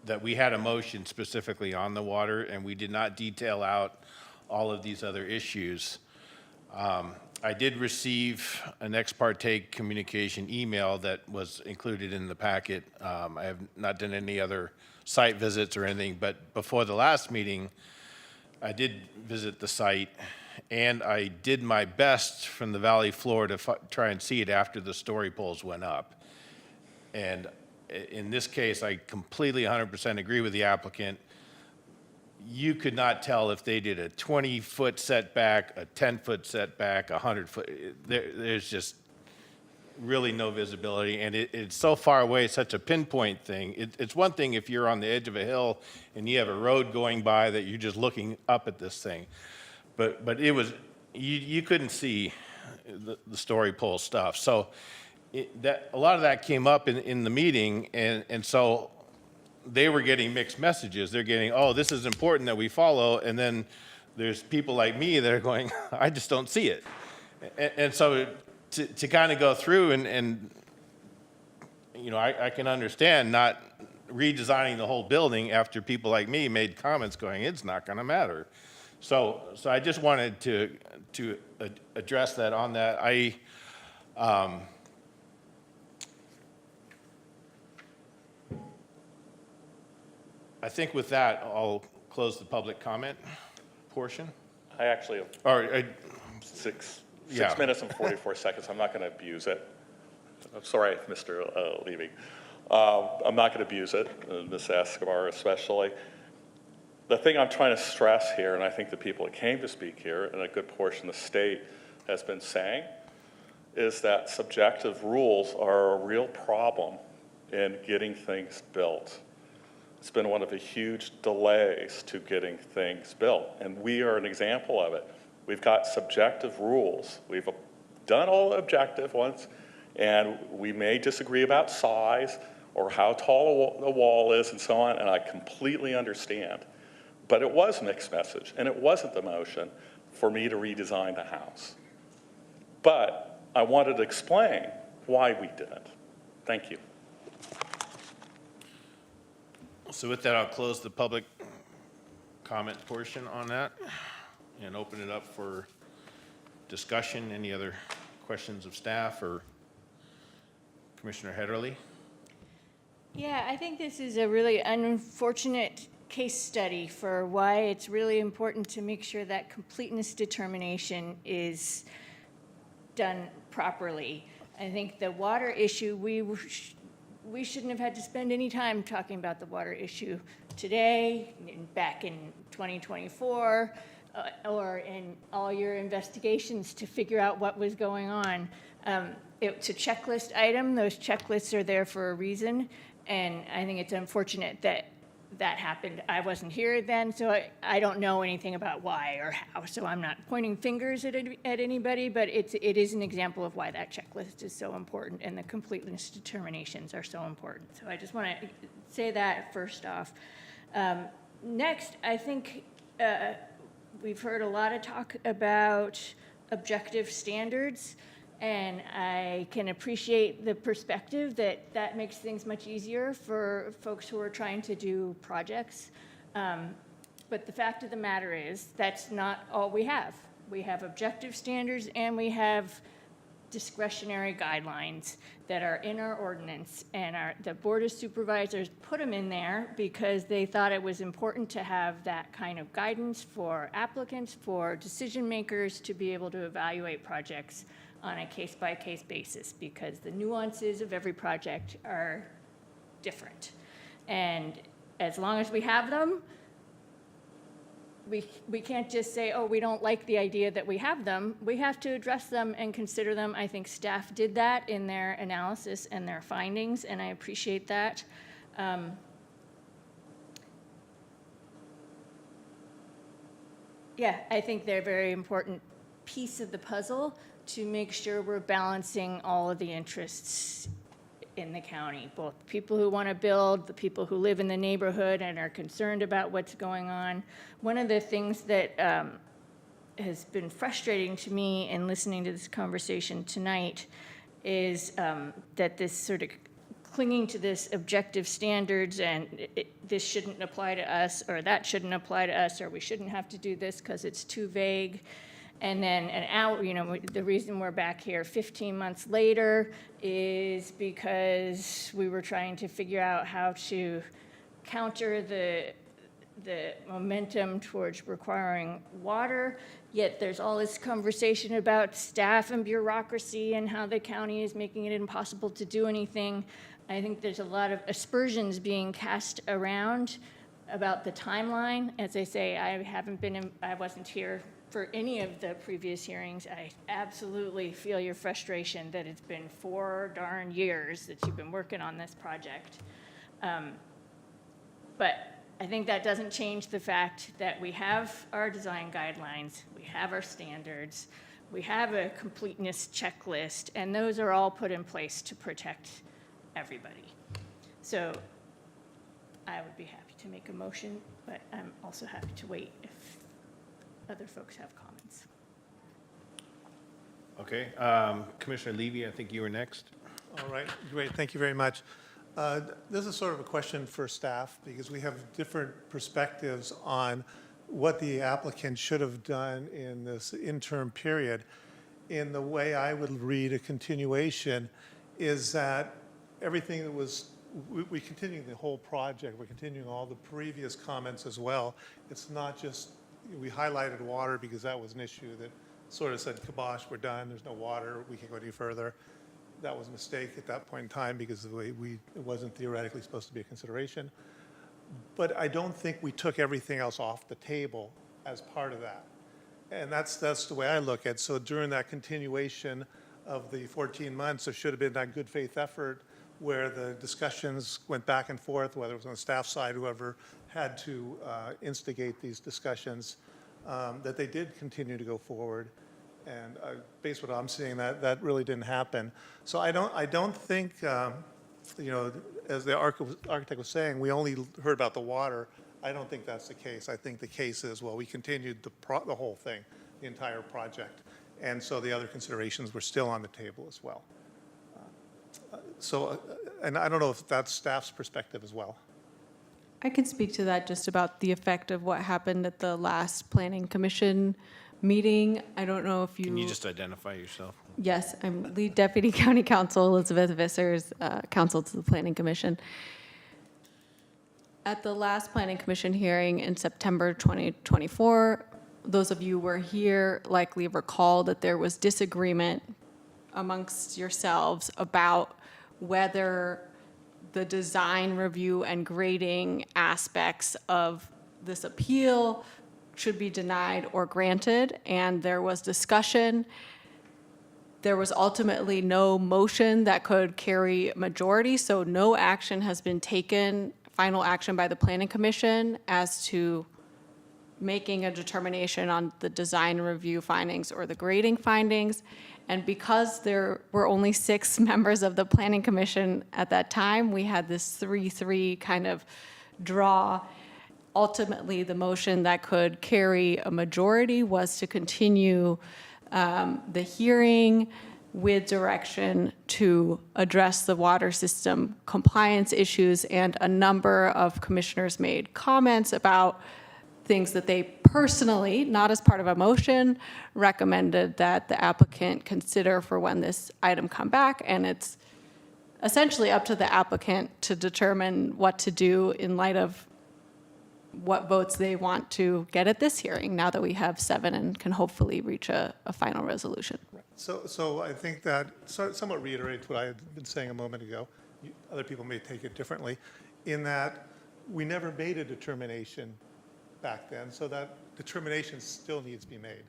that we had a motion specifically on the water, and we did not detail out all of these other issues. I did receive an ex parte communication email that was included in the packet. I have not done any other site visits or anything, but before the last meeting, I did visit the site, and I did my best from the valley floor to try and see it after the story poles went up. And in this case, I completely 100% agree with the applicant. You could not tell if they did a 20-foot setback, a 10-foot setback, 100-foot. There's just really no visibility, and it's so far away, such a pinpoint thing. It's one thing if you're on the edge of a hill and you have a road going by that you're just looking up at this thing. But it was, you couldn't see the story pole stuff. So a lot of that came up in the meeting, and so they were getting mixed messages. They're getting, oh, this is important that we follow, and then there's people like me that are going, I just don't see it. And so to kind of go through and you know, I can understand not redesigning the whole building after people like me made comments going, it's not going to matter. So I just wanted to address that on that. I think with that, I'll close the public comment portion. I actually have Or, six yeah. minutes and 44 seconds. I'm not going to abuse it. I'm sorry, Mr. Levy. I'm not going to abuse it, Ms. Escobar especially. The thing I'm trying to stress here, and I think the people that came to speak here, and a good portion of the state has been saying, is that subjective rules are a real problem in getting things built. It's been one of the huge delays to getting things built, and we are an example of it. We've got subjective rules. We've done all the objective ones, and we may disagree about size or how tall a wall is and so on, and I completely understand. But it was mixed message, and it wasn't the motion for me to redesign the house. But I wanted to explain why we didn't. Thank you. So with that, I'll close the public comment portion on that and open it up for discussion. Any other questions of staff or Commissioner Hederle? Yeah, I think this is a really unfortunate case study for why it's really important to make sure that completeness determination is done properly. I think the water issue, we shouldn't have had to spend any time talking about the water issue today, back in 2024, or in all your investigations to figure out what was going on. It's a checklist item. Those checklists are there for a reason, and I think it's unfortunate that that happened. I wasn't here then, so I don't know anything about why or how, so I'm not pointing fingers at anybody, but it is an example of why that checklist is so important and the completeness determinations are so important. So I just want to say that first off. Next, I think we've heard a lot of talk about objective standards, and I can appreciate the perspective that makes things much easier for folks who are trying to do projects. But the fact of the matter is that's not all we have. We have objective standards and we have discretionary guidelines that are in our ordinance, and the Board of Supervisors put them in there because they thought it was important to have that kind of guidance for applicants, for decision makers to be able to evaluate projects on a case-by-case basis, because the nuances of every project are different. And as long as we have them, we can't just say, oh, we don't like the idea that we have them. We have to address them and consider them. I think staff did that in their analysis and their findings, and I appreciate that. Yeah, I think they're a very important piece of the puzzle to make sure we're balancing all of the interests in the county, both people who want to build, the people who live in the neighborhood and are concerned about what's going on. One of the things that has been frustrating to me in listening to this conversation tonight is that this sort of clinging to this objective standards and this shouldn't apply to us, or that shouldn't apply to us, or we shouldn't have to do this because it's too vague. And then an hour, the reason we're back here 15 months later is because we were trying to figure out how to counter the momentum towards requiring water, yet there's all this conversation about staff and bureaucracy and how the county is making it impossible to do anything. I think there's a lot of aspersions being cast around about the timeline. As I say, I wasn't here for any of the previous hearings. I absolutely feel your frustration that it's been 4 darn years that you've been working on this project. But I think that doesn't change the fact that we have our design guidelines, we have our standards, we have a completeness checklist, and those are all put in place to protect everybody. So I would be happy to make a motion, but I'm also happy to wait if other folks have comments. Okay, Commissioner Levy, I think you were next. All right, great, thank you very much. This is sort of a question for staff because we have different perspectives on what the applicant should have done in this interim period. In the way I would read a continuation is that everything that was, we continue the whole project, we're continuing all the previous comments as well. It's not just, we highlighted water because that was an issue that sort of said, kibosh, we're done, there's no water, we can't go any further. That was a mistake at that point in time because of the way it wasn't theoretically supposed to be a consideration. But I don't think we took everything else off the table as part of that. And that's the way I look at it. So during that continuation of the 14 months, there should have been that good faith effort where the discussions went back and forth, whether it was on the staff side, whoever had to instigate these discussions, that they did continue to go forward. And based on what I'm seeing, that really didn't happen. So I don't think, as the architect was saying, we only heard about the water. I don't think that's the case. I think the case is, well, we continued the whole thing, the entire project. And so the other considerations were still on the table as well. And I don't know if that's staff's perspective as well. I can speak to that just about the effect of what happened at the last Planning Commission meeting. I don't know if you... Can you just identify yourself? Yes, I'm Lead Deputy County Counsel Elizabeth Vissers, Counsel to the Planning Commission. At the last Planning Commission hearing in September 2024, those of you who were here likely recall that there was disagreement amongst yourselves about whether the design review and grading aspects of this appeal should be denied or granted, and there was discussion. There was ultimately no motion that could carry majority, so no action has been taken, final action by the Planning Commission as to making a determination on the design review findings or the grading findings. And because there were only 6 members of the Planning Commission at that time, we had this 3-3 kind of draw. Ultimately, the motion that could carry a majority was to continue the hearing with direction to address the water system compliance issues, and a number of commissioners made comments about things that they personally, not as part of a motion, recommended that the applicant consider for when this item come back. And it's essentially up to the applicant to determine what to do in light of what votes they want to get at this hearing, now that we have 7 and can hopefully reach a final resolution. So I think that somewhat reiterates what I had been saying a moment ago. Other people may take it differently, in that we never made a determination back then, so that determination still needs to be made.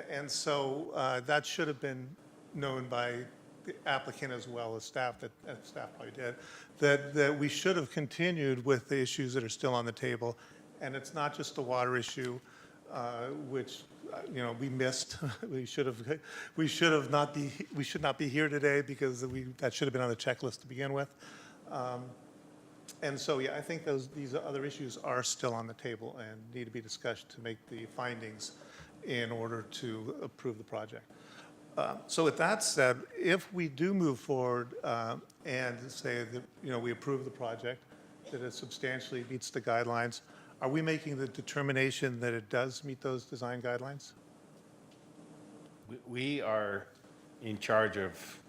And so that should have been known by the applicant as well as staff, that staff probably did, that we should have continued with the issues that are still on the table. And it's not just the water issue, which we missed. we should not be here today because that should have been on the checklist to begin with. And so, yeah, I think these other issues are still on the table and need to be discussed to make the findings. in order to approve the project. So with that said, if we do move forward and say that, we approve the project, that it substantially meets the guidelines, are we making the determination that it does meet those design guidelines? We are in charge of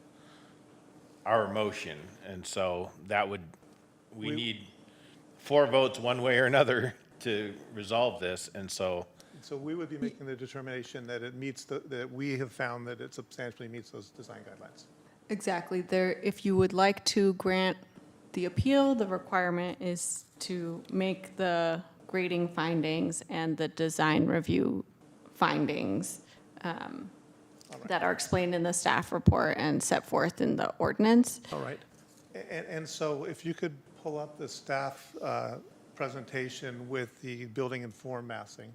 our motion, and so we need 4 votes one way or another to resolve this, and so. So we would be making the determination that it meets that we have found that it substantially meets those design guidelines. Exactly. If you would like to grant the appeal, the requirement is to make the grading findings and the design review findings that are explained in the staff report and set forth in the ordinance. All right. And so if you could pull up the staff presentation with the building and form massing.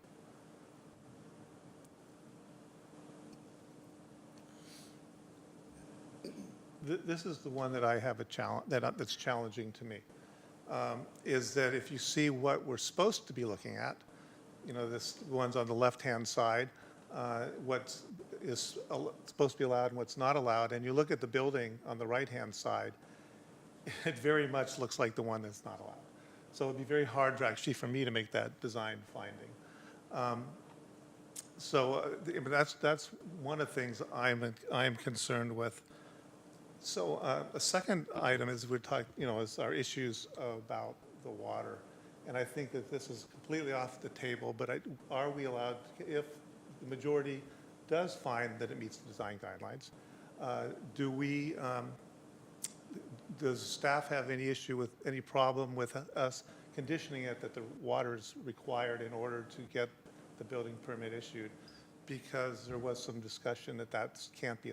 This is the one that I have a challenge, that's challenging to me, is that if you see what we're supposed to be looking at, this one's on the left-hand side, what is supposed to be allowed and what's not allowed, and you look at the building on the right-hand side, it very much looks like the one that's not allowed. So it'd be very hard for me to make that design finding. That's one of the things I'm concerned with. So a second item is is our issues about the water. And I think that this is completely off the table, but are we allowed, if the majority does find that it meets the design guidelines, does staff have any problem with us conditioning it that the water is required in order to get the building permit issued? Because there was some discussion that can't be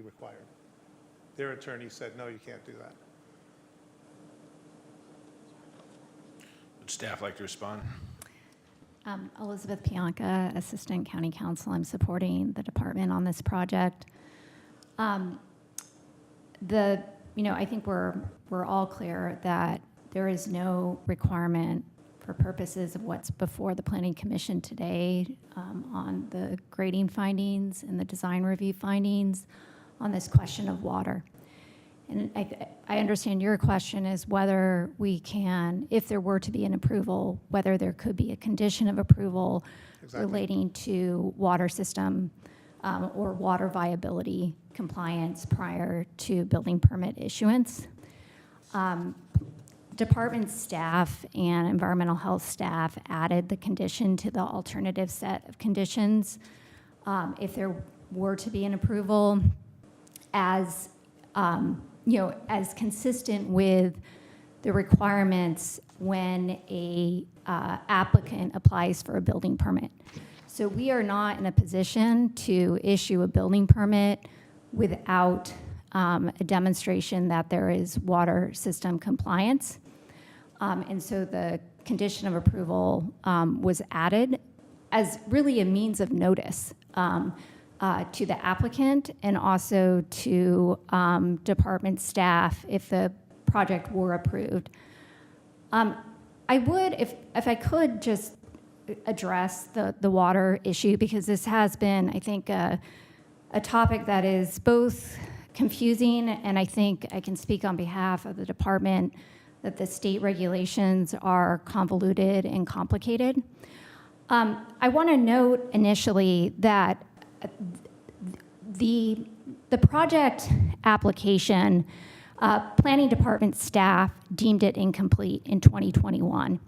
required. Their attorney said, no, you can't do that. Would staff like to respond? Elizabeth Pianca, Assistant County Counsel. I'm supporting the department on this project. I think we're all clear that there is no requirement for purposes of what's before the Planning Commission today on the grading findings and the design review findings on this question of water. And I understand your question is whether we can, if there were to be an approval, whether there could be a condition of approval relating to water system or water viability compliance prior to building permit issuance. Department staff and environmental health staff added the condition to the alternative set of conditions if there were to be an approval as as consistent with the requirements when a applicant applies for a building permit. So we are not in a position to issue a building permit without a demonstration that there is water system compliance. And so the condition of approval was added as really a means of notice to the applicant and also to department staff if the project were approved. I would, if I could, just address the water issue, because this has been, I think, a topic that is both confusing, and I think I can speak on behalf of the department that the state regulations are convoluted and complicated. I want to note initially that the project application, planning department staff deemed it incomplete in 2021.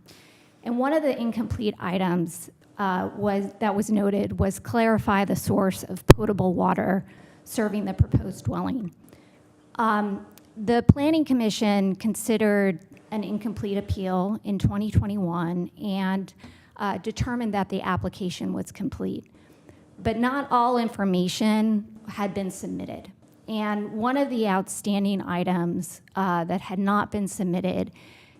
And one of the incomplete items that was noted was clarify the source of potable water serving the proposed dwelling. The Planning Commission considered an incomplete appeal in 2021 and determined that the application was complete. But not all information had been submitted. And one of the outstanding items that had not been submitted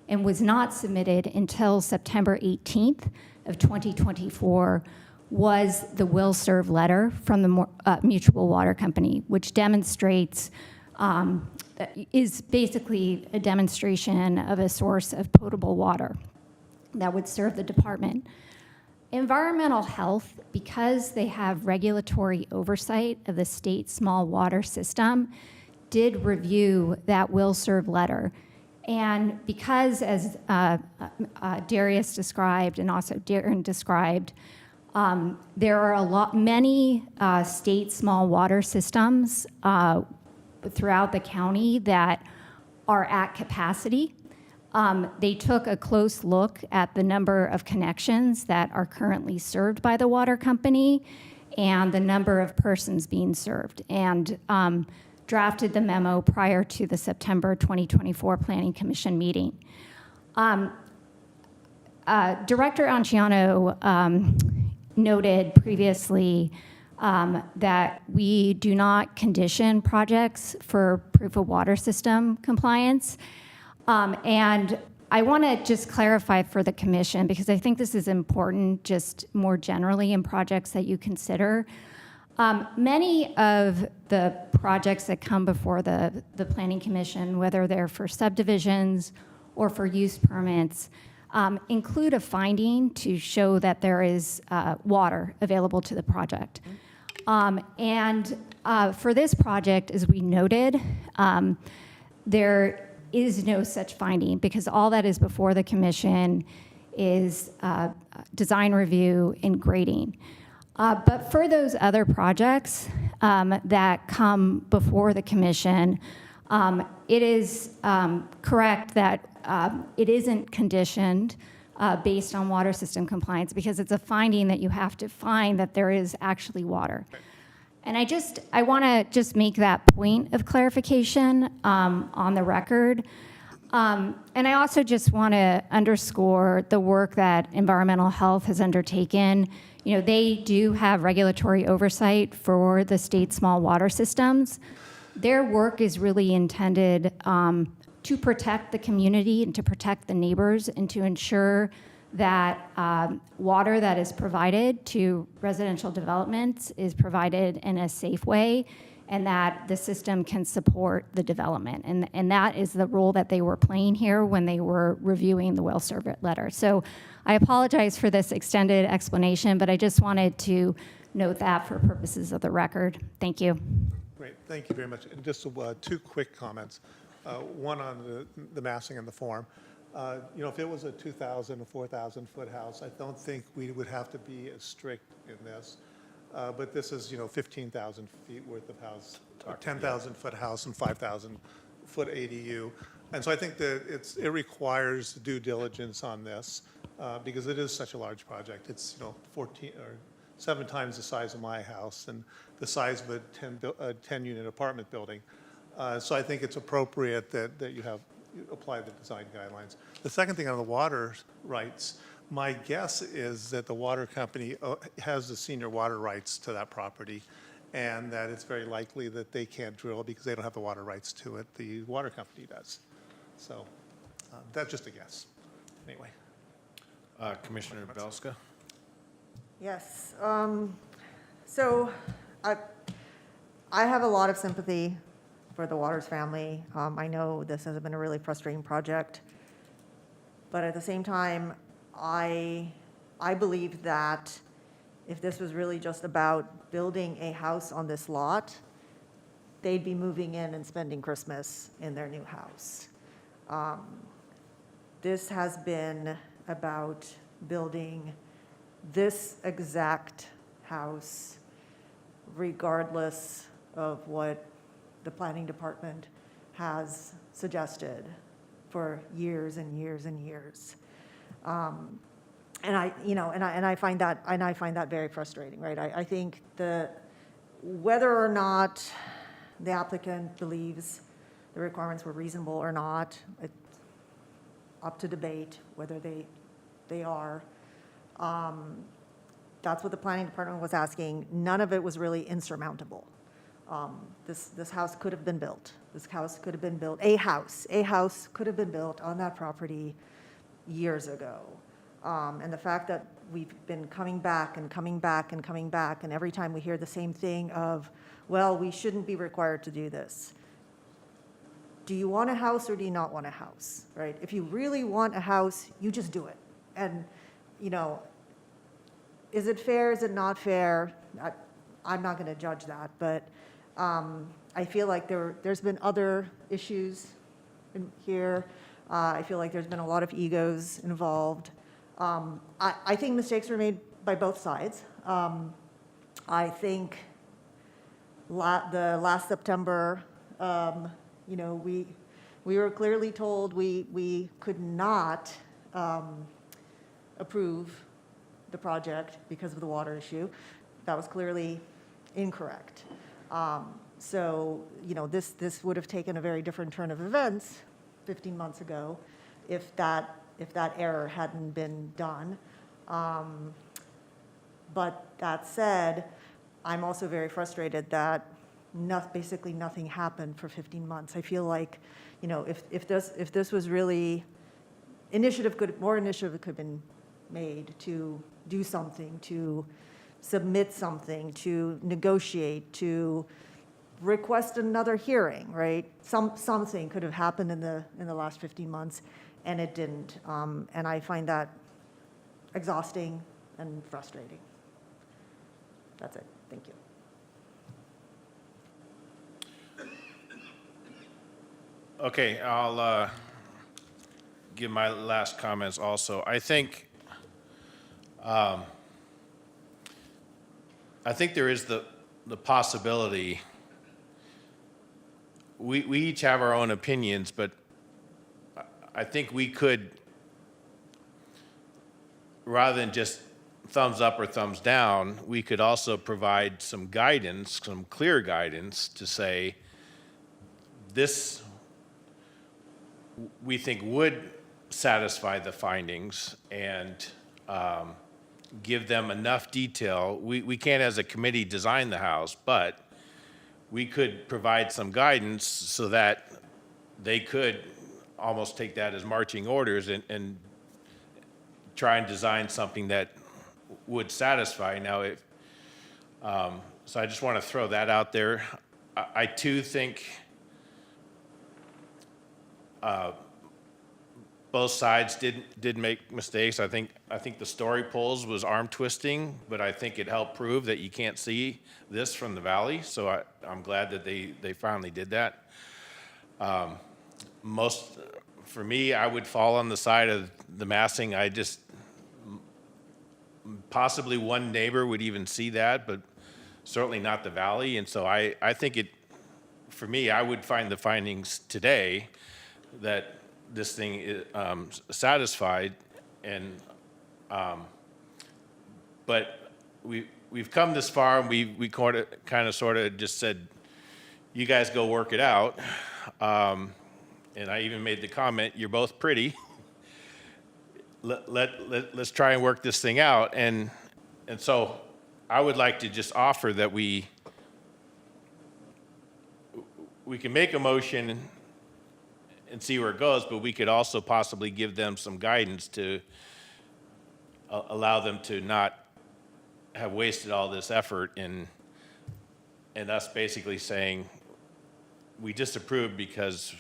and was not submitted until September 18th of 2024 was the will serve letter from the Mutual Water Company, which demonstrates, is basically a demonstration of a source of potable water that would serve the department. Environmental health, because they have regulatory oversight of the state small water system, did review that will serve letter. And because, as Darius described and also Darren described, there are many state small water systems throughout the county that are at capacity. They took a close look at the number of connections that are currently served by the water company and the number of persons being served, and drafted the memo prior to the September 2024 Planning Commission meeting. Director Anciano noted previously that we do not condition projects for proof of water system compliance. And I want to just clarify for the commission, because I think this is important just more generally in projects that you consider. Many of the projects that come before the Planning Commission, whether they're for subdivisions or for use permits, include a finding to show that there is water available to the project. And for this project, as we noted, there is no such finding, because all that is before the commission is design review and grading. But for those other projects that come before the commission, it is correct that it isn't conditioned based on water system compliance, because it's a finding that you have to find that there is actually water. And I want to just make that point of clarification on the record. And I also just want to underscore the work that environmental health has undertaken. You know, they do have regulatory oversight for the state small water systems. Their work is really intended to protect the community and to protect the neighbors and to ensure that water that is provided to residential developments is provided in a safe way, and that the system can support the development. And that is the role that they were playing here when they were reviewing the will serve letter. So I apologize for this extended explanation, but I just wanted to note that for purposes of the record. Thank you. Great, thank you very much. And just two quick comments. One on the massing and the form. You know, if it was a 2,000 or 4,000 foot house, I don't think we would have to be as strict in this. But this is, you know, 15,000 feet worth of house, or 10,000 foot house and 5,000 foot ADU. And so I think that it requires due diligence on this because it is such a large project. It's, you know, 7 times the size of my house and the size of a 10-unit apartment building. So I think it's appropriate that you apply the design guidelines. The second thing on the water rights, my guess is that the water company has the senior water rights to that property, and that it's very likely that they can't drill because they don't have the water rights to it. The water company does. So that's just a guess. Anyway. Commissioner Belska. Yes. So I have a lot of sympathy for the Waters family. I know this has been a really frustrating project, but at the same time, I believe that if this was really just about building a house on this lot, they'd be moving in and spending Christmas in their new house. This has been about building this exact house regardless of what the planning department has suggested for years and years and years. And I find that very frustrating, right? I think whether or not the applicant believes the requirements were reasonable or not, it's up to debate whether they are. That's what the planning department was asking. None of it was really insurmountable. This house could have been built. This house could have been built. A house could have been built on that property years ago. And the fact that we've been coming back and coming back and coming back, and every time we hear the same thing of, well, we shouldn't be required to do this. Do you want a house or do you not want a house, right? If you really want a house, you just do it. And, you know, is it fair, is it not fair? I'm not going to judge that, but I feel like there's been other issues in here. I feel like there's been a lot of egos involved. I think mistakes were made by both sides. I think the last September, you know, we were clearly told we could not approve the project because of the water issue. That was clearly incorrect. So, you know, this would have taken a very different turn of events 15 months ago if that error hadn't been done. But that said, I'm also very frustrated that basically nothing happened for 15 months. I feel like, you know, if this was really more initiative could have been made to do something, to submit something, to negotiate, to request another hearing, right? Something could have happened in the last 15 months, and it didn't. And I find that exhausting and frustrating. That's it. Thank you. Okay, I'll give my last comments also. I think there is the possibility. We each have our own opinions, but I think we could, rather than just thumbs up or thumbs down, we could also provide some guidance, some clear guidance to say, this we think would satisfy the findings and give them enough detail. We can't, as a committee, design the house, but we could provide some guidance so that they could almost take that as marching orders and try and design something that would satisfy. Now, so I just want to throw that out there. I too think both sides did make mistakes. I think the story polls was arm twisting, but I think it helped prove that you can't see this from the valley. So I'm glad that they finally did that. For me, I would fall on the side of the massing. Possibly one neighbor would even see that, but certainly not the valley. And so I think for me, I would find the findings today that this thing is satisfied, but we've come this far, and we kind of sort of just said, you guys go work it out. And I even made the comment, you're both pretty. Let's try and work this thing out. And so I would like to just offer that we can make a motion and see where it goes, but we could also possibly give them some guidance to allow them to not have wasted all this effort and us basically saying, we disapprove because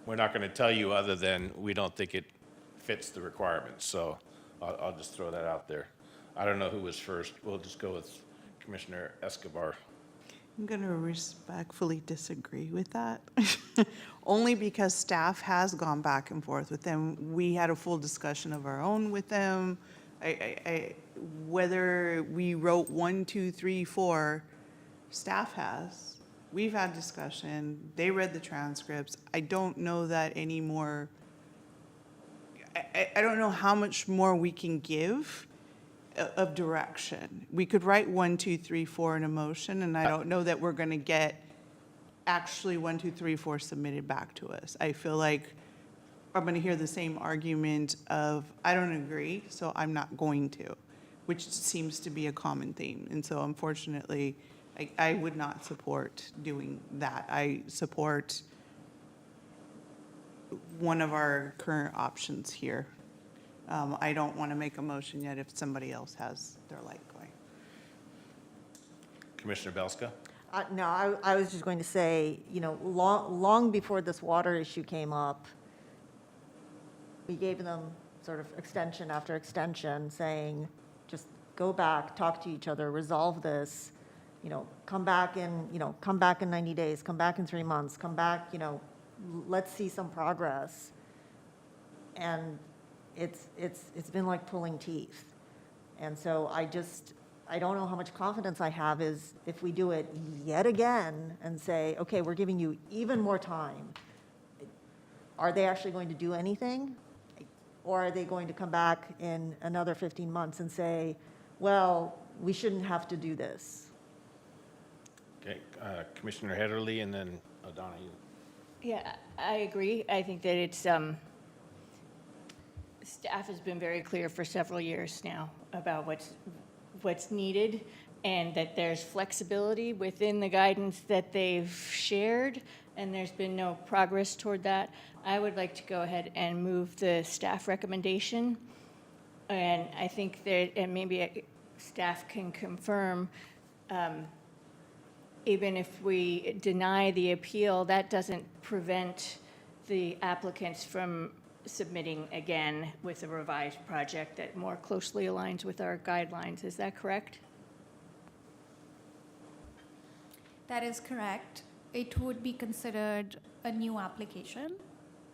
we're not going to tell you other than we don't think it fits the requirements. So I'll just throw that out there. I don't know who was first. We'll just go with Commissioner Escobar. I'm going to respectfully disagree with that, only because staff has gone back and forth with them. We had a full discussion of our own with them. Whether we wrote 1, 2, 3, 4, staff has. We've had discussion. They read the transcripts. I don't know that anymore. I don't know how much more we can give of direction. We could write 1, 2, 3, 4 in a motion, and I don't know that we're going to get actually 1, 2, 3, 4 submitted back to us. I feel like I'm going to hear the same argument of, I don't agree, so I'm not going to, which seems to be a common theme. And so unfortunately, I would not support doing that. I support one of our current options here. I don't want to make a motion yet if somebody else has their light going. Commissioner Belska? No, I was just going to say, you know, long before this water issue came up, we gave them sort of extension after extension saying, just go back, talk to each other, resolve this, come back in 90 days, come back in 3 months, come back, let's see some progress. And it's been like pulling teeth. And so I don't know how much confidence I have is if we do it yet again and say, okay, we're giving you even more time. Are they actually going to do anything? Or are they going to come back in another 15 months and say, well, we shouldn't have to do this? Okay, Commissioner Heatherly and then Donahue. Yeah, I agree. I think that it's, staff has been very clear for several years now about what's needed, and that there's flexibility within the guidance that they've shared, and there's been no progress toward that. I would like to go ahead and move the staff recommendation. And I think that, and maybe staff can confirm, even if we deny the appeal, that doesn't prevent the applicants from submitting again with a revised project that more closely aligns with our guidelines. Is that correct? That is correct. It would be considered a new application,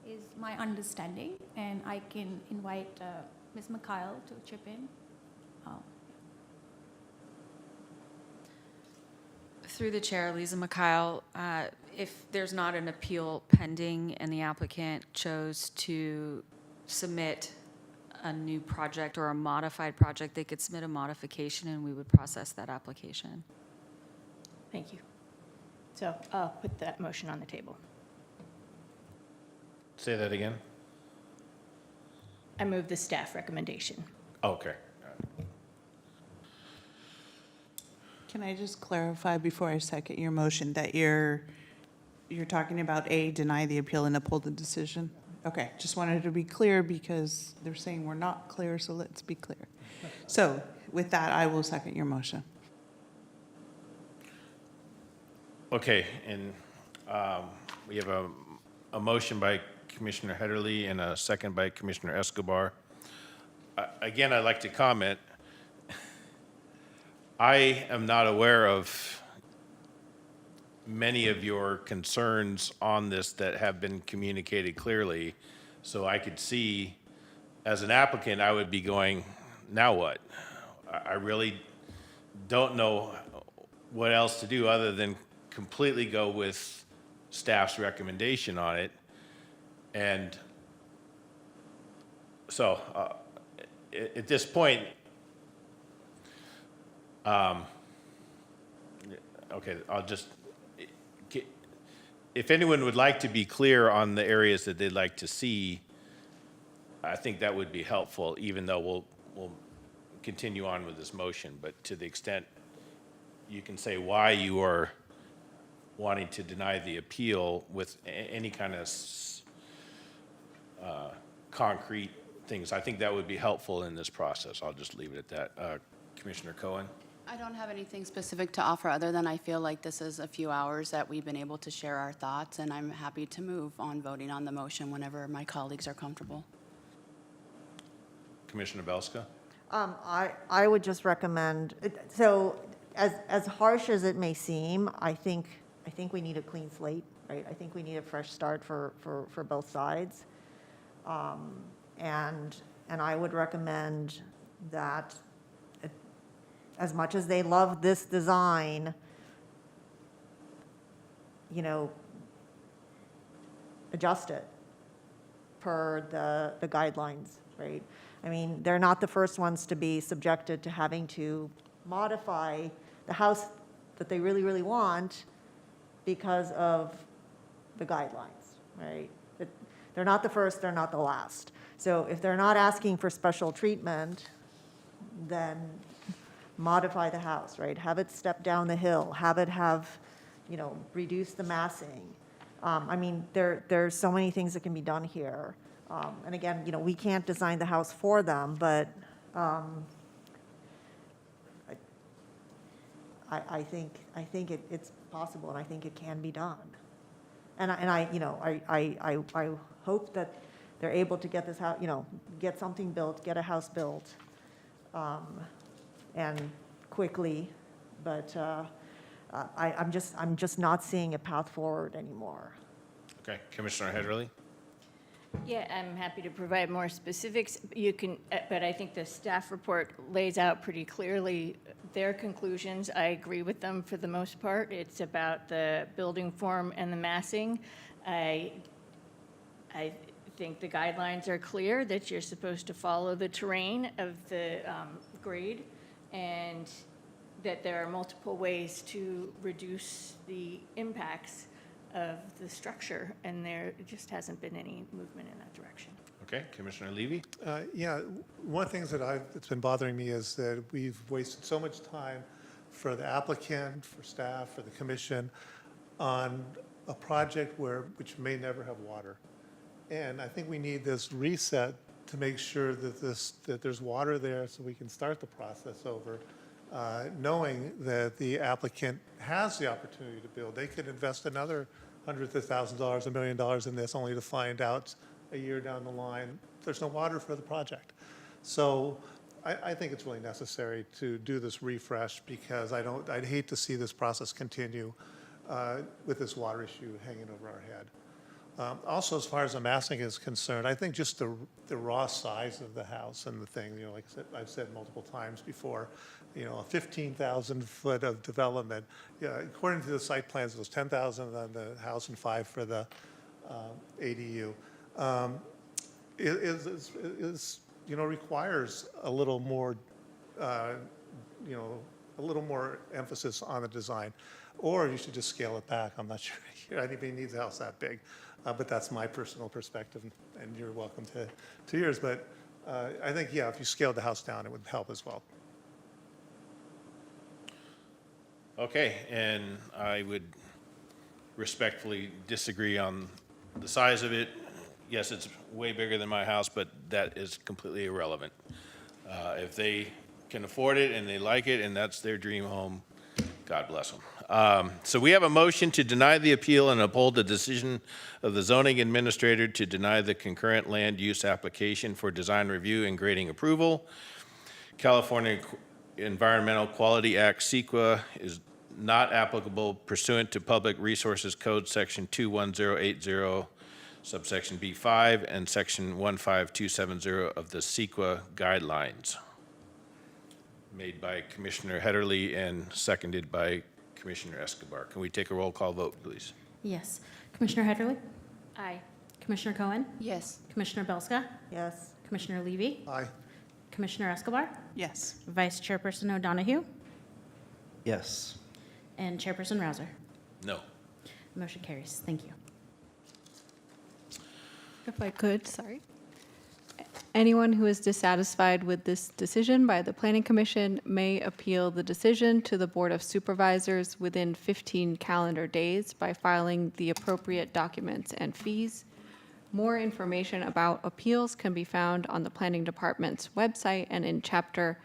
is my understanding, and I can invite Ms. McKyle to chip in. Through the chair, Lisa McKyle, if there's not an appeal pending and the applicant chose to submit a new project or a modified project, they could submit a modification and we would process that application. Thank you. So I'll put that motion on the table. Say that again? I move the staff recommendation. Okay. Can I just clarify before I second your motion that you're talking about A, deny the appeal and uphold the decision? Okay, just wanted to be clear because they're saying we're not clear, so let's be clear. So with that, I will second your motion. Okay, and we have a motion by Commissioner Heatherly and a second by Commissioner Escobar. Again, I'd like to comment. I am not aware of many of your concerns on this that have been communicated clearly. So I could see, as an applicant, I would be going, now what? I really don't know what else to do other than completely go with staff's recommendation on it. And so at this point, okay, if anyone would like to be clear on the areas that they'd like to see, I think that would be helpful, even though we'll continue on with this motion. But to the extent you can say why you are wanting to deny the appeal with any kind of concrete things, I think that would be helpful in this process. I'll just leave it at that. Commissioner Cohen? I don't have anything specific to offer other than I feel like this is a few hours that we've been able to share our thoughts, and I'm happy to move on voting on the motion whenever my colleagues are comfortable. Commissioner Belska? I would just recommend, so as harsh as it may seem, I think we need a clean slate, right? I think we need a fresh start for both sides. And I would recommend that as much as they love this design, adjust it per the guidelines, right? I mean, they're not the first ones to be subjected to having to modify the house that they really, really want because of the guidelines, right? They're not the first, they're not the last. So if they're not asking for special treatment, then modify the house, right? Have it step down the hill, have it reduce the massing. I mean, there's so many things that can be done here. And again, we can't design the house for them, but I think it's possible, and I think it can be done. And I hope that they're able to get this house, get something built, get a house built and quickly, but I'm just not seeing a path forward anymore. Okay, Commissioner Heatherly? Yeah, I'm happy to provide more specifics. You can, but I think the staff report lays out pretty clearly their conclusions. I agree with them for the most part. It's about the building form and the massing. I think the guidelines are clear that you're supposed to follow the terrain of the grade, and that there are multiple ways to reduce the impacts of the structure, and there just hasn't been any movement in that direction. Okay, Commissioner Levy? Yeah, one of the things that's been bothering me is that we've wasted so much time for the applicant, for staff, for the commission, on a project which may never have water. And I think we need this reset to make sure that there's water there so we can start the process over, knowing that the applicant has the opportunity to build. They could invest another hundreds of thousands of dollars, $1 million in this, only to find out a year down the line there's no water for the project. So I think it's really necessary to do this refresh, because I'd hate to see this process continue with this water issue hanging over our head. Also, as far as the massing is concerned, I think just the raw size of the house and the thing, like I've said multiple times before, a 15,000 foot of development, according to the site plans, it was 10,000 on the house and 5 for the ADU. Requires a little more, a little more emphasis on the design, or you should just scale it back. I'm not sure anybody needs a house that big, but that's my personal perspective, and you're welcome to yours. But I think, yeah, if you scaled the house down, it would help as well. Okay, and I would respectfully disagree on the size of it. Yes, it's way bigger than my house, but that is completely irrelevant. If they can afford it and they like it and that's their dream home, God bless them. So we have a motion to deny the appeal and uphold the decision of the zoning administrator to deny the concurrent land use application for design review and grading approval. California Environmental Quality Act, CEQA, is not applicable pursuant to Public Resources Code Section 21080, subsection B5, and Section 15270 of the CEQA guidelines. Made by Commissioner Heatherly and seconded by Commissioner Escobar. Can we take a roll call vote, please? Yes. Commissioner Heatherly? Aye. Commissioner Cohen? Yes. Commissioner Belska? Yes. Commissioner Levy? Aye. Commissioner Escobar? Yes. Vice Chairperson O'Donoghue? Yes. And Chairperson Rouser? No. Motion carries. Thank you. If I could, sorry. Anyone who is dissatisfied with this decision by the Planning Commission may appeal the decision to the Board of Supervisors within 15 calendar days by filing the appropriate documents and fees. More information about appeals can be found on the Planning Department's website and in Chapter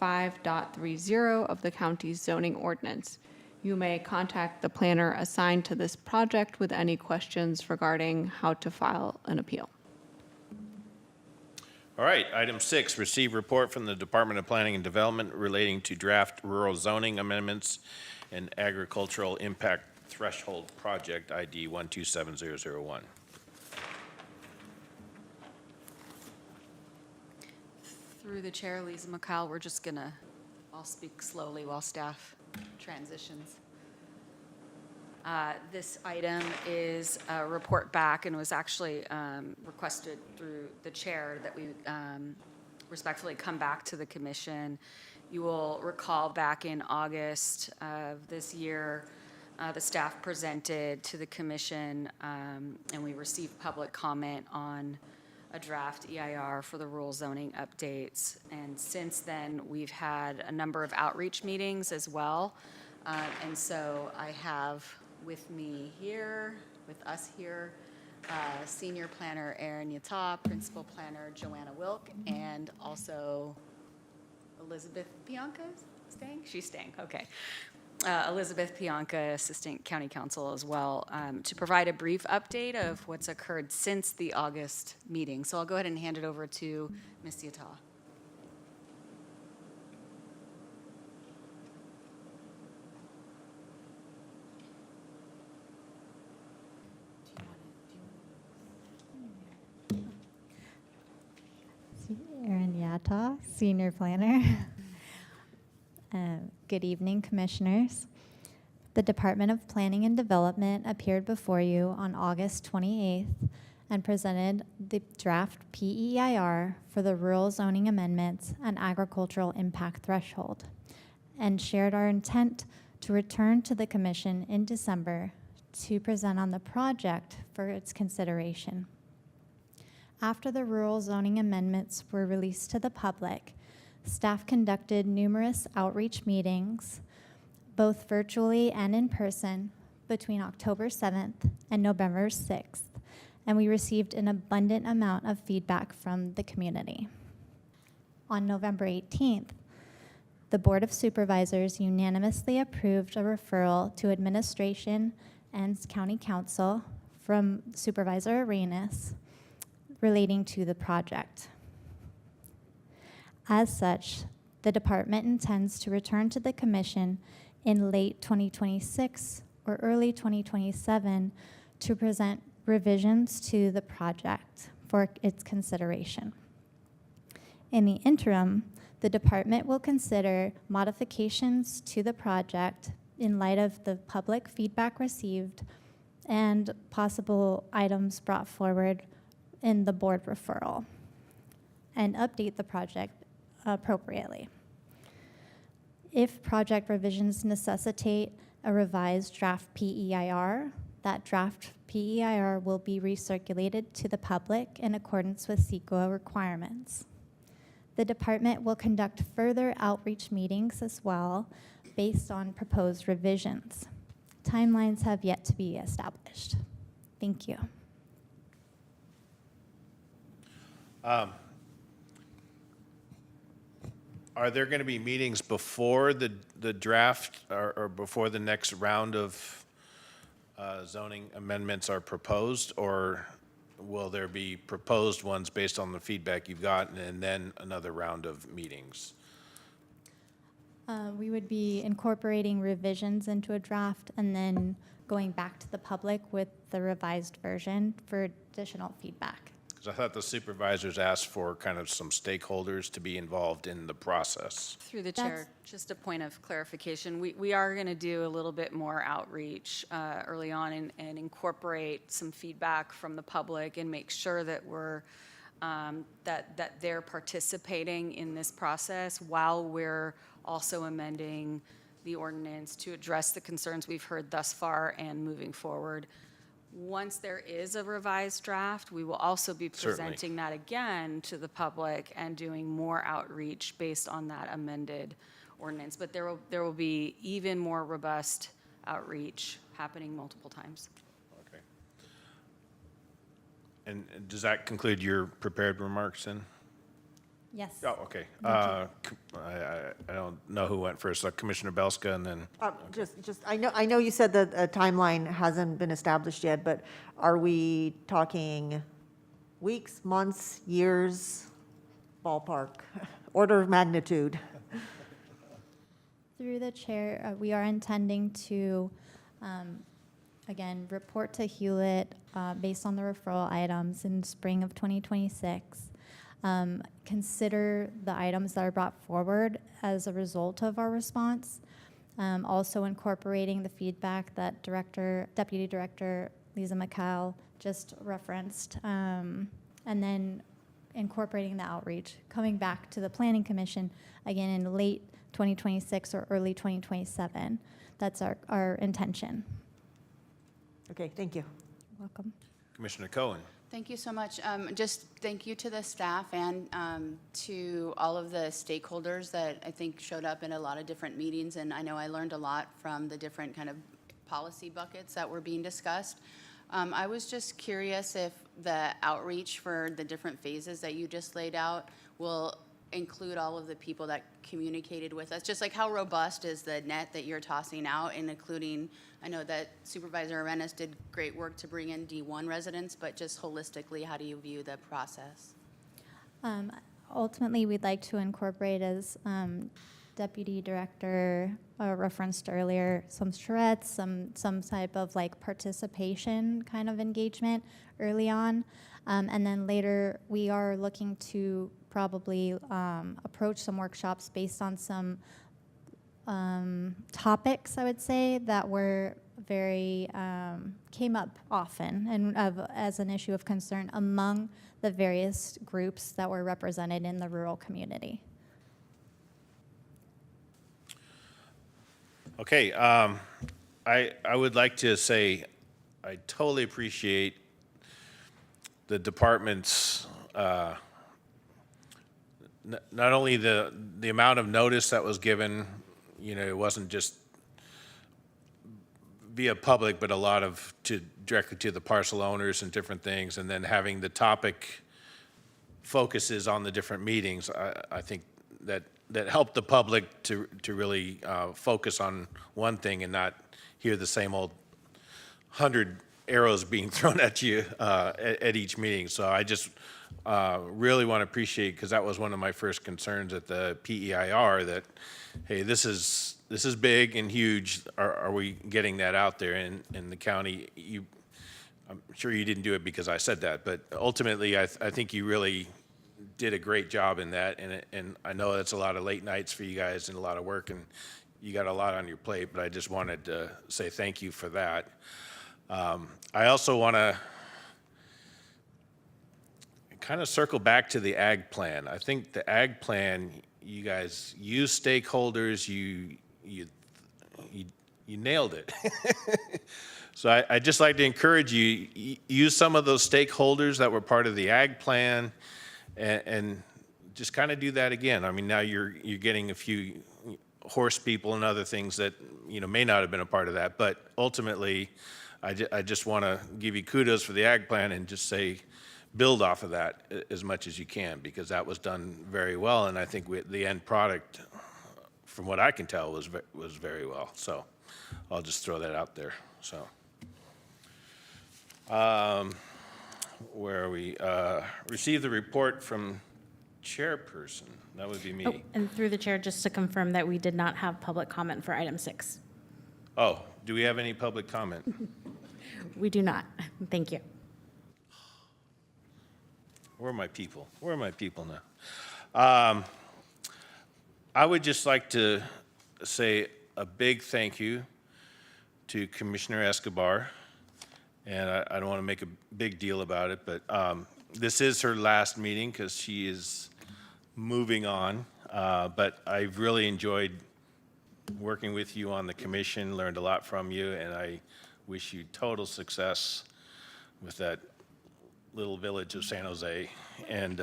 5.30 of the county's zoning ordinance. You may contact the planner assigned to this project with any questions regarding how to file an appeal. All right, item 6, receive report from the Department of Planning and Development relating to draft rural zoning amendments and agricultural impact threshold project ID 127001. Through the chair, Lisa McCall, we're just gonna, I'll speak slowly while staff transitions. This item is a report back and was actually requested through the chair that we respectfully come back to the commission. You will recall back in August of this year, the staff presented to the commission and we received public comment on a draft EIR for the rural zoning updates. And since then, we've had a number of outreach meetings as well. And so I have with me here, with us here, Senior Planner Aaron Yata, Principal Planner Joanna Wilk, and also Elizabeth Pianca staying? She's staying, okay. Elizabeth Pianca, Assistant County Counsel as well, to provide a brief update of what's occurred since the August meeting. So I'll go ahead and hand it over to Ms. Yata. Murtaugh, Senior Planner. Good evening, Commissioners. The Department of Planning and Development appeared before you on August 28th and presented the draft PEIR for the Rural Zoning Amendments and Agricultural Impact Threshold, and shared our intent to return to the Commission in December to present on the project for its consideration. After the rural zoning amendments were released to the public, staff conducted numerous outreach meetings, both virtually and in person, between October 7th and November 6th, and we received an abundant amount of feedback from the community. On November 18th, the Board of Supervisors unanimously approved a referral to administration and County Council from Supervisor Arenas relating to the project. As such, the department intends to return to the Commission in late 2026 or early 2027 to present revisions to the project for its consideration. In the interim, the department will consider modifications to the project in light of the public feedback received and possible items brought forward in the board referral, and update the project appropriately. If project revisions necessitate a revised draft PEIR, that draft PEIR will be recirculated to the public in accordance with CEQA requirements. The department will conduct further outreach meetings as well based on proposed revisions. Timelines have yet to be established. Thank you. Are there going to be meetings before the draft or before the next round of zoning amendments are proposed, or will there be proposed ones based on the feedback you've gotten and then another round of meetings? We would be incorporating revisions into a draft and then going back to the public with the revised version for additional feedback. Because I thought the supervisors asked for kind of some stakeholders to be involved in the process. Through the chair, just a point of clarification. We are going to do a little bit more outreach early on and incorporate some feedback from the public and make sure that we're that they're participating in this process while we're also amending the ordinance to address the concerns we've heard thus far and moving forward. Once there is a revised draft, we will also be presenting that again to the public and doing more outreach based on that amended ordinance. But there will be even more robust outreach happening multiple times. Okay. And does that conclude your prepared remarks then? Yes. Oh, okay. I don't know who went first. Commissioner Belska, and then. I know you said that a timeline hasn't been established yet, but are we talking weeks, months, years, ballpark, order of magnitude? Through the chair, we are intending to, again, report to Hewlett based on the referral items in spring of 2026. Consider the items that are brought forward as a result of our response. Also incorporating the feedback that Deputy Director Lisa McKyle just referenced, and then incorporating the outreach, coming back to the Planning Commission again in late 2026 or early 2027. That's our intention. Okay, thank you. Welcome. Commissioner Cohen. Thank you so much. Just thank you to the staff and to all of the stakeholders that I think showed up in a lot of different meetings. And I know I learned a lot from the different kind of policy buckets that were being discussed. I was just curious if the outreach for the different phases that you just laid out will include all of the people that communicated with us. Just like how robust is the net that you're tossing out, and including, I know that Supervisor Arenas did great work to bring in D1 residents, but just holistically, how do you view the process? Ultimately, we'd like to incorporate, as Deputy Director referenced earlier, some charrettes, some type of like participation kind of engagement early on. And then later, we are looking to probably approach some workshops based on some topics, I would say, that were very, came up often and as an issue of concern among the various groups that were represented in the rural community. Okay, I would like to say I totally appreciate the department's not only the amount of notice that was given, you know, it wasn't just via public, but a lot of directly to the parcel owners and different things, and then having the topic focuses on the different meetings. I think that helped the public to really focus on one thing and not hear the same old 100 arrows being thrown at you at each meeting. So I just really want to appreciate, because that was one of my first concerns at the PEIR, that, hey, this is big and huge. Are we getting that out there in the county? I'm sure you didn't do it because I said that, but ultimately I think you really did a great job in that, and I know that's a lot of late nights for you guys and a lot of work, and you got a lot on your plate, but I just wanted to say thank you for that. I also want to kind of circle back to the ag plan. I think the ag plan, you guys use stakeholders, you nailed it. So I'd just like to encourage you, use some of those stakeholders that were part of the ag plan and just kind of do that again. I mean, now you're getting a few horse people and other things that, you know, may not have been a part of that, but ultimately, I just want to give you kudos for the ag plan and just say, build off of that as much as you can, because that was done very well, and I think the end product, from what I can tell, was very well. So I'll just throw that out there. So where are we? Receive the report from chairperson. That would be me. Oh, and through the chair, just to confirm that we did not have public comment for item 6. Oh, do we have any public comment? We do not. Thank you. Where are my people? Where are my people now? I would just like to say a big thank you to Commissioner Escobar, and I don't want to make a big deal about it, but this is her last meeting because she is moving on, but I've really enjoyed working with you on the commission, learned a lot from you, and I wish you total success with that little village of San Jose. And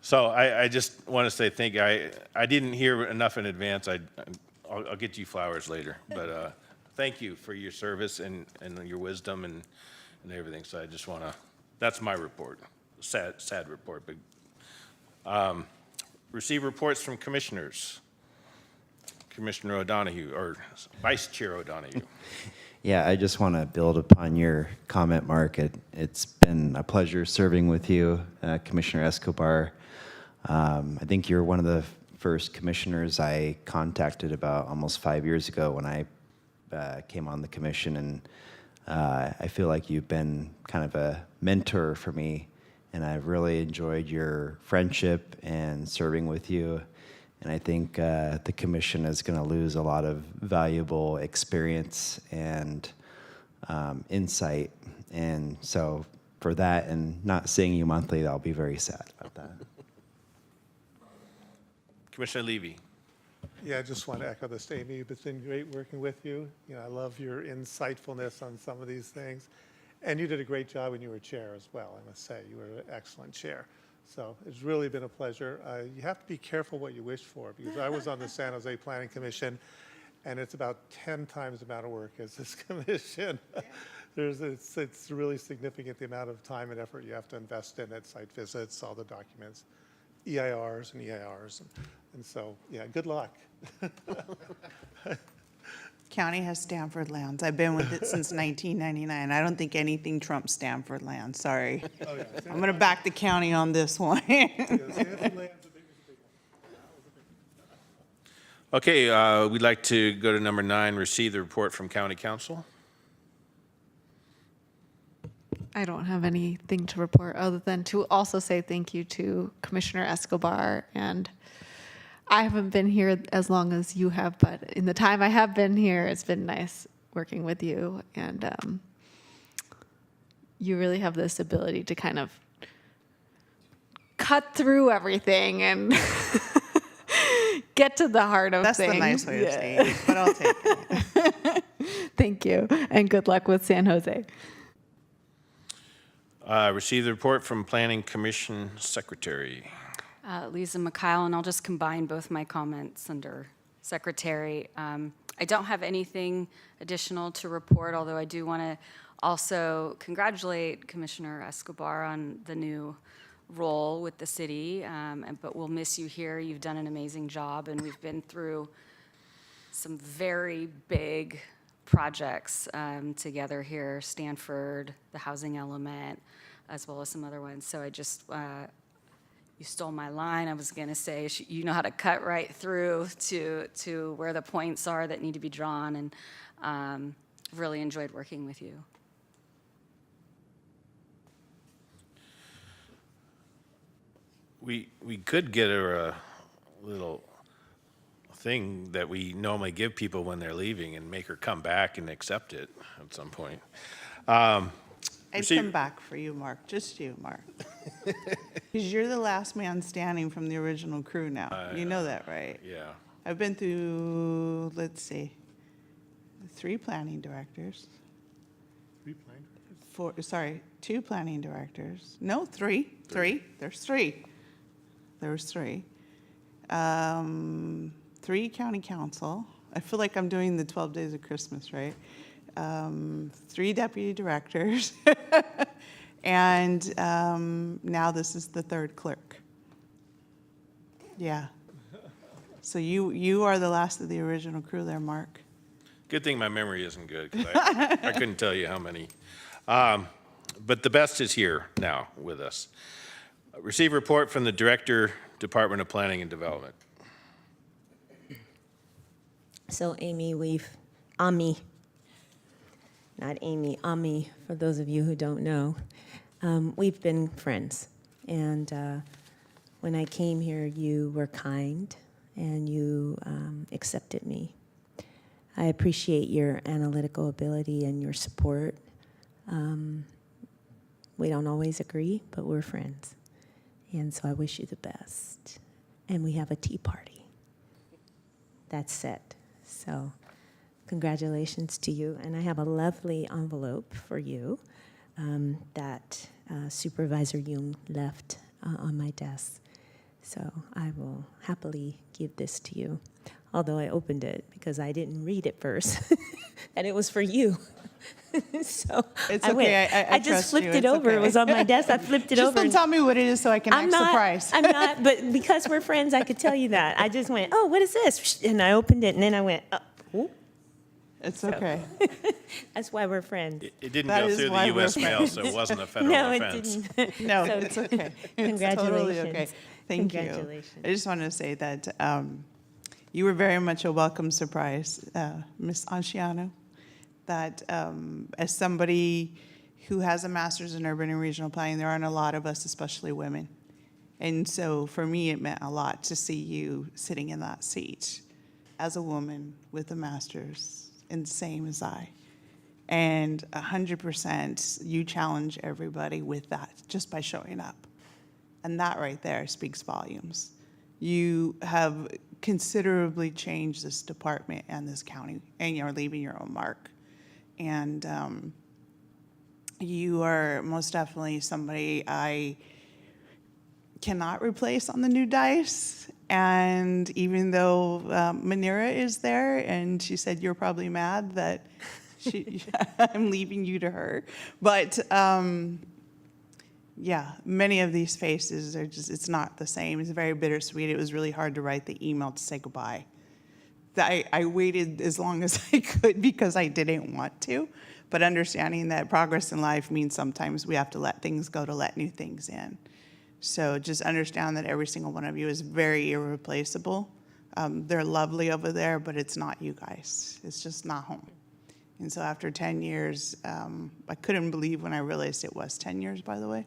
so I just want to say thank you. I didn't hear enough in advance. I'll get you flowers later, but thank you for your service and your wisdom and everything. So I just want to, that's my report, sad report, but receive reports from commissioners. Commissioner O'Donoghue, or Vice Chair O'Donoghue. Yeah, I just want to build upon your comment, Mark. It's been a pleasure serving with you, Commissioner Escobar. I think you're one of the first commissioners I contacted about almost 5 years ago when I came on the commission, and I feel like you've been kind of a mentor for me, and I've really enjoyed your friendship and serving with you. And I think the commission is going to lose a lot of valuable experience and insight. And so for that and not seeing you monthly, I'll be very sad about that. Commissioner Levy. Yeah, I just want to echo this, Amy. It's been great working with you. You know, I love your insightfulness on some of these things. And you did a great job when you were chair as well, I must say. You were an excellent chair. So it's really been a pleasure. You have to be careful what you wish for, because I was on the San Jose Planning Commission, and it's about 10 times the amount of work as this commission. It's really significant, the amount of time and effort you have to invest in it, site visits, all the documents, EIRs and EIRs. And so, yeah, good luck. County has Stanford lands. I've been with it since 1999. I don't think anything trumps Stanford land. Sorry. Oh, yeah. I'm going to back the county on this one. Okay, we'd like to go to number 9, receive the report from County Council. I don't have anything to report other than to also say thank you to Commissioner Escobar. And I haven't been here as long as you have, but in the time I have been here, it's been nice working with you. And you really have this ability to kind of cut through everything and get to the heart of That's things. the nice way of saying it, but I'll take it. Thank you, and good luck with San Jose. Receive the report from Planning Commission Secretary. Lisa Mikhail, and I'll just combine both my comments under Secretary. I don't have anything additional to report, although I do want to also congratulate Commissioner Escobar on the new role with the city, but we'll miss you here. You've done an amazing job, and we've been through some very big projects together here, Stanford, the housing element, as well as some other ones. So I just, you stole my line. I was going to say, you know how to cut right through to where the points are that need to be drawn, and really enjoyed working with you. We could get her a little thing that we normally give people when they're leaving and make her come back and accept it at some point. I'd come back for you, Mark, just you, Mark. Because you're the last man standing from the original crew now. You know that, right? Yeah. I've been through, let's see, 3 planning directors. 2 planning directors. No, 3. 3. There's 3. There was 3. 3 county council. I feel like I'm doing the 12 days of Christmas, right? 3 deputy directors. And now this is the 3rd clerk. Yeah. So you are the last of the original crew there, Mark. Good thing my memory isn't good, because I couldn't tell you how many. But the best is here now with us. Receive report from the Director, Department of Planning and Development. So Amy, Ami, not Amy, Ami, for those of you who don't know, we've been friends. And when I came here, you were kind and you accepted me. I appreciate your analytical ability and your support. We don't always agree, but we're friends. And so I wish you the best. And we have a tea party. That's set. So congratulations to you. And I have a lovely envelope for you that Supervisor Jung left on my desk. So I will happily give this to you, although I opened it because I didn't read it first, and it was for you. So It's I okay. I just flipped it over. Okay. It was on my desk. I flipped it just over. Just don't tell me what it is so I can act surprised. I'm not, but because we're friends, I could tell you that. I just went, oh, what is this? And I opened it, and then I went, oh. It's okay. That's why we're friends. It didn't go through the U.S. mail, so it wasn't a federal offense. No, it didn't. No, So, it's okay. Congratulations. It's totally okay. Thank you. Congratulations. I just wanted to say that you were very much a welcome surprise, Ms. Anciano, that as somebody who has a master's in urban and regional planning, there aren't a lot of us, especially women. And so for me, it meant a lot to see you sitting in that seat as a woman with a master's, and same as I. And 100% you challenge everybody with that just by showing up. And that right there speaks volumes. You have considerably changed this department and this county, and you're leaving your own mark. And you are most definitely somebody I cannot replace on the new dice. And even though Manira is there, and she said you're probably mad that I'm leaving you to her. But yeah, many of these faces are just, it's not the same. It's very bittersweet. It was really hard to write the email to say goodbye. I waited as long as I could because I didn't want to, but understanding that progress in life means sometimes we have to let things go to let new things in. So just understand that every single one of you is very irreplaceable. They're lovely over there, but it's not you guys. It's just not home. And so after 10 years, I couldn't believe when I realized it was 10 years, by the way.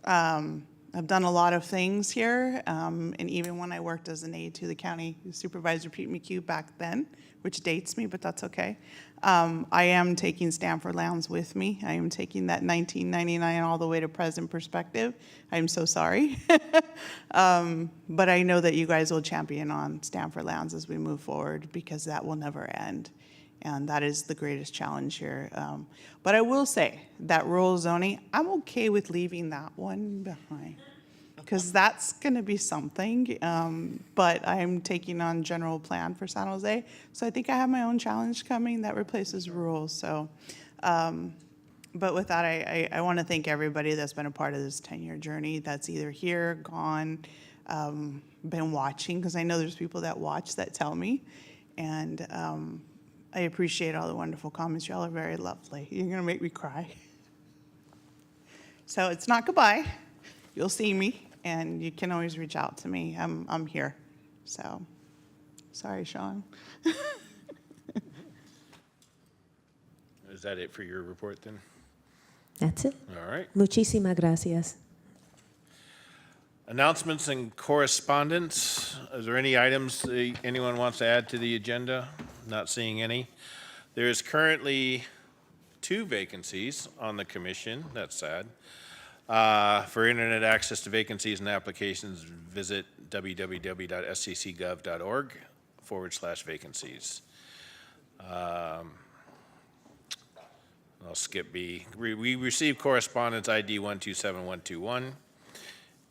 I've done a lot of things here, and even when I worked as an aide to the county supervisor, Pete McHugh, back then, which dates me, but that's okay. I am taking Stanford Lowndes with me. I am taking that 1999 all the way to present perspective. I'm so sorry. But I know that you guys will champion on Stanford Lowndes as we move forward, because that will never end. And that is the greatest challenge here. But I will say that rural zoning, I'm okay with leaving that one behind, because that's going to be something. But I'm taking on general plan for San Jose. So I think I have my own challenge coming that replaces rural. So, but with that, I want to thank everybody that's been a part of this 10-year journey, that's either here, gone, been watching, because I know there's people that watch that tell me. And I appreciate all the wonderful comments. Y'all are very lovely. You're going to make me cry. So it's not goodbye. You'll see me, and you can always reach out to me. I'm here. So, sorry, Sean. Is that it for your report then? That's it. All right. Muchísimas gracias. Announcements and correspondence. Is there any items that anyone wants to add to the agenda? Not seeing any. There is currently 2 vacancies on the commission. That's sad. For internet access to vacancies and applications, visit www.sccgov.org/vacancies. I'll skip B. We received correspondence ID 127121.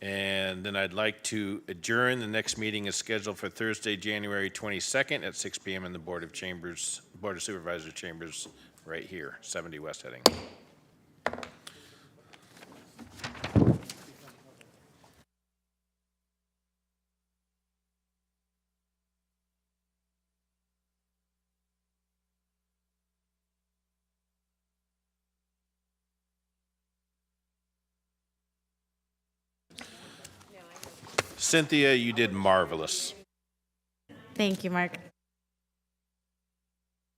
And then I'd like to adjourn. The next meeting is scheduled for Thursday, January 22nd at 6 p.m. in the Board of Supervisors chambers right here, 70 West Heading. Cynthia, you did marvelous. Thank you, Mark.